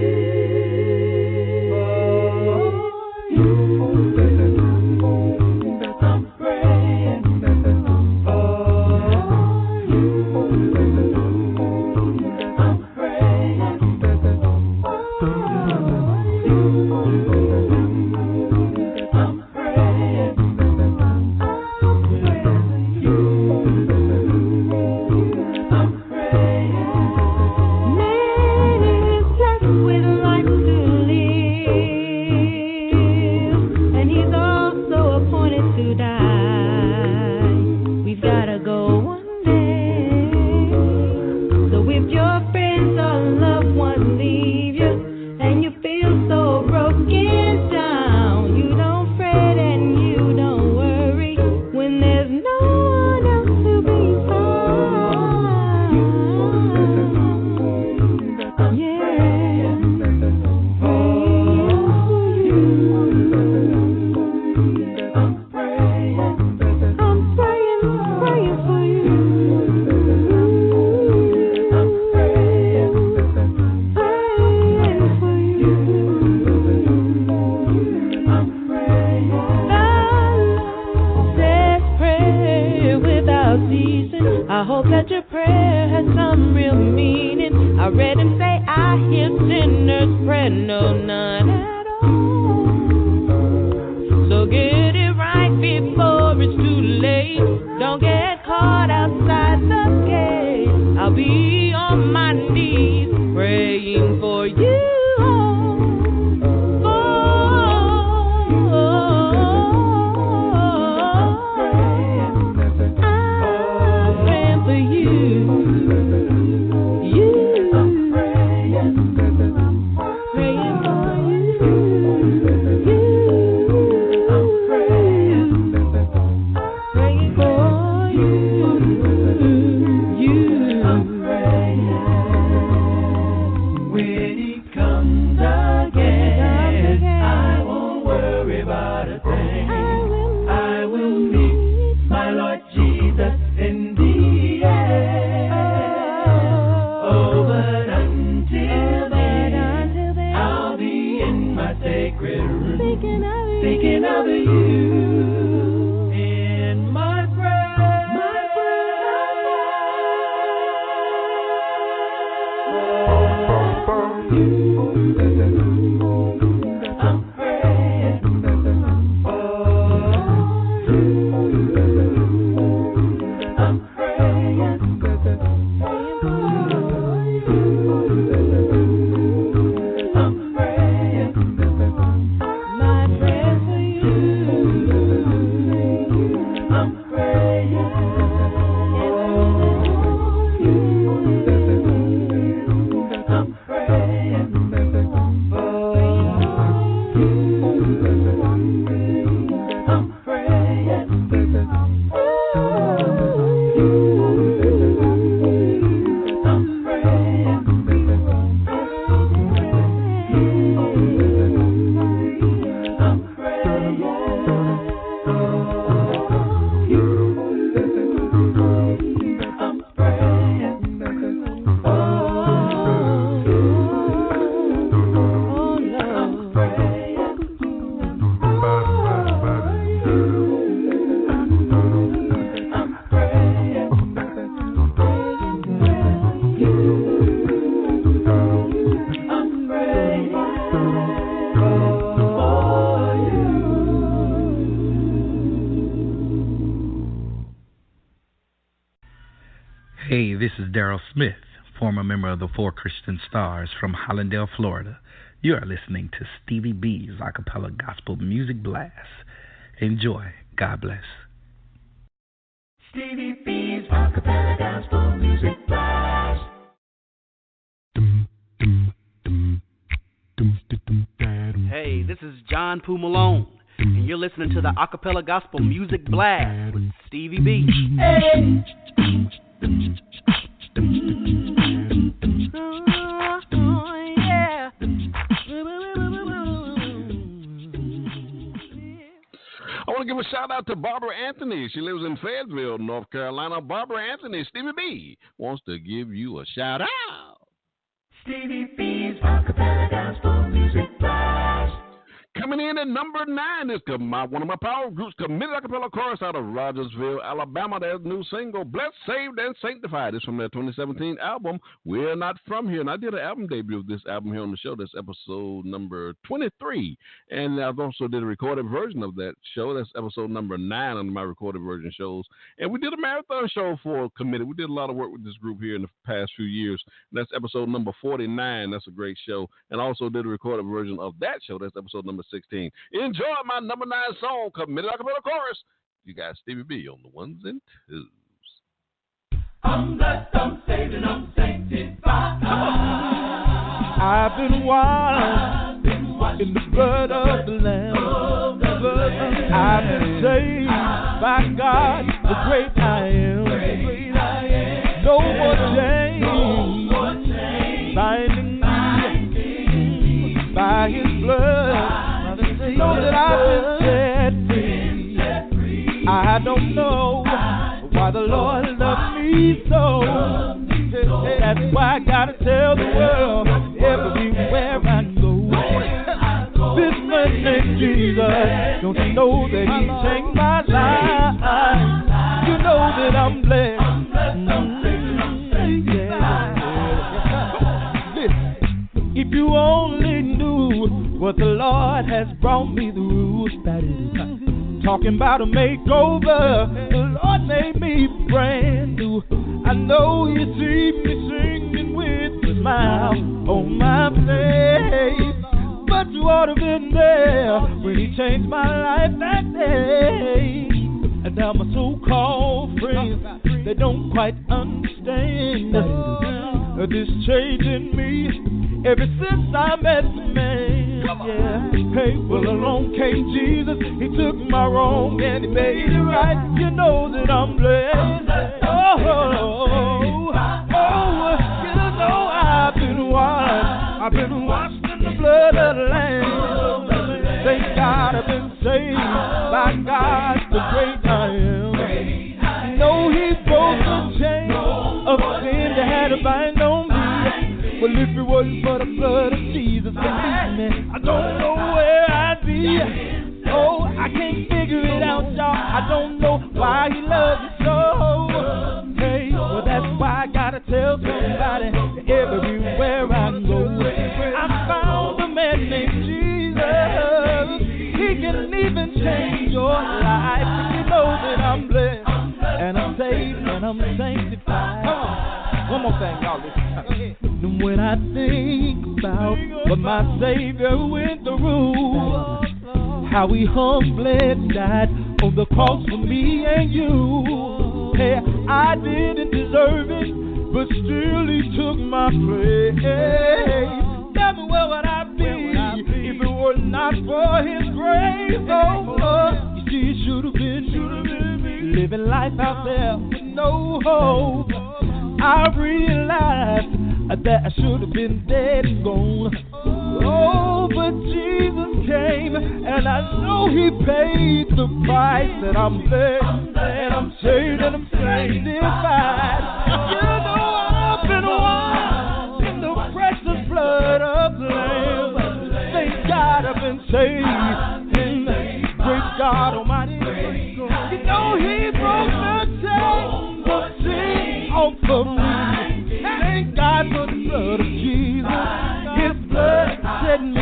Hey, this is Daryl Smith, former member of the Four Christian Stars from Hollandale, Florida. You are listening to Stevie B's Acappella Gospel Music Blast. Enjoy. God bless. Stevie B's Acappella Gospel Music Blast. Hey, this is John Poo Malone, and you're listening to the Acappella Gospel Music Blast with Stevie B. Hey. I want to give a shout out to Barbara Anthony. She lives in Fayetteville, North Carolina. Barbara Anthony, Stevie B wants to give you a shout out. Stevie B's Acappella Gospel Music Blast. Coming in at number 9 is one of my power groups, Committed Acappella Chorus out of Rogersville, Alabama. Their new single, Blessed, Saved, and Sanctified. It's from their 2017 album, We're Not From Here. And I did an album debut of this album here on the show. That's episode number 23. And I also did a recorded version of that show. That's episode number 9 on my recorded version shows. And we did a marathon show for Committed. We did a lot of work with this group here in the past few years. And that's episode number 49. That's a great show. And I also did a recorded version of that show. That's episode number 16. Enjoy my number 9 song, Committed Acappella Chorus. You got Stevie B on the ones and twos. I'm blessed, I'm saved, and I'm sanctified. I've been washed in the blood of the Lamb. I've been saved by God, the great I am. No more chains binding me by His blood. Know that I've been set free. I don't know why the Lord loves me so. That's why I gotta tell the world everywhere I go. This man named Jesus, don't you know that He changed my life? You know that I'm blessed. Listen, if you only knew what the Lord has brought me through. Talking about a makeover, the Lord made me brand new. I know you see me singing with a smile on my face, but you ought to have been there when He changed my life that day. And now my so-called friends, they don't quite understand this change in me ever since I met the man. Yeah. Hey, well, along came Jesus. He took my wrong and He made it right. You know that I'm blessed. Oh, you know I've been washed in the blood of the Lamb. Thank God I've been saved by God, the great I am. No, He broke the chain of sin that had to bind on me. Well, if it wasn't for the blood of Jesus, believe me, I don't know where I'd be. Oh, I can't figure it out, y'all. I don't know why He loves you so. Hey, well, that's why I gotta tell somebody everywhere I go. I found a man named Jesus. He can even change your life. You know that I'm blessed, and I'm saved, and I'm sanctified. Come on. One more thing, y'all listen. And when I think about what my Savior went through, how He humbly died on the cross for me and you. Hey, I didn't deserve it, but still He took my place. Tell me where would I be if it were not for His grace? Oh, you see, it should have been me living life out there with no hope. I realized that I should have been dead and gone. Oh, but Jesus came, and I know He paid the price. That I'm blessed, and I'm saved, and I'm sanctified. You know I've been washed in the precious blood of the Lamb. Thank God I've been saved. Great God Almighty, you know He broke the chains of sin off of me. Thank God for the blood of Jesus. His blood set me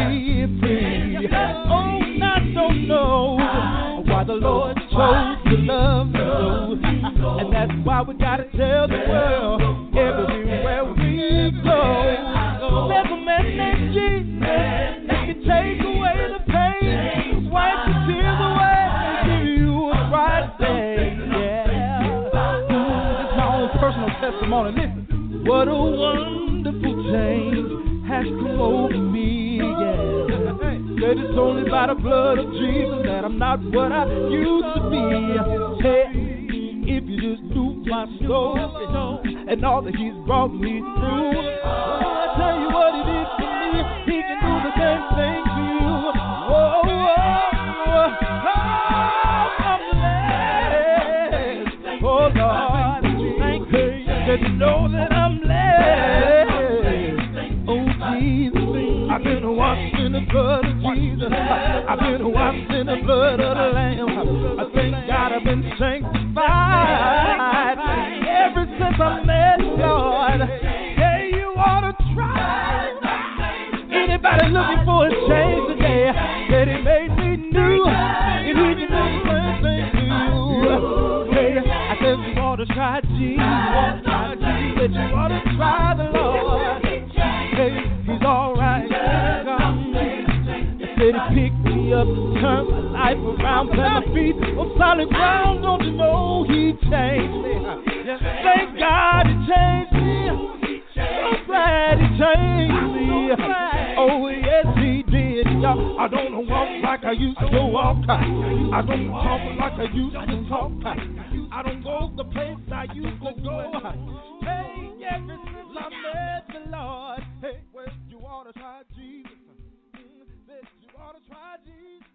free. Oh, I don't know why the Lord chose to love me so. And that's why we gotta tell the world everywhere we go. There's a man named Jesus that can take away the pain, wipe the tears away, and give you a bright day. Yeah. This is my own personal testimony. Listen, what a wonderful change has come over me. Yeah. Said it's only by the blood of Jesus that I'm not what I used to be. Hey, if you just knew my story and all that He's brought me through, I tell you what He did for me, He can do the same thing to you. Whoa, I'm blessed. Oh Lord, thank you that you know that I'm blessed. Oh Jesus, I've been washed in the blood of Jesus. I've been washed in the blood of the Lamb. I thank God I've been sanctified ever since I met God. Hey, you ought to try. Anybody looking for a change today? That He made me new, and He can do the same thing to you. Hey, I said you ought to try Jesus. That you ought to try the Lord. Hey, He's all right. He picked me up, turned my life around, plant my feet on solid ground. Don't you know He changed me? Thank God He changed me. So glad He changed me. Oh yes He did. Y'all, I don't walk like I used to walk. I don't talk like I used to talk. I don't go the place I used to go. Hey, ever since I met the Lord, hey, well, you ought to try Jesus. You ought to try Jesus.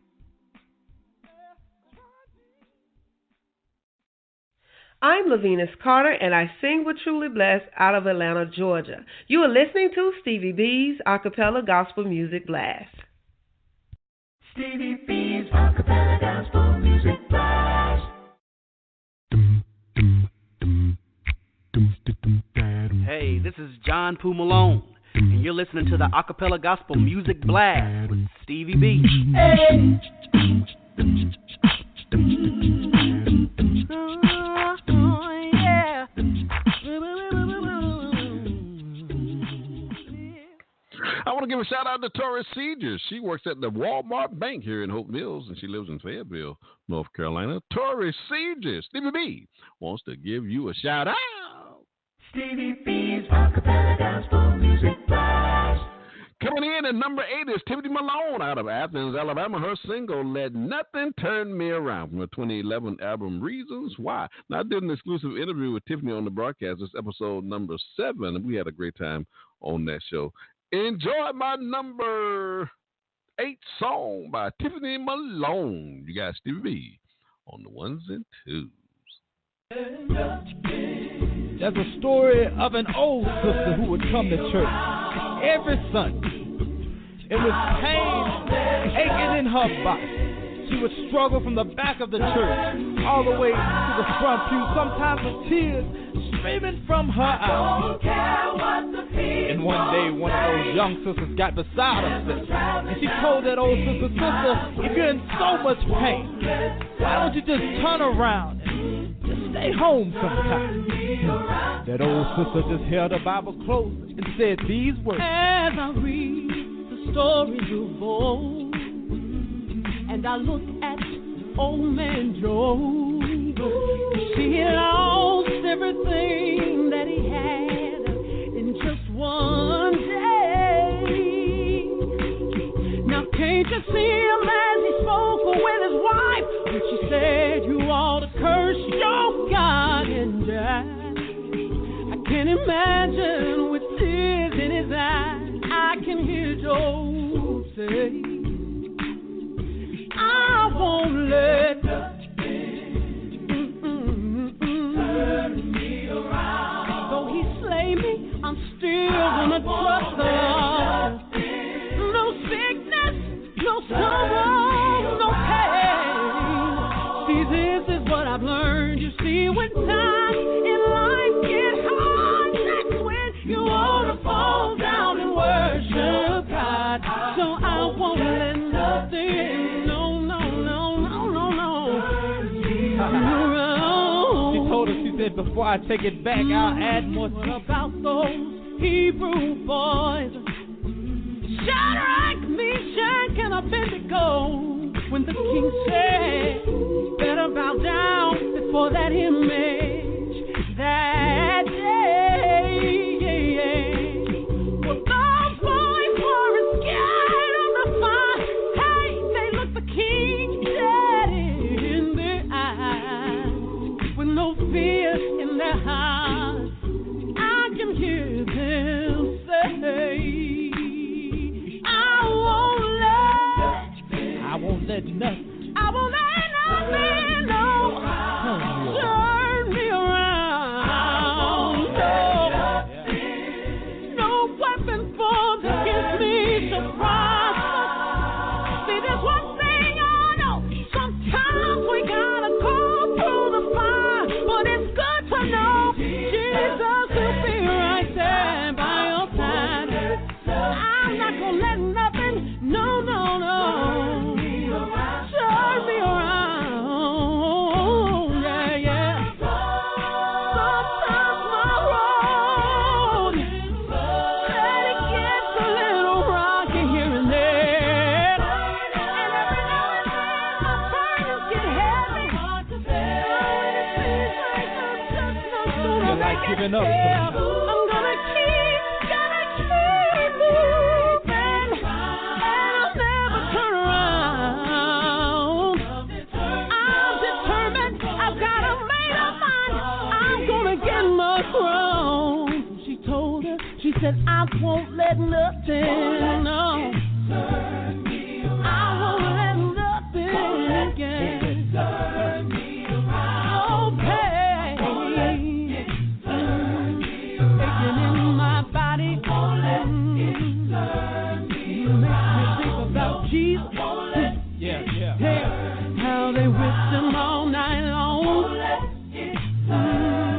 I'm Lavinas Carter, and I sing with Truly Blessed out of Atlanta, Georgia. You are listening to Stevie B's Acappella Gospel Music Blast. Stevie B's Acappella Gospel Music Blast. Hey, this is John Poo Malone, and you're listening to the Acappella Gospel Music Blast with Stevie B. Hey. I want to give a shout out to Tori Seegers. She works at the Walmart Bank here in Hope Mills, and she lives in Fayetteville, North Carolina. Tori Seegers, Stevie B, wants to give you a shout out. Stevie B's Acappella Gospel Music Blast. Coming in at number 8 is Tiffany Malone out of Athens, Alabama. Her single, Let Nothing Turn Me Around, from her 2011 album, Reasons Why. Now, I did an exclusive interview with Tiffany on the broadcast. This episode number 7, and we had a great time on that show. Enjoy my number 8 song by Tiffany Malone. You got Stevie B on the 1s and 2s. There's a story of an old sister who would come to church every Sunday. It was pain aching in her body. She would struggle from the back of the church all the way to the front pew, sometimes with tears streaming from her eyes. And one day, one of those young sisters got beside her sister, and she told that old sister, "Sister, if you're in so much pain, why don't you just turn around and just stay home sometime?" That old sister just held her Bible close and said these words: "As I read the stories of old, and I look at old man Joe, he lost everything that he had in just one day. Now can't you see him as he spoke with his wife when she said, you ought to curse your God and die? I can imagine with tears in his eyes, I can hear Joe say, I won't let turn me around. Though he slay me, I'm still gonna trust him. No sickness, no sorrow, no pain. See, this is what I've learned. You see, when times in life get hard, that's when you ought to fall down and worship God. So I won't let nothing. before I take it back, I'll add more. What about those Hebrew boys? Shadrach, Meshach, and Abednego. When the king said, better bow down before that image. That day, well, those boys were scared of the fire. Hey, they looked the king dead in their eyes, with no fear in their hearts. I can hear them say, I won't let nothing, no, turn me around. No weapon formed against me shall prosper. See, there's one thing I know. Sometimes we gotta go through the fire, but it's good to know Jesus will be right there by your side. I'm not gonna let nothing, no. Turn me around, yeah. Sometimes my road, it gets a little rocky here and there, and every now and then my burdens get heavy. You're like giving up. I'm gonna keep moving, and I'll never turn around. I'm determined, I've got a made up mind, I'm gonna get my crown. She told her, she said, I won't let nothing, no. I won't let nothing get aching in my body. You make me think about Jesus. Yeah. Hey, how they whipped him all night long.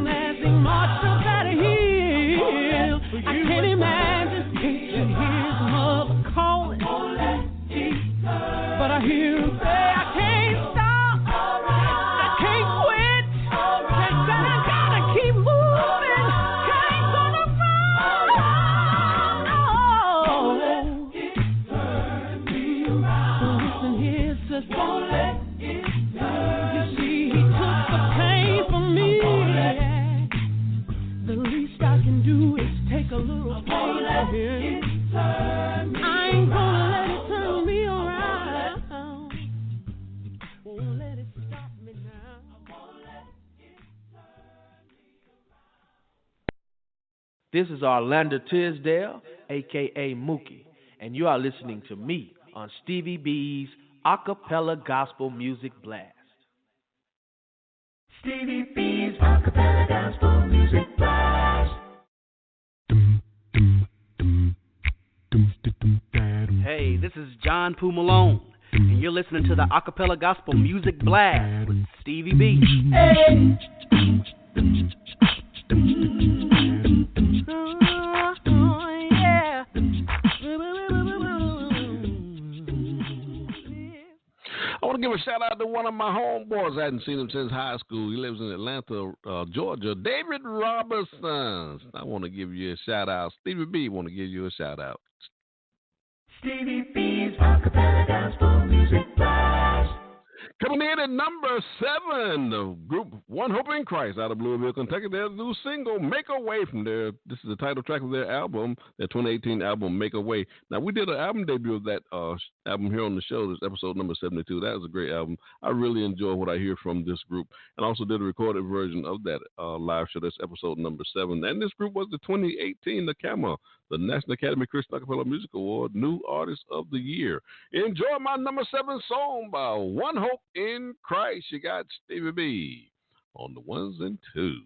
As he marched up that hill, I can't imagine. Can't you hear his mother calling? But I hear him say, I can't stop, I can't quit, I gotta keep moving, can't gonna fall. Listen here, sister. You see, he took the pain from me. The least I can do is take a little pain from him. I ain't gonna let it turn me around. Won't let it stop me now. This is Orlando Tisdale, a.k.a. Mookie, and you are listening to me on Stevie B's Acappella Gospel Music Blast. Stevie B's Acappella Gospel Music Blast. Hey, this is John Poo Malone, and you're listening to the Acappella Gospel Music Blast with Stevie B. Hey. I want to give a shout out to one of my homeboys. I hadn't seen him since high school. He lives in Atlanta, Georgia. David Robertson. I want to give you a shout out. Stevie B want to give you a shout out. Stevie B's Acappella Gospel Music Blast. Coming in at number 7, the group One Hope in Christ out of Louisville, Kentucky. Their new single, Make a Way, from their, this is the title track of their album, their 2018 album, Make a Way. Now, we did an album debut of that album here on the show. This episode number 72. That was a great album. I really enjoy what I hear from this group, and also did a recorded version of that live show. That's episode number 7. And this group was the 2018 NACAMA, the National Academy Christian Acappella Music Award, New Artist of the Year. Enjoy my number 7 song by One Hope in Christ. You got Stevie B on the ones and twos.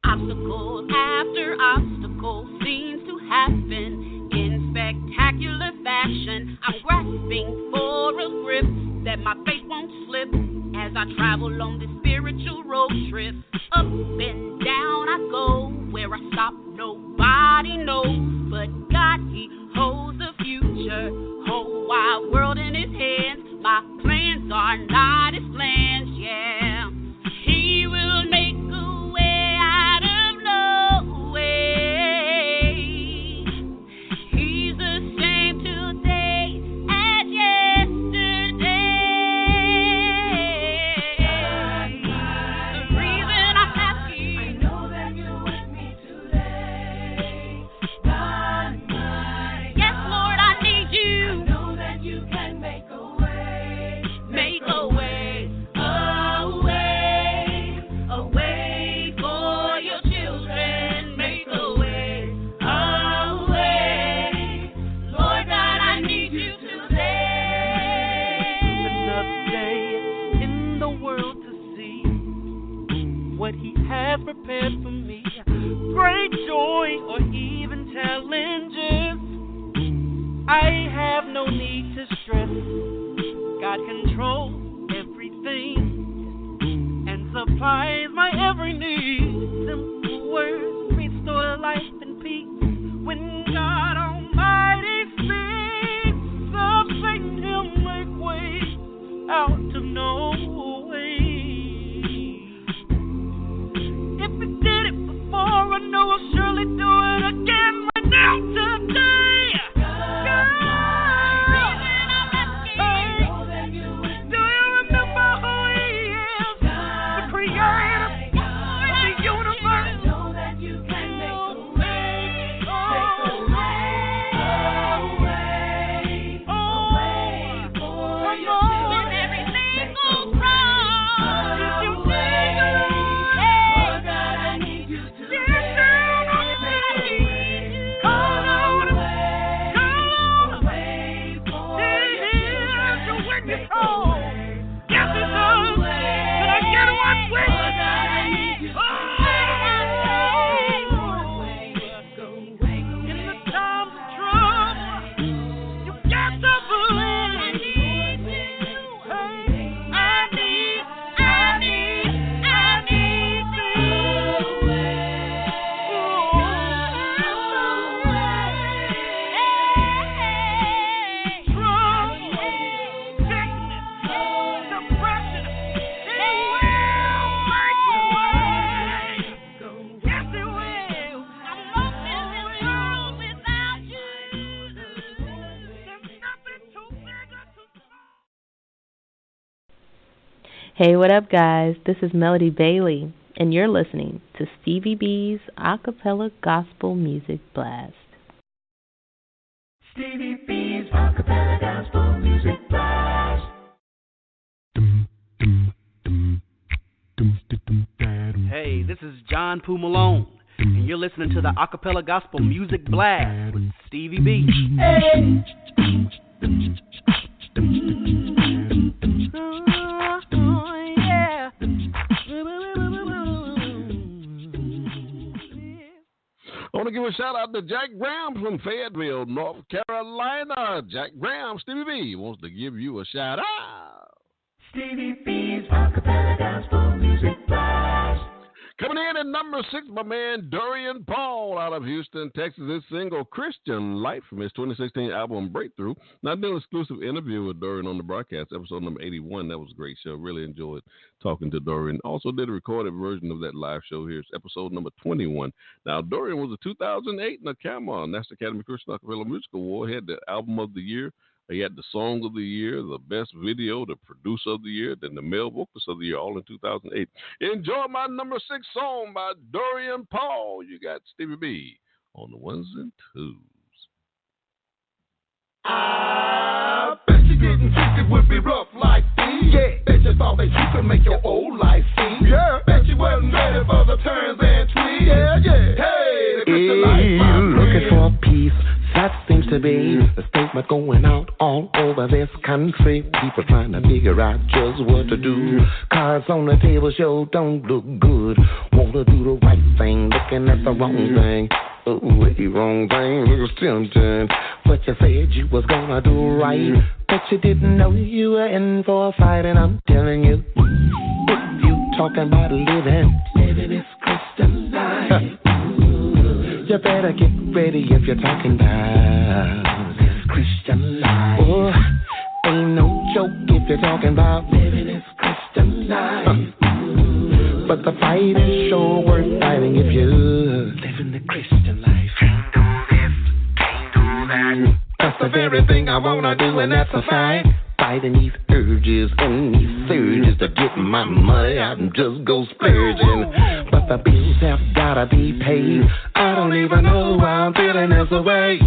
Obstacle after obstacle seems to happen in spectacular fashion. I'm grasping for a grip that my faith won't slip as I travel on this spiritual road trip. Up and down I go, where I stop nobody knows, but God, He holds the future, whole wide world in His hands. My plans are not His plans, yeah. He will make has prepared for me. Great joy or even challenges. I have no need to stress. God controls everything and supplies my every need. Simple words restore life and peace when God Almighty speaks. So Satan He'll make way out of no way. If He did it before, I know He'll surely do it again right now today. Hey, what up, guys? This is Melody Bailey, and you're listening to Stevie B's Acappella Gospel Music Blast. Stevie B's Acappella Gospel Music Blast. Hey, this is John Poo Malone, and you're listening to the Acappella Gospel Music Blast with Stevie B. Hey. I want to give a shout out to Jack Graham from Fayetteville, North Carolina. Jack Graham, Stevie B wants to give you a shout out. Stevie B's Acappella Gospel Music Blast. Coming in at number 6, my man Dorian Paul out of Houston, Texas. His single Christian Life from his 2016 album Breakthrough. Now, I did an exclusive interview with Dorian on the broadcast, episode number 81. That was a great show. Really enjoyed talking to Dorian. Also did a recorded version of that live show. Here's episode number 21. Now, Dorian was a 2008 NACAMA, National Academy of Christian Acappella Music Award. He had the album of the year. He had the song of the year, the best video, the producer of the year, then the male vocalist of the year, all in 2008. Enjoy my number 6 song by Dorian Paul. You got Stevie B on the ones and twos. I bet you didn't think it would be rough like these. Yeah. Bet you thought that you could make your old life see. Yeah. Bet you wasn't ready for the turns and twists. Yeah, yeah. Hey, the Christian life, my looking for peace. That seems to be the statement going out all over this country. People trying to figure out just what to do. Cards on the table show don't look good. Want to do the right thing, looking at the wrong thing. Oh, the wrong thing looks tempting. But you said you was gonna do right. But you didn't know you were in for a fight. And I'm telling you, if you talking about living this Christian life, you better get ready if you're talking about this Christian life. Oh, ain't no joke if you're talking about living this Christian life. But the fight is sure worth fighting if you're living the Christian life. Can't do this, can't do that. That's the very thing I wanna do, and that's a fight. Fighting these urges and these surges to get my money out and just go splurging. But the bills have gotta be paid. I don't even know why I'm feeling this way.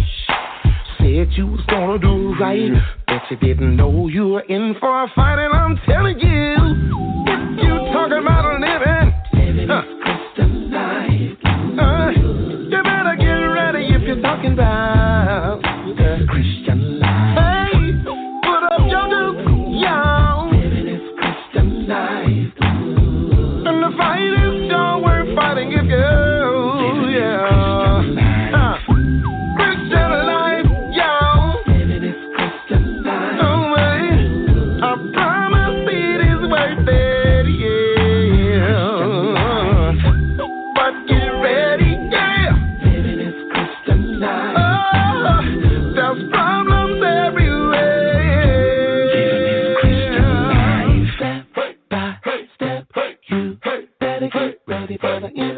Said you was gonna do right, but you didn't know you were in for a fight. And I'm telling you, if you talking about a living Christian life, you better get ready if you're talking about the Christian life. Hey, put up your duke, y'all. Living this Christian life, and the fight is sure.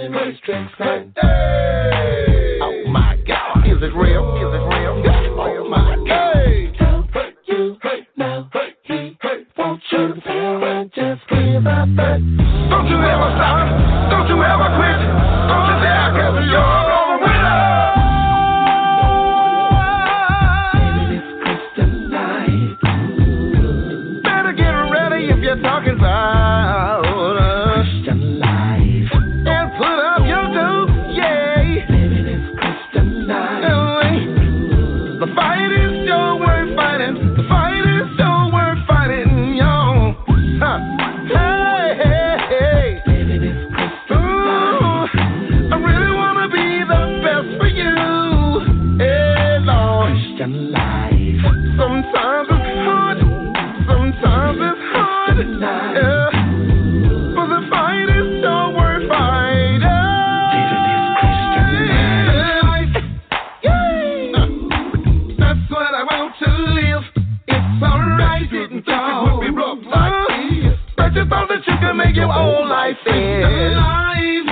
living these tricks, right? Hey. Oh my God, is it real? Is it real? Oh my God. Hey. Don't hurt you, now he won't you fail and just give up. Don't you ever stop, don't you ever quit, don't you dare, 'cause you're gonna win. You're talking about Christian life and put up your dope, yeah. Living this Christian life. The fight is so worth fighting. The fight is so worth fighting, yo. Hey, hey, hey. Living this Christian life. I really wanna be the best for you. Hey, Lord. Christian life. Sometimes it's hard. Sometimes it's hard. Yeah. But the fight is so worth fighting. That's what I want to live. It's alright, getting down. It would be rough like this. But you thought that you could make your whole life alive.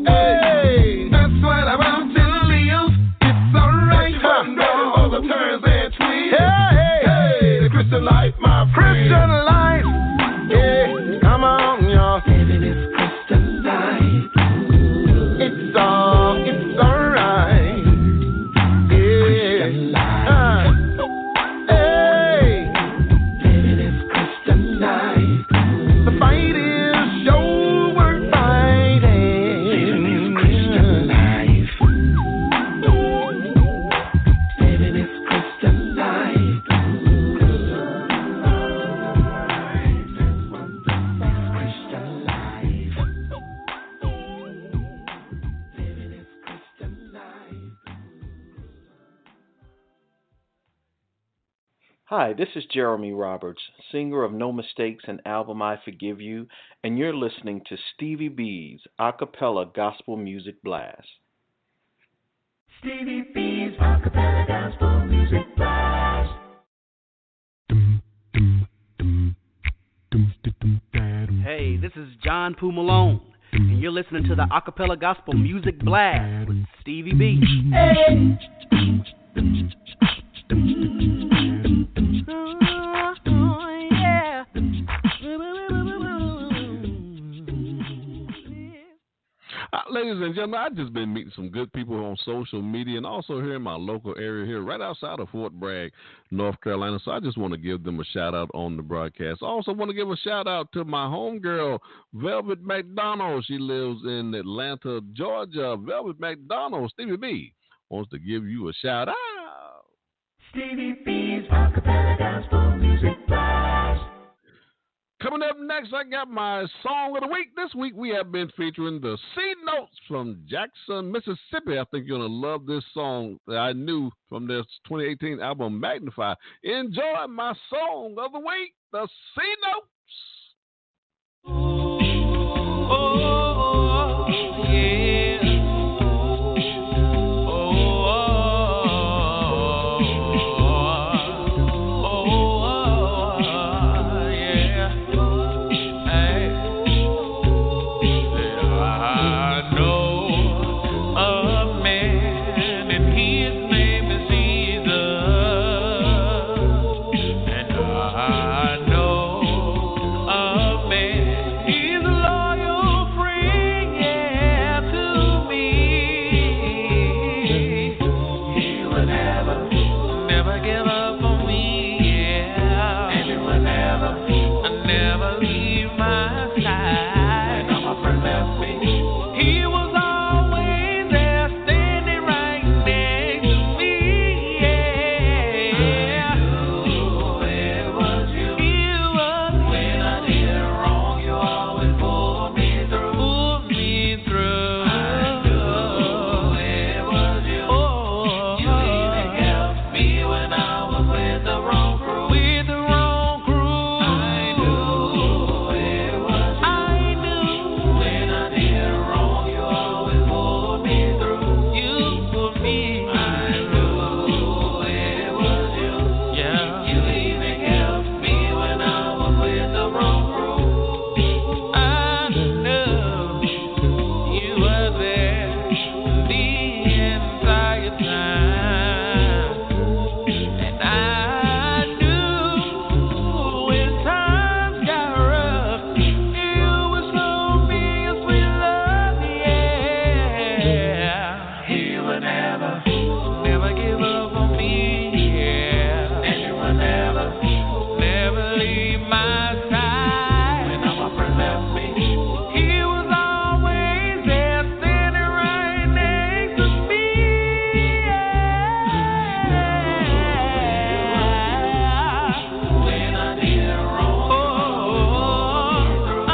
Hey, that's what I want to live. It's alright, but all the turns and twists. Hey, hey, the Christian life, my friend. Christian life. Come on, y'all. Living this Christian life. It's alright. Yeah. Christian life. Hey. Living this Christian life. The fight is so worth fighting. Living this Christian life. Living this Christian life. Hi, this is Jeremy Roberts, singer of No Mistakes and album I Forgive You, and you're listening to Stevie B's Acappella Gospel Music Blast. Stevie B's Acappella Gospel Music Blast. Hey, this is John Poo Malone, and you're listening to the Acappella Gospel Music Blast with Stevie B. Hey. Ladies and gentlemen, I've just been meeting some good people on social media and also here in my local area here, right outside of Fort Bragg, North Carolina. So I just want to give them a shout out on the broadcast. I also want to give a shout out to my homegirl, Velvet McDonald. She lives in Atlanta, Georgia. Velvet McDonald, Stevie B wants to give you a shout out. Stevie B's Acappella Gospel Music Blast. Coming up next, I got my song of the week. This week, we have been featuring the C Notes from Jackson, Mississippi. I think you're going to love this song that I knew from their 2018 album, Magnify. Enjoy my song of the week, the C Notes. Oh, yeah. He was there the entire time. And I knew when times got rough, you would show me a sweet love, yeah. He would never give up on me, yeah. And you would never leave my side. When all my friends left me, he was always there, standing right next to me, yeah. When I did wrong, I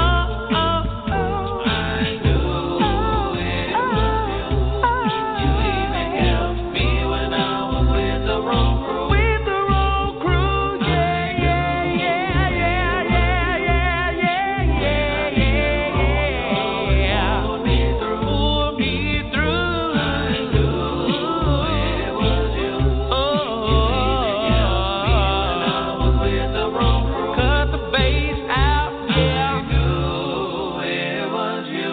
knew it was you. You even helped me when I was with the wrong crew. With the wrong crew, yeah, yeah, yeah, yeah, yeah, yeah, yeah, yeah, yeah. Pull me through. I knew it was you. Oh, with the wrong crew. Cut the bass out, yeah. I knew it was you.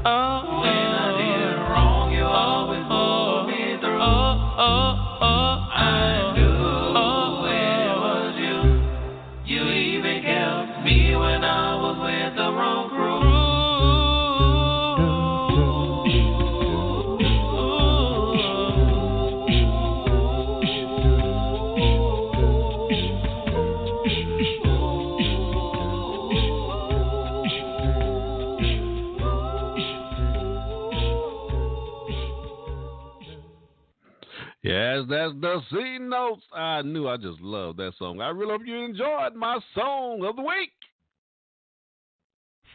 When I did wrong, you always pulled me through. I knew it was you. You even helped me when I was with the wrong crew. Yes, that's the C notes. I knew I just loved that song. I really hope you enjoyed my song of the week.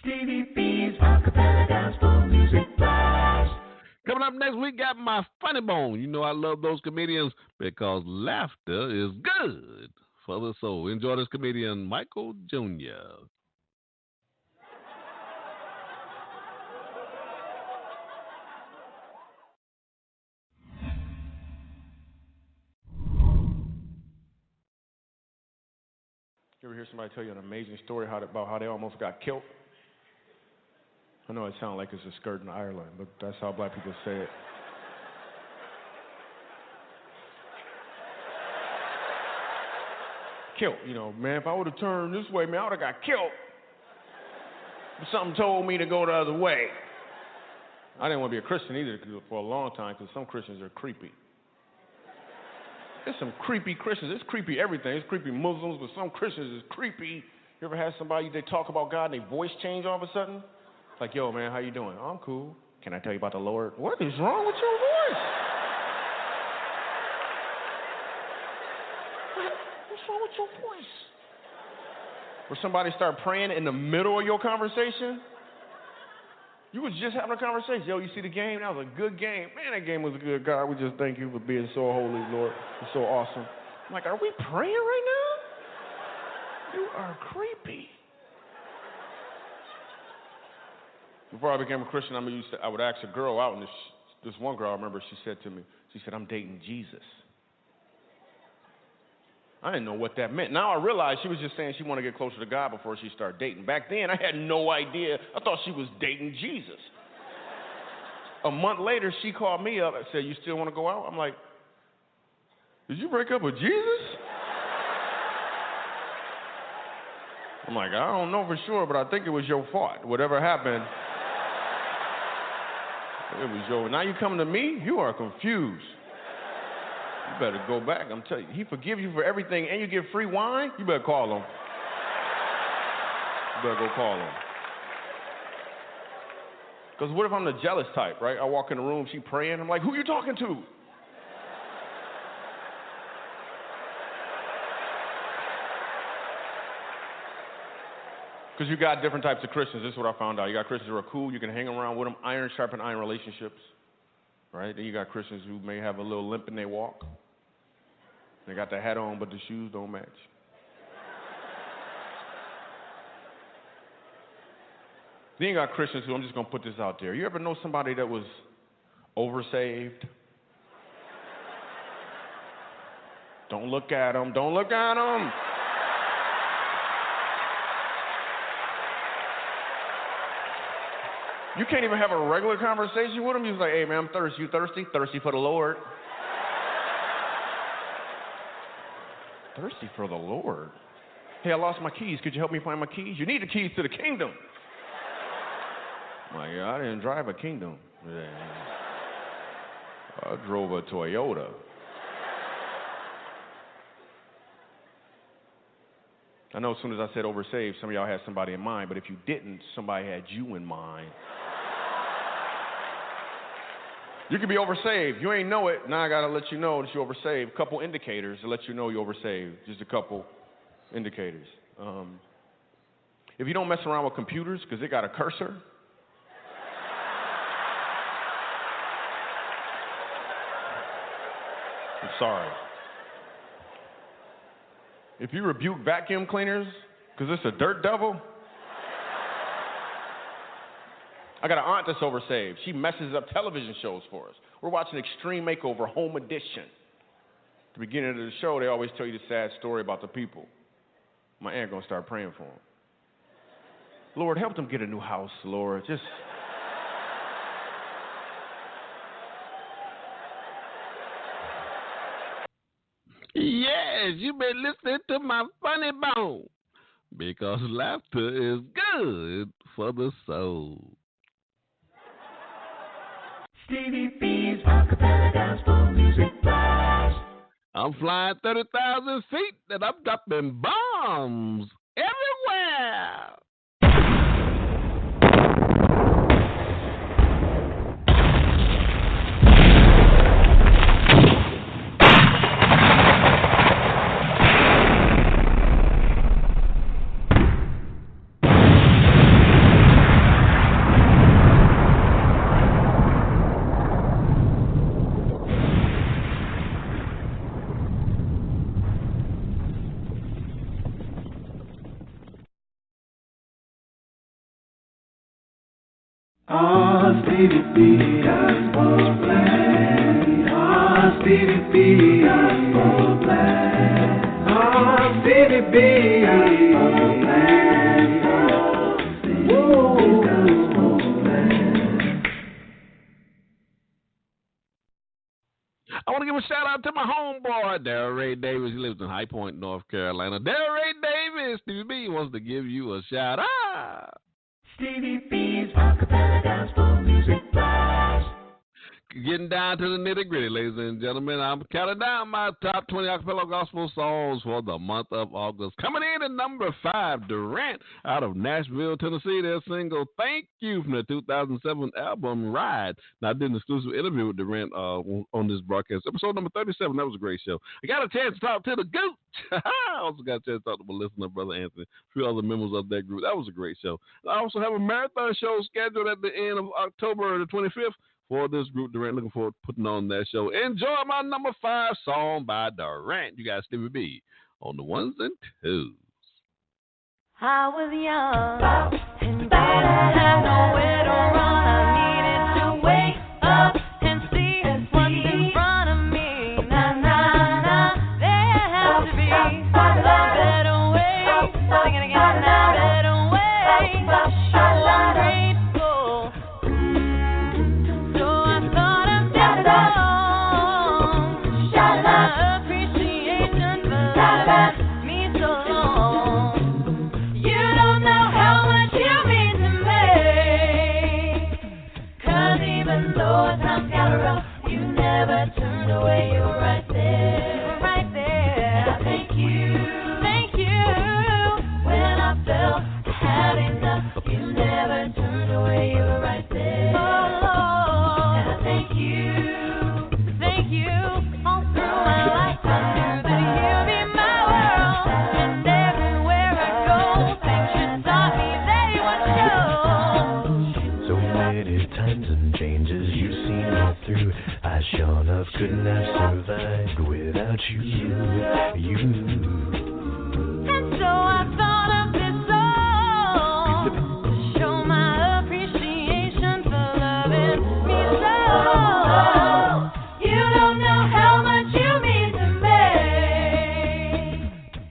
Stevie B's Acappella Gospel Music Blast. Coming up next week, got my funny bone. You know I love those comedians because laughter is good for the soul. Enjoy this comedian, Michael Jr. You ever hear somebody tell you an amazing story about how they almost got killed? I know it sounds like it's a skirt in Ireland, but that's how black people say it. Killed, man, if I would have turned this way, man, I would have got killed. But something told me to go the other way. I didn't want to be a Christian either for a long time because some Christians are creepy. There's some creepy Christians. It's creepy everything. It's creepy Muslims, but some Christians is creepy. You ever had somebody, they talk about God and their voice change all of a sudden? Like, yo, man, how you doing? Oh, I'm cool. Can I tell you about the Lord? What is wrong with your voice? What's wrong with your voice? Or somebody start praying in the middle of your conversation? You was just having a conversation. Yo, you see the game? That was a good game. Man, that game was a good. God, we just thank you for being so holy, Lord. You're so awesome. I'm like, are we praying right now? You are creepy. Before I became a Christian, I would ask a girl out, and this one girl, I remember, she said to me, I'm dating Jesus. I didn't know what that meant. Now I realize she was just saying she wanted to get closer to God before she started dating. Back then, I had no idea. I thought she was dating Jesus. A month later, she called me up and said, you still want to go out? I'm like, did you break up with Jesus? I'm like, I don't know for sure, but I think it was your fault. Whatever happened, it was your. Now you coming to me? You are confused. You better go back. I'm telling you, he forgives you for everything, and you get free wine. You better call him. You better go call him. Because what if I'm the jealous type, right? I walk in the room, she praying. I'm like, who you talking to? Because you got different types of Christians. This is what I found out. You got Christians who are cool. You can hang around with them. Iron sharpen iron relationships. Right? Then you got Christians who may have a little limp in their walk. They got the hat on, but the shoes don't match. Then you got Christians who, I'm just going to put this out there. You ever know somebody that was oversaved? Don't look at them. Don't look at them. You can't even have a regular conversation with him. He was like, hey, man, I'm thirsty. You thirsty? Thirsty for the Lord. Thirsty for the Lord? Hey, I lost my keys. Could you help me find my keys? You need the keys to the kingdom. I'm like, yeah, I didn't drive a kingdom. I drove a Toyota. I know as soon as I said oversaved, some of y'all had somebody in mind, but if you didn't, somebody had you in mind. You could be oversaved. You ain't know it. Now I got to let you know that you're oversaved. A couple indicators to let you know you're oversaved. Just a couple indicators. If you don't mess around with computers because they got a cursor, I'm sorry. If you rebuke vacuum cleaners because it's a dirt devil, I got an aunt that's oversaved. She messes up television shows for us. We're watching Extreme Makeover Home Edition. At the beginning of the show, they always tell you the sad story about the people. My aunt gonna start praying for them. Lord, help them get a new house, Lord. Just... Yes, you've been listening to my funny bone because laughter is good for the soul. Stevie B's Acappella Gospel Music Blast. I'm flying 30,000 feet and I'm dropping bombs everywhere. Stevie B, Gospel Blast. Stevie B, Gospel Blast. Stevie B, Gospel Blast. Woo, Gospel Blast. I want to give a shout out to my homeboy, Darryl Ray Davis. He lives in High Point, North Carolina. Darryl Ray Davis, Stevie B wants to give you a shout out. Stevie B's Acappella Gospel Music Blast. Getting down to the nitty-gritty, ladies and gentlemen. I'm counting down my top 20 Acappella Gospel songs for the month of August. Coming in at number 5, Durant out of Nashville, Tennessee. Their single, Thank You, from the 2007 album, Ride. Now, I did an exclusive interview with Durant on this broadcast. Episode number 37, that was a great show. I got a chance to talk to the Gooch. I also got a chance to talk to my listener, Brother Anthony, a few other members of that group. That was a great show. I also have a marathon show scheduled at the end of October the 25th. For this group, Durant, looking forward to putting on that show. Enjoy my number 5 song by Durant. You got Stevie B on the ones and twos. I was young and didn't have nowhere to run. I needed to wake up and see what's in front of me. Na na na, there has to be a better way. Sing it again now, better way. So I'm grateful. So I thought of this song. My appreciation for loving me so long. You don't know how much you mean to me. 'Cause even though times got rough, you never turned away. You're right there, right there. I thank you. When I felt I had enough, you never turned away. You're right there. Oh Lord, and I thank you all through my lifetime. That you be my world, and everywhere I go, things you taught me they would show. So many times and changes you've seen me through. I sure enough couldn't have survived without you. And so I thought of this song to show my appreciation for loving me so. You don't know how much you mean to me.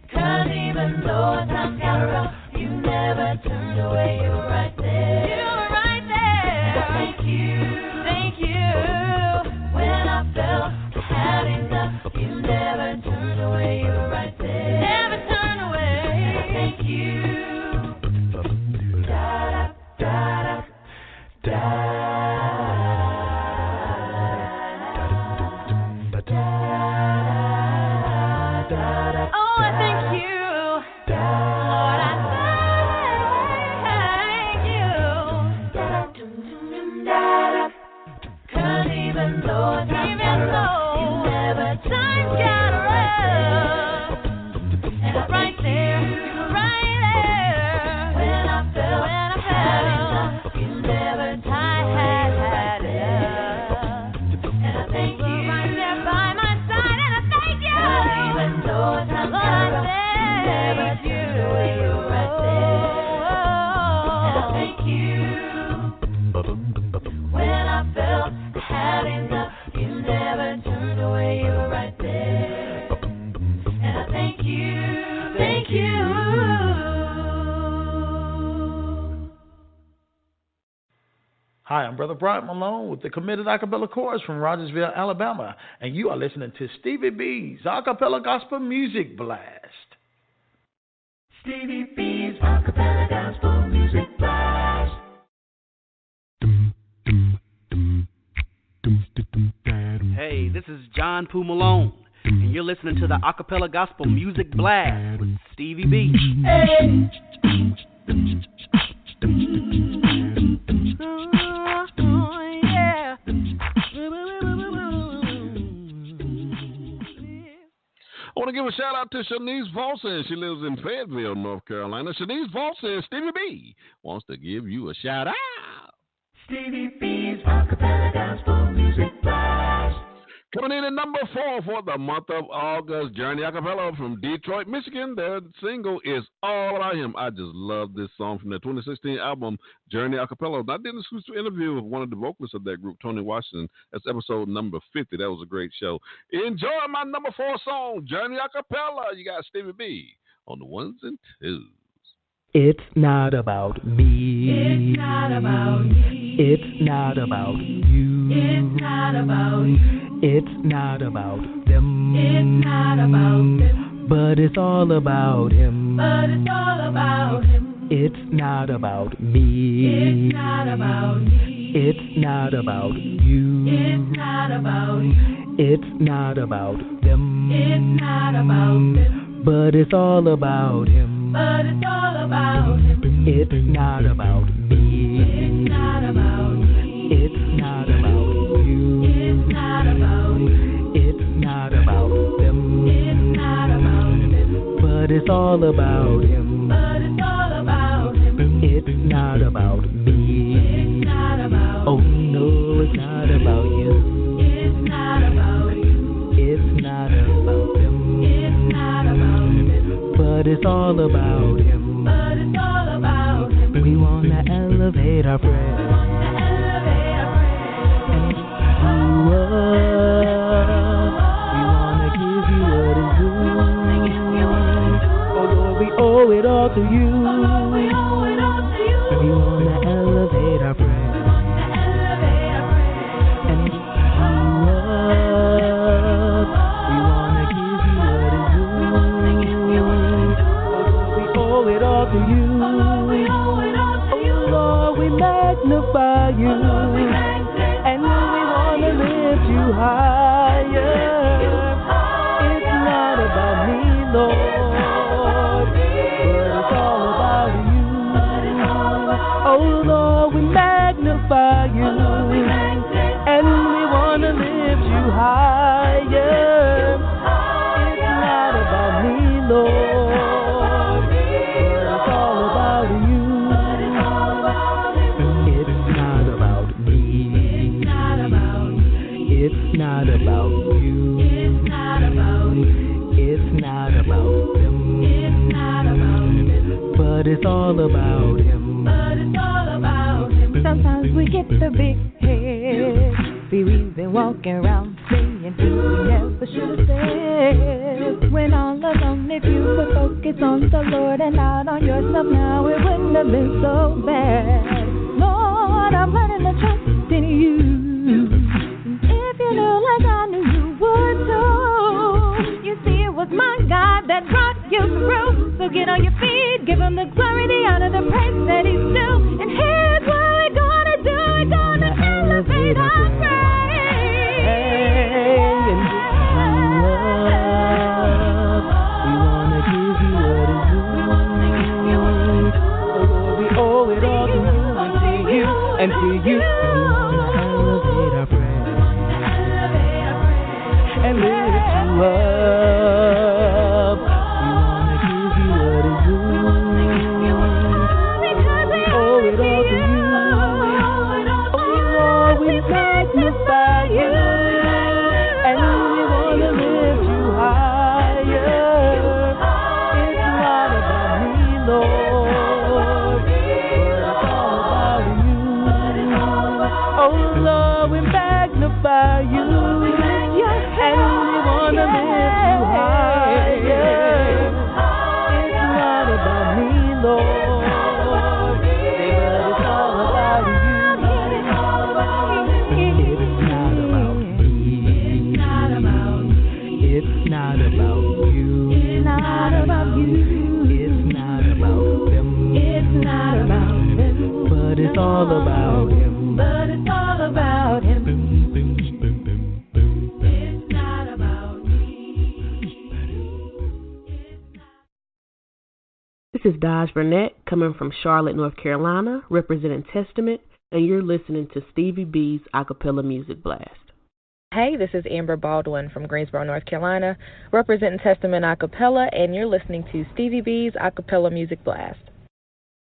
'Cause even though times got rough, you never turned away. You're right there. You're right there. Hi, I'm Brother Brian Malone with the Committed Acappella Chorus from Rogersville, Alabama, and you are listening to Stevie B's Acappella Gospel Music Blast. Stevie B's Acappella Gospel Music Blast. Hey, this is John Poo Malone, and you're listening to the Acappella Gospel Music Blast with Stevie B. Hey. I want to give a shout out to Shanice Volson. She lives in Fayetteville, North Carolina. Shanice Volson, Stevie B wants to give you a shout out. Stevie B's Acappella Gospel Music Blast. Coming in at number 4 for the month of August, Journey Acappella from Detroit, Michigan. Their single is All About Him. I just love this song from their 2016 album, Journey Acappella. I did an exclusive interview with one of the vocalists of that group, Tony Washington. That's episode number 50. That was a great show. Enjoy my number 4 song, Journey Acappella. You got Stevie B on the 1s and 2s. It's not about me. It's not about me. It's not about you. It's not about you. It's not about them. It's not about them. But it's all about him. But it's all about him. It's not about me. It's not about me. It's not about you. It's not about you. It's not about them. It's not about them. But it's all about him. But it's all about him. It's not about me. It's not about me. It's not about you. It's not about you. It's not about them. It's not about them. But it's all about him. But it's all about him. It's not about me. It's not about oh no, it's not about you. It's not about you. It's not about them. It's not about them. But it's all about him. But it's all about him. We wanna elevate our prayer. And you up. We wanna give you what is due. Oh Lord, we owe it all to you. We wanna elevate our prayer. And you up. We wanna give you what is due. Oh Lord, we owe it all to you. Oh Lord, we magnify you. And we wanna lift you higher. It's not about me, Lord, but it's all about you. Oh Lord, we magnify you, and we wanna lift you higher. It's not about me, Lord, but it's all about you. It's not about me. It's not about you. It's not about you. It's not about them. It's not about them. But it's all about him. But it's all about him. Sometimes we get the big head. We've been walking around saying things we never should have said. When all alone, if you would focus on the Lord and not on yourself, now it wouldn't have been so bad. Lord, I'm learning to trust in you. If you knew like I knew you would too. You see, it was my God that brought you through. So get on your feet, give him the glory, the honor, the praise that he's due. And here's what we're gonna do. We're gonna elevate our praise. We wanna give you what is due. Oh Lord, we owe it all to you and to you and to you. We wanna elevate our praise. magnify you, and we want to lift you higher. It's not about me, Lord, but it's all about you. Oh Lord, we magnify you, and we want to lift you higher. It's not about me, Lord, but it's all about you. It's not about you. It's not about you. It's not about them. It's not about them. But it's all about him. But it's all about him. It's not about me. This is Dodge Burnett coming from Charlotte, North Carolina, representing Testament, and you're listening to Stevie B's Acappella Music Blast. Hey, this is Amber Baldwin from Greensboro, North Carolina, representing Testament Acappella, and you're listening to Stevie B's Acappella Music Blast.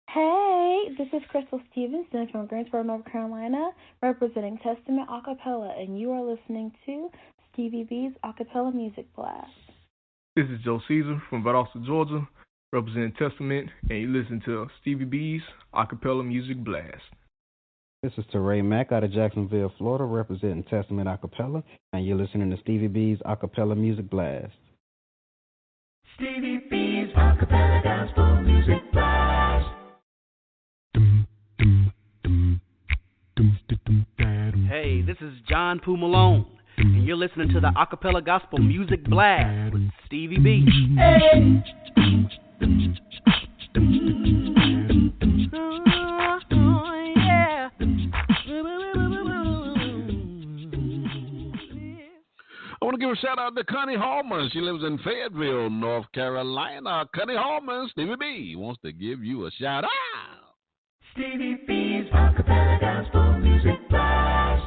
Hey, this is Crystal Stevenson from Greensboro, North Carolina, representing Testament Acappella, and you are listening to Stevie B's Acappella Music Blast. This is Joe Caesar from Valdosta, Georgia, representing Testament, and you listen to Stevie B's Acappella Music Blast. This is Teray Mack out of Jacksonville, Florida, representing Testament Acappella, and you're listening to Stevie B's Acappella Music Blast. Stevie B's Acappella Gospel Music Blast. Hey, this is John Poo Malone, and you're listening to the Acappella Gospel Music Blast with Stevie B. Hey. I want to give a shout out to Connie Hallman. She lives in Fayetteville, North Carolina. Connie Hallman, Stevie B wants to give you a shout out. Stevie B's Acappella Gospel Music Blast.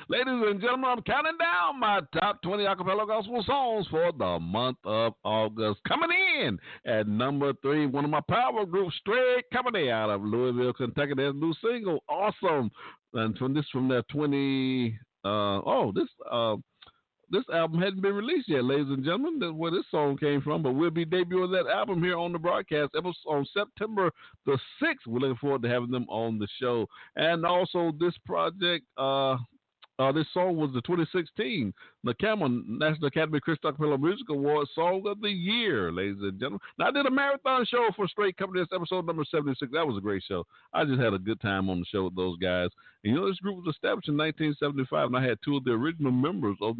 Ladies and gentlemen, I'm counting down my top 20 acapella gospel songs for the month of August. Coming in at number 3, one of my power groups, Straight Company out of Louisville, Kentucky. Their new single, Awesome. And from their 20, this album hadn't been released yet, ladies and gentlemen. That's where this song came from, but we'll be debuting that album here on the broadcast on September the 6th. We're looking forward to having them on the show. And also this project, this song was the 2016 NACAMA, National Academy of Christian Acapella Music Awards Song of the Year, ladies and gentlemen. Now, I did a marathon show for Straight Company. That's episode number 76. That was a great show. I just had a good time on the show with those guys. And, this group was established in 1975, and I had 2 of the original members of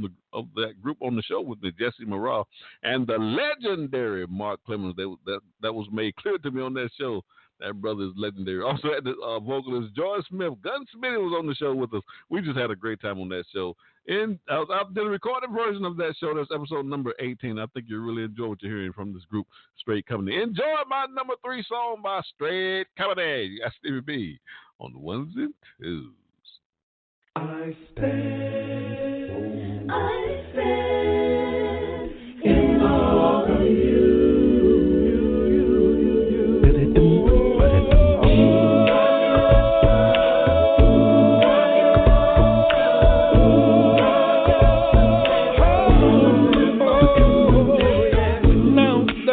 that group on the show with me, Jesse Morale and the legendary Mark Clemens. That was made clear to me on that show. That brother is legendary. Also had the vocalist George Smith. Gunsmith was on the show with us. We just had a great time on that show. And I did a recorded version of that show. That's episode number 18. I think you really enjoy what you're hearing from this group, Straight Company. Enjoy my number 3 song by Straight Company. You got Stevie B on the 1s and 2s. I stand in awe of you.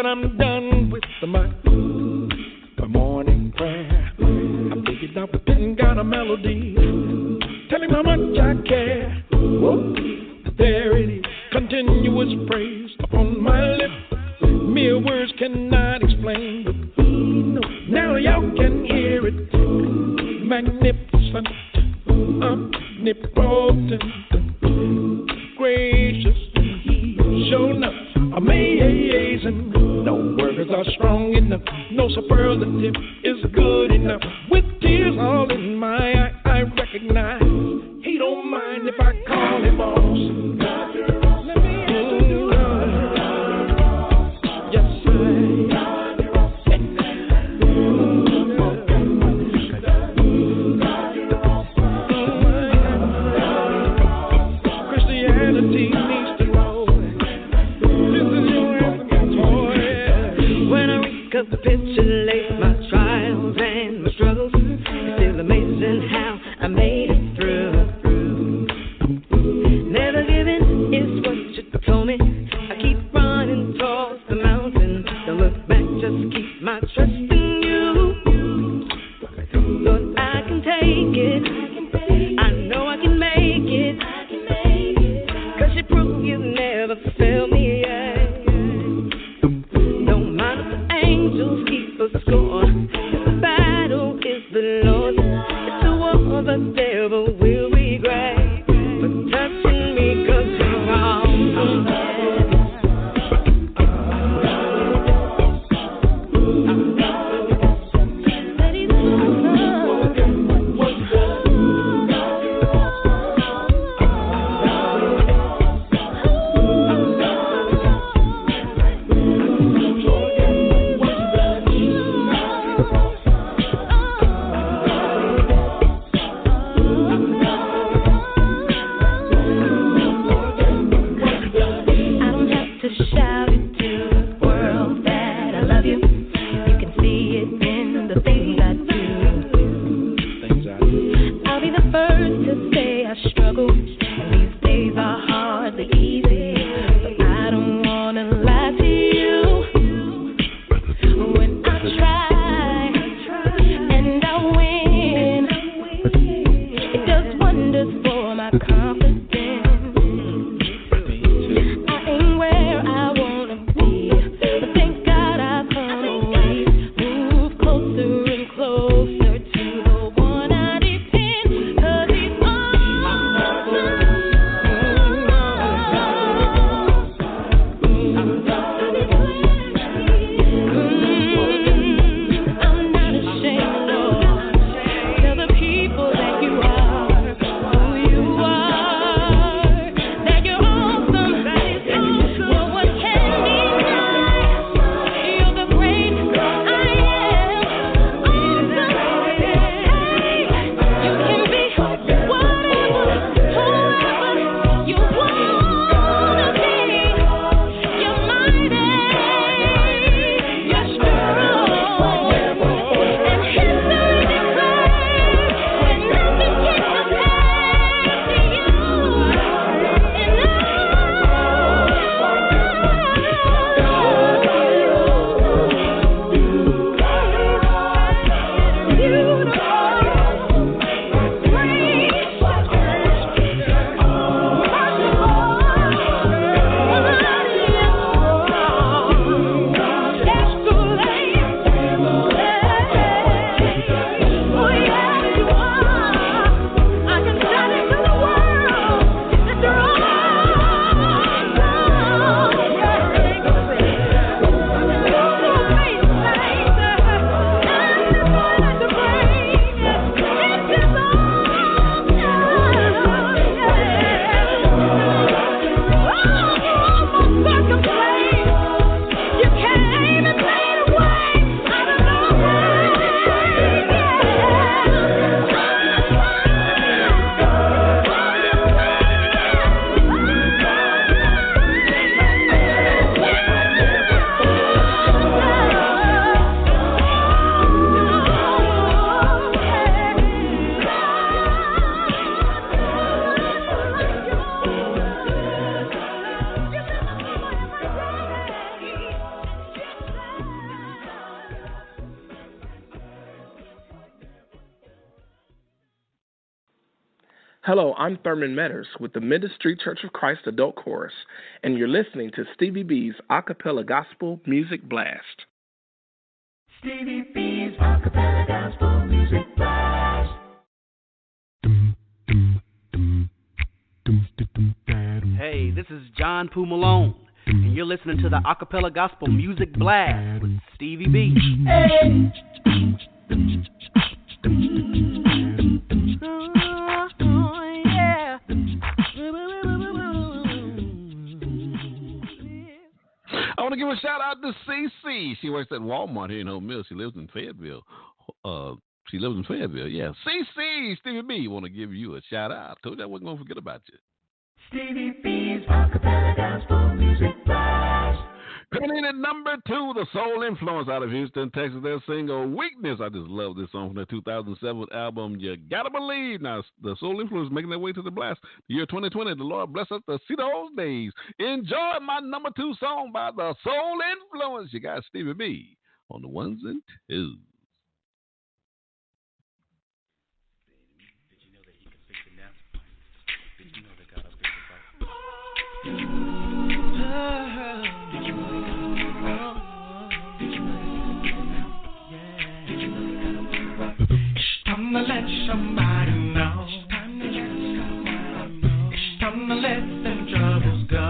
I'm done with my morning prayer. I'm thinking out the pen, got a melody, telling how much I care. Whoa, there it is, continuous praise upon my lips. Mere words cannot explain, but now y'all can hear it. Magnificent, omnipotent, gracious, shown up, amazing. No words are strong enough, no superlative is good enough. With tears all in my eye, I recognize he don't mind if I call him awesome. God, you're awesome. Let me yes, God, you're awesome. God, you're awesome. Christianity needs to know this is your anthem. Capitulate my trials and my struggles. got confidence. I ain't where I wanna be, but thank God I've come a ways. Move closer and closer to the one I depend, 'cause he's Hello, I'm Thurman Metters with the Ministry Church of Christ Adult Chorus, and you're listening to Stevie B's Acappella Gospel Music Blast. Stevie B's Acappella Gospel Music Blast. Hey, this is John Poo Malone, and you're listening to the Acappella Gospel Music Blast with Stevie B. Hey. I want to give a shout out to CC. She works at Walmart here in Oak Mill. She lives in Fayetteville. Yeah. CC, Stevie B, want to give you a shout out. Told you I wasn't going to forget about you. Stevie B's Acappella Gospel Music Blast. Coming in at number 2, the Soul Influence out of Houston, Texas. Their single Weakness. I just love this song from their 2007 album, You Gotta Believe. Now, the Soul Influence making their way to the blast. The year 2020, the Lord bless us to see those days. Enjoy my number 2 song by the Soul Influence. You got Stevie B on the ones and twos. Time to let somebody know. It's time to let them troubles go.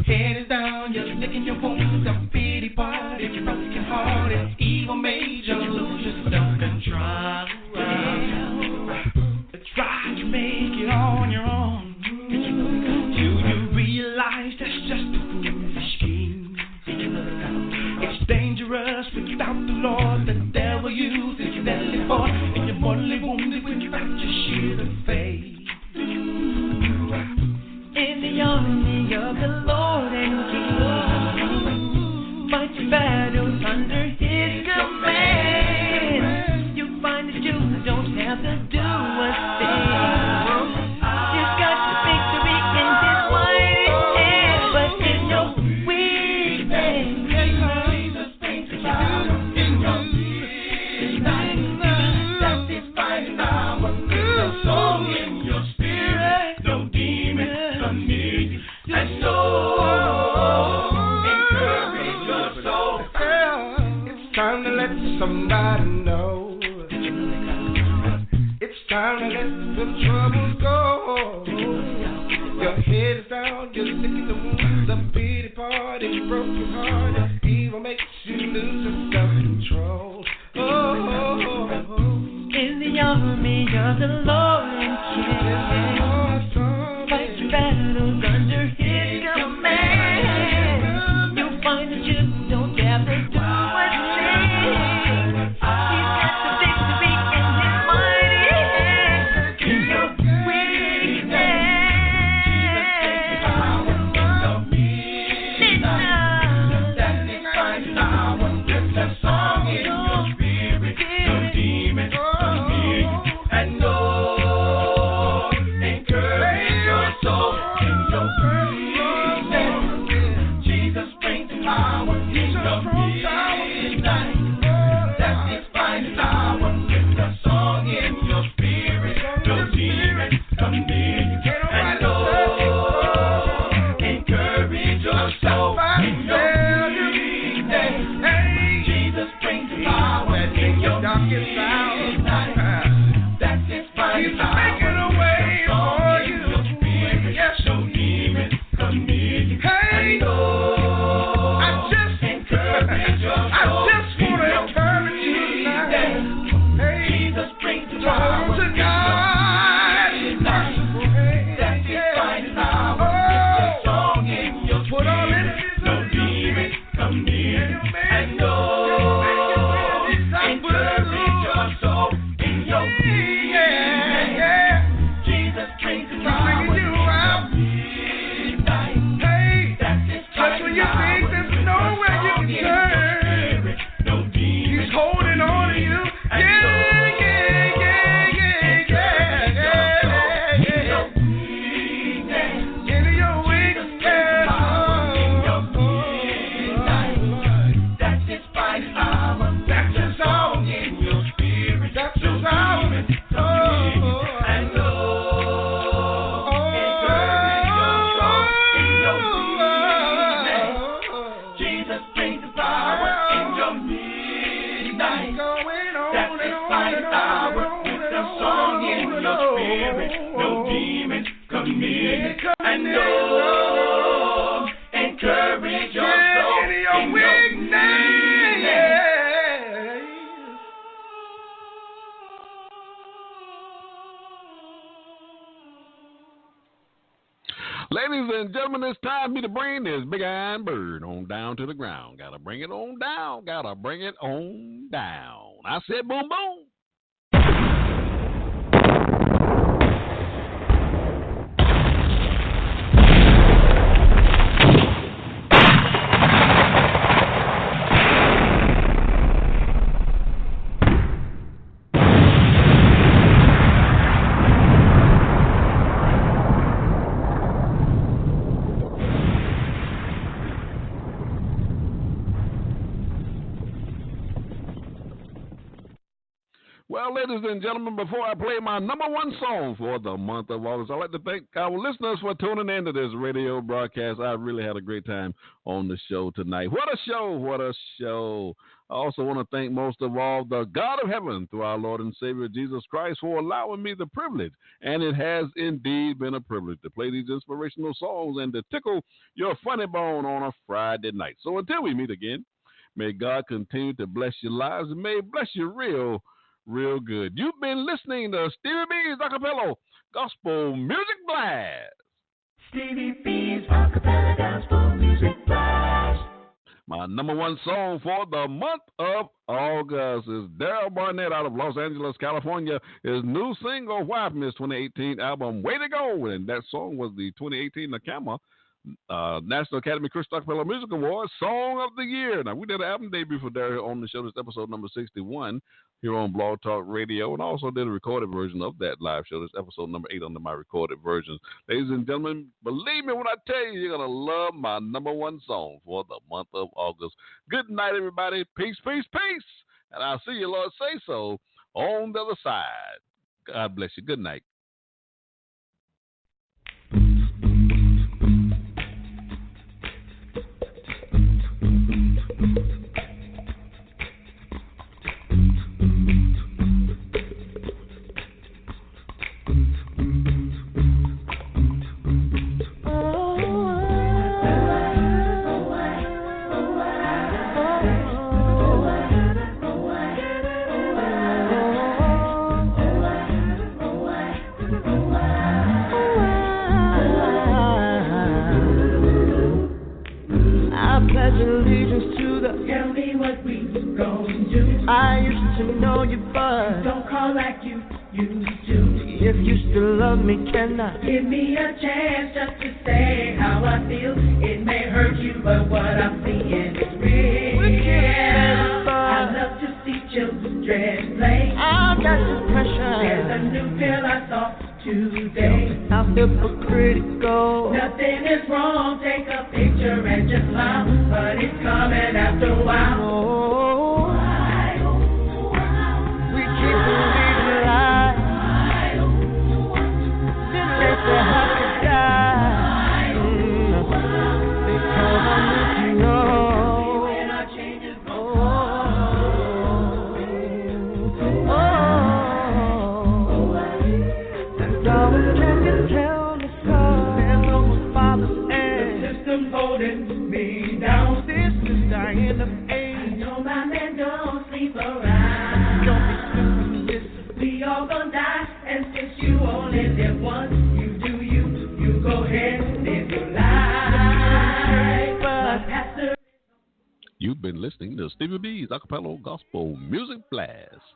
Head is down, you're licking your wounds, a pity party, broken hearted, evil made you lose your self-control. Try to make it on your own. Do you realize that's just a foolish scheme? It's dangerous without the Lord. The devil uses his deadly force, and you're mortally wounded when you wrap your shield of faith. troubles go. Your head is down, you're licking the wounds, the pity part, and broken heart. Evil makes you lose your self-control. In the army of the Lord and King, fight your battles under His command. You'll find that you don't have to do a thing. He's got the victory in His mighty hand. In your weakness, that is fine power. Lift a song in your spirit. No demons come near you. And no, encourage your soul in your weakness. Jesus brings power in your midnight. That is fine power. Lift a song in your spirit. No demons come near you. And no, encourage your soul in your weakness. Jesus brings power in your midnight. That is fine power. Making a way for you. Yes, no demons come near you. Hey, I just encourage your soul. I just want to encourage you tonight. Hey, Jesus brings power to God. That is fine power. Lift a song in your spirit. No demons come near you. And no, encourage your soul in your weakness. Jesus brings power in your midnight. Hey, that is just when you think there's nowhere you can turn, no demons. He's holding on to you. Into your weakness. That is fine power. That's a song in your spirit. That's a song. And no, encourage your soul in your weakness. Jesus brings power in your midnight. That is fine power. It's a song in your spirit. No demons come near you. And no, encourage your soul in your weakness. Ladies and gentlemen, it's time for me to bring this big iron bird on down to the ground. Gotta bring it on down. Gotta bring it on down. I said boom, boom. Well, ladies and gentlemen, before I play my number one song for the month of August, I'd like to thank our listeners for tuning in to this radio broadcast. I really had a great time on the show tonight. What a show, what a show. I also want to thank most of all the God of heaven through our Lord and Savior Jesus Christ for allowing me the privilege, and it has indeed been a privilege to play these inspirational songs and to tickle your funny bone on a Friday night. So until we meet again, may God continue to bless your lives and may He bless you real good. You've been listening to Stevie B's Acappella Gospel Music Blast. Stevie B's Acappella Gospel Music Blast. My number one song for the month of August is Daryl Barnett out of Los Angeles, California. His new single, Why, from his 2018 album, Way to Go. And that song was the 2018 NACAMA National Academy Christian Acappella Music Awards Song of the Year. Now, we did an album debut for Daryl on the show. This episode number 61 here on Blog Talk Radio, and also did a recorded version of that live show. This episode number 8 under my recorded versions. Ladies and gentlemen, believe me when I tell you, you're going to love my number one song for the month of August. Good night, everybody. Peace, peace, peace. And I'll see you, Lord, say so, on the other side. God bless you. Good night. Tell me what we gon' do. I used to know you, but don't call like you used to. If you still love me, can I give me a chance just to say how I feel? It may hurt you, but what I'm seeing is real. I love to see children play. I got this pressure. There's a new pill I saw today. I'm hypocritical. Nothing is wrong. Take a picture and just smile, but it's coming after a while. Oh, we keep believing lies. Then let the happy die. Because I need to know. Holding me down, sisters dying of age. No, my man don't sleep around. Don't be stupid, we all gonna die. And since you only live once, you do you go ahead and live your life. Pastor. You've been listening to Stevie B's Acappella Gospel Music Blast,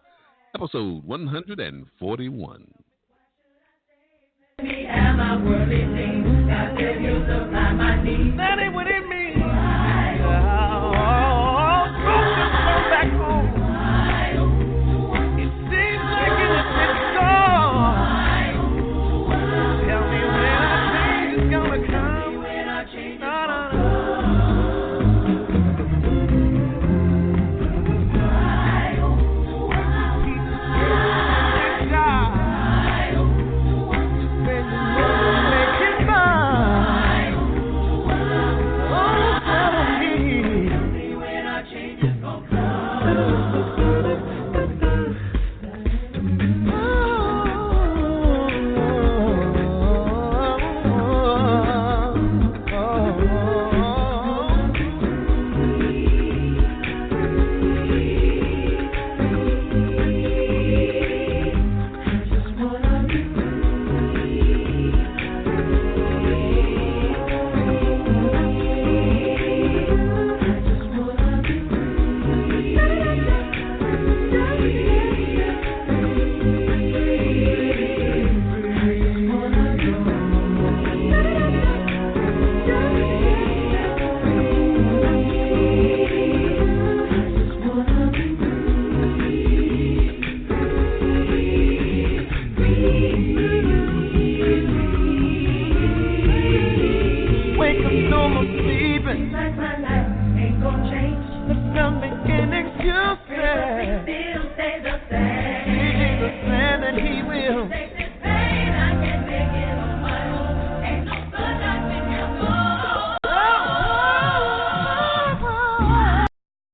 episode 141. Me and my worldly things.